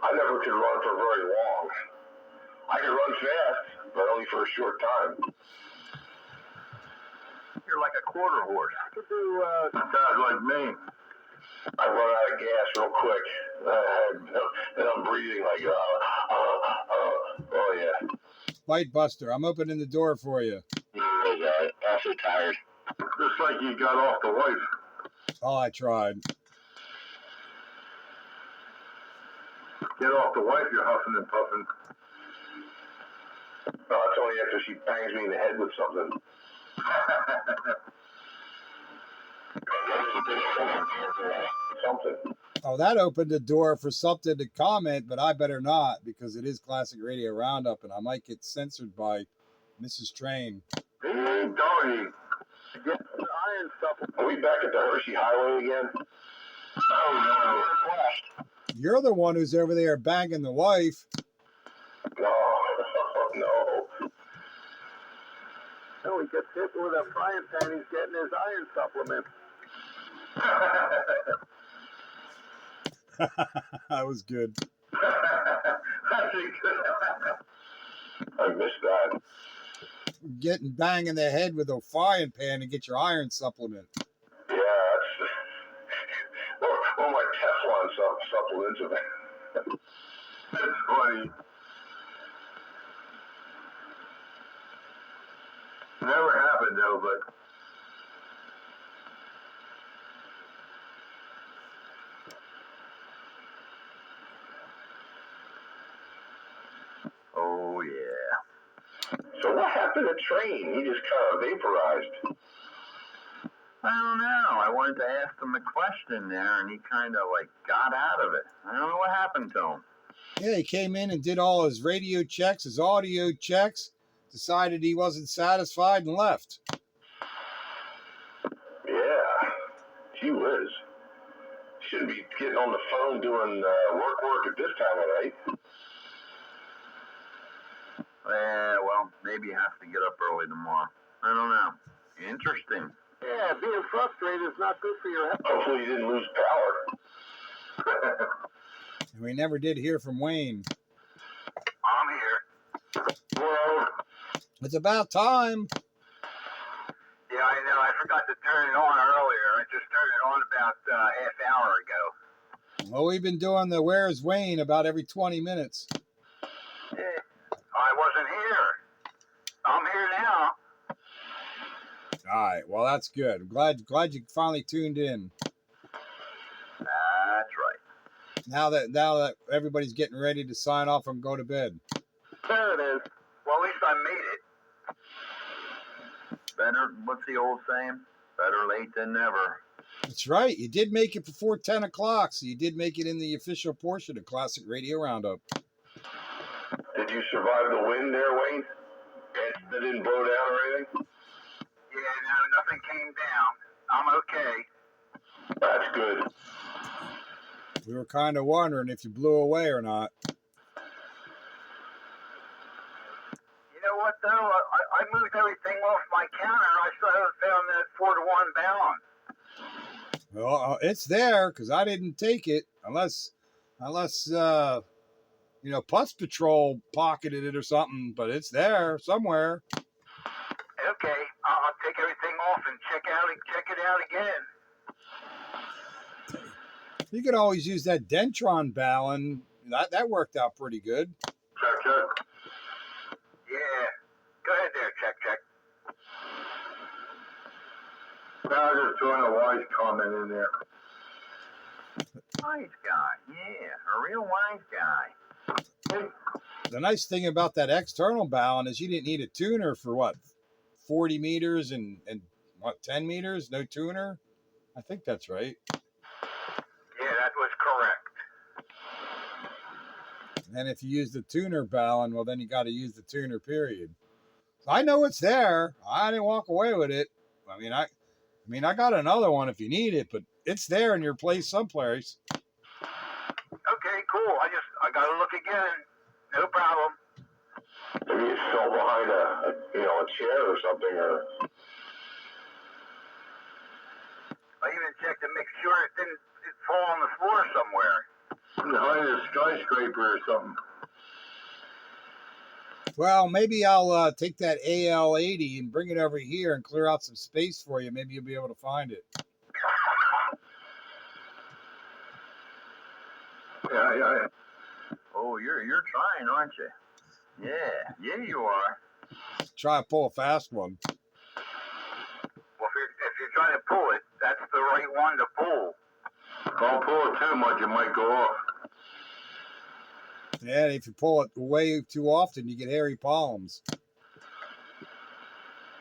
[SPEAKER 1] I never could run for very long. I could run fast, but only for a short time.
[SPEAKER 4] You're like a quarter horse.
[SPEAKER 2] I could do,
[SPEAKER 4] Sounds like me.
[SPEAKER 1] I run out of gas real quick. And I'm breathing like, oh yeah.
[SPEAKER 3] Bite Buster, I'm opening the door for you.
[SPEAKER 1] I'm so tired.
[SPEAKER 4] Just like you got off the wife.
[SPEAKER 3] Oh, I tried.
[SPEAKER 4] Get off the wife, you're huffing and puffing.
[SPEAKER 1] No, that's only after she bangs me in the head with something. Something.
[SPEAKER 3] Oh, that opened the door for something to comment, but I better not because it is Classic Radio Roundup and I might get censored by Mrs. Train.
[SPEAKER 4] Hey, doggy.
[SPEAKER 2] get the iron supplement.
[SPEAKER 1] Are we back at the Hershey Highway again?
[SPEAKER 4] Oh,
[SPEAKER 3] You're the one who's over there banging the wife.
[SPEAKER 1] No, no.
[SPEAKER 2] Oh, he gets hit with a frying pan. He's getting his iron supplement.
[SPEAKER 3] That was good.
[SPEAKER 1] I missed that.
[SPEAKER 3] Getting banged in the head with a frying pan to get your iron supplement.
[SPEAKER 1] Yeah, that's or my Teflon supplements of it.
[SPEAKER 4] That's funny. Never happened though, but oh yeah.
[SPEAKER 1] So what happened to Train? He just kind of vaporized.
[SPEAKER 4] I don't know. I wanted to ask him a question there, and he kind of like got out of it. I don't know what happened to him.
[SPEAKER 3] Yeah, he came in and did all his radio checks, his audio checks, decided he wasn't satisfied and left.
[SPEAKER 1] Yeah. Gee whiz. Shouldn't be getting on the phone doing work at this time of night.
[SPEAKER 4] Well, maybe he has to get up early tomorrow. I don't know. Interesting.
[SPEAKER 2] Yeah, being frustrated is not good for your health.
[SPEAKER 1] Hopefully you didn't lose power.
[SPEAKER 3] And we never did hear from Wayne.
[SPEAKER 4] I'm here. Well,
[SPEAKER 3] It's about time.
[SPEAKER 4] yeah, I know. I forgot to turn it on earlier. I just turned it on about half hour ago.
[SPEAKER 3] Well, we've been doing the Where's Wayne about every 20 minutes.
[SPEAKER 4] Yeah, I wasn't here. I'm here now.
[SPEAKER 3] All right, well, that's good. I'm glad you finally tuned in.
[SPEAKER 4] That's right.
[SPEAKER 3] Now that everybody's getting ready to sign off and go to bed.
[SPEAKER 2] There it is.
[SPEAKER 4] Well, at least I made it. Better, what's the old saying? Better late than never.
[SPEAKER 3] That's right. You did make it before 10 o'clock, so you did make it in the official portion of Classic Radio Roundup.
[SPEAKER 1] Did you survive the wind there, Wayne?
[SPEAKER 4] They didn't blow down or anything?
[SPEAKER 1] Yeah, no, nothing came down. I'm okay.
[SPEAKER 4] That's good.
[SPEAKER 3] We were kind of wondering if you blew away or not.
[SPEAKER 1] You know what, though? I moved everything off my counter. I still haven't found that 4-to-1 balance.
[SPEAKER 3] Well, it's there because I didn't take it unless you know, Putz Patrol pocketed it or something. But it's there somewhere.
[SPEAKER 1] Okay, I'll take everything off and check it out again.
[SPEAKER 3] You could always use that Dentron Ballon. That worked out pretty good.
[SPEAKER 4] Check.
[SPEAKER 1] Yeah. Go ahead there, check.
[SPEAKER 4] No, I was just throwing a wise comment in there.
[SPEAKER 1] Wise guy. Yeah, a real wise guy.
[SPEAKER 3] The nice thing about that external Ballon is you didn't need a tuner for what, 40 meters and what, 10 meters? No tuner? I think that's right.
[SPEAKER 1] Yeah, that was correct.
[SPEAKER 3] And if you use the tuner Ballon, well, then you got to use the tuner period. So I know it's there. I didn't walk away with it. I mean, I got another one if you need it, but it's there in your place someplace.
[SPEAKER 1] Okay, cool. I gotta look again. No problem.
[SPEAKER 4] Maybe it fell behind a chair or something, or.
[SPEAKER 1] I even checked to make sure it didn't fall on the floor somewhere.
[SPEAKER 4] Behind a skyscraper or something.
[SPEAKER 3] Well, maybe I'll take that AL80 and bring it over here and clear out some space for you. Maybe you'll be able to find it.
[SPEAKER 4] Yeah.
[SPEAKER 1] Oh, you're trying, aren't you? Yeah, you are.
[SPEAKER 3] Try to pull a fast one.
[SPEAKER 1] Well, if you're trying to pull it, that's the right one to pull.
[SPEAKER 4] Don't pull it too much, it might go off.
[SPEAKER 3] Yeah, and if you pull it way too often, you get hairy palms.
[SPEAKER 4] So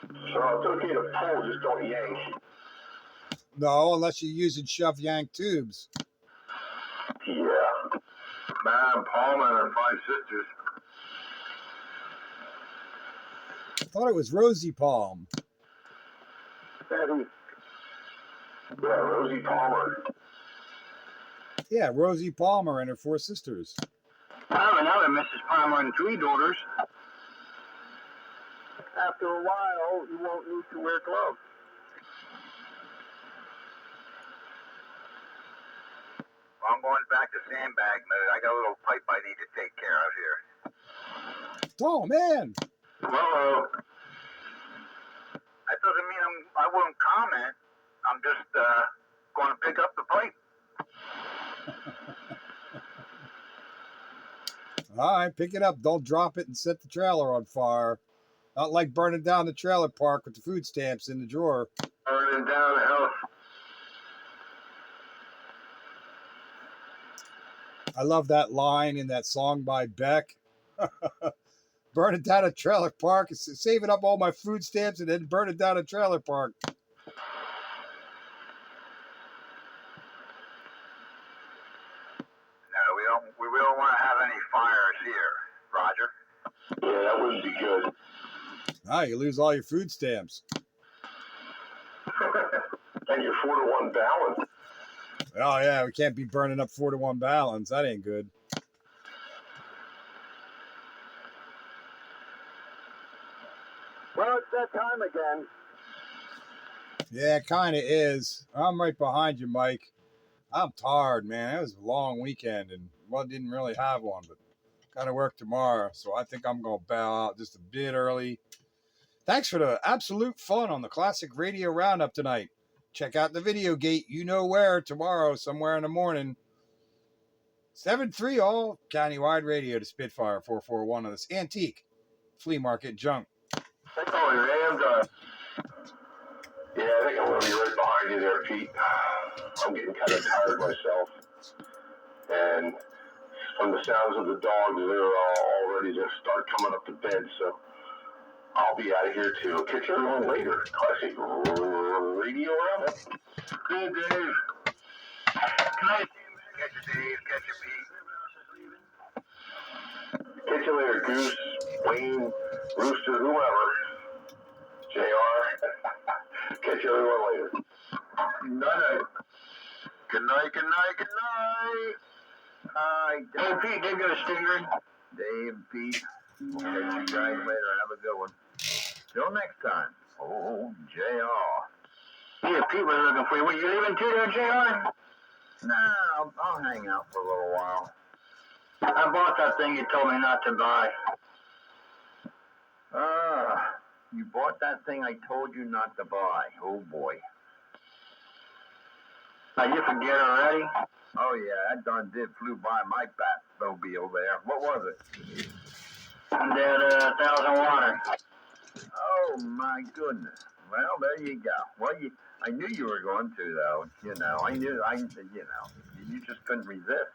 [SPEAKER 4] it's okay to pull, just don't yank.
[SPEAKER 3] No, unless you're using shove yank tubes.
[SPEAKER 4] Yeah. Madam Palmer and her 5 sisters.
[SPEAKER 3] I thought it was Rosie Palm.
[SPEAKER 2] Betty.
[SPEAKER 4] Yeah, Rosie Palmer.
[SPEAKER 3] Yeah, Rosie Palmer and her 4 sisters.
[SPEAKER 1] I have another Mrs. Palmer and 3 daughters.
[SPEAKER 2] After a while, you won't need to wear gloves.
[SPEAKER 1] I'm going back to sandbag mode. I got a little pipe I need to take care of here.
[SPEAKER 3] Oh, man.
[SPEAKER 4] Uh-oh.
[SPEAKER 1] That doesn't mean I won't comment. I'm just going to pick up the pipe.
[SPEAKER 3] All right, pick it up. Don't drop it and set the trailer on fire. Not like burning down the trailer park with the food stamps in the drawer.
[SPEAKER 4] Burning down the house.
[SPEAKER 3] I love that line in that song by Beck. Burning down a trailer park, saving up all my food stamps and then burning down a trailer park.
[SPEAKER 1] No, we don't want to have any fires here, Roger.
[SPEAKER 4] Yeah, that wouldn't be good.
[SPEAKER 3] Ah, you lose all your food stamps.
[SPEAKER 4] And your 4-to-1 balance.
[SPEAKER 3] Oh, yeah, we can't be burning up 4-to-1 balance. That ain't good.
[SPEAKER 2] Well, it's that time again.
[SPEAKER 3] Yeah, it kind of is. I'm right behind you, Mike. I'm tired, man. It was a long weekend, and didn't really have one, but got to work tomorrow, so I think I'm going to bow out just a bit early. Thanks for the absolute fun on the Classic Radio Roundup tonight. Check out the video gate, you know where, tomorrow, somewhere in the morning. 7.3 all countywide radio to Spitfire 441 on this antique flea market junk.
[SPEAKER 4] Oh, your AM done. Yeah, I think I'm going to be right behind you there, Pete. I'm getting kind of tired myself. And from the sounds of the dogs, they're all ready to start coming up to bed, so I'll be out of here too. Catch everyone later. Classic Radio Roundup. Good, Dave.
[SPEAKER 1] Good night. Catch you, Dave. Catch you, Pete.
[SPEAKER 4] Catch you later, Goose, Wayne, Rooster, whoever.
[SPEAKER 1] JR. Catch everyone later.
[SPEAKER 4] Night. Good night, good night, good night. Hi, Dave.
[SPEAKER 1] Hey, Pete, Dave got a stinger.
[SPEAKER 4] Dave, Pete. We'll catch you guys later. Have a good one. Till next time. Oh, JR.
[SPEAKER 1] Yeah, Pete was looking for you. Were you leaving too there, JR?
[SPEAKER 4] Nah, I'll hang out for a little while.
[SPEAKER 1] I bought that thing you told me not to buy.
[SPEAKER 4] You bought that thing I told you not to buy. Oh, boy.
[SPEAKER 1] Now, you forget already?
[SPEAKER 4] Oh, yeah, that darn did flew by my Batmobile there. What was it?
[SPEAKER 1] That 1,000 water.
[SPEAKER 4] Oh, my goodness. Well, there you go. Well, I knew you were going to, though. You know, you just couldn't resist.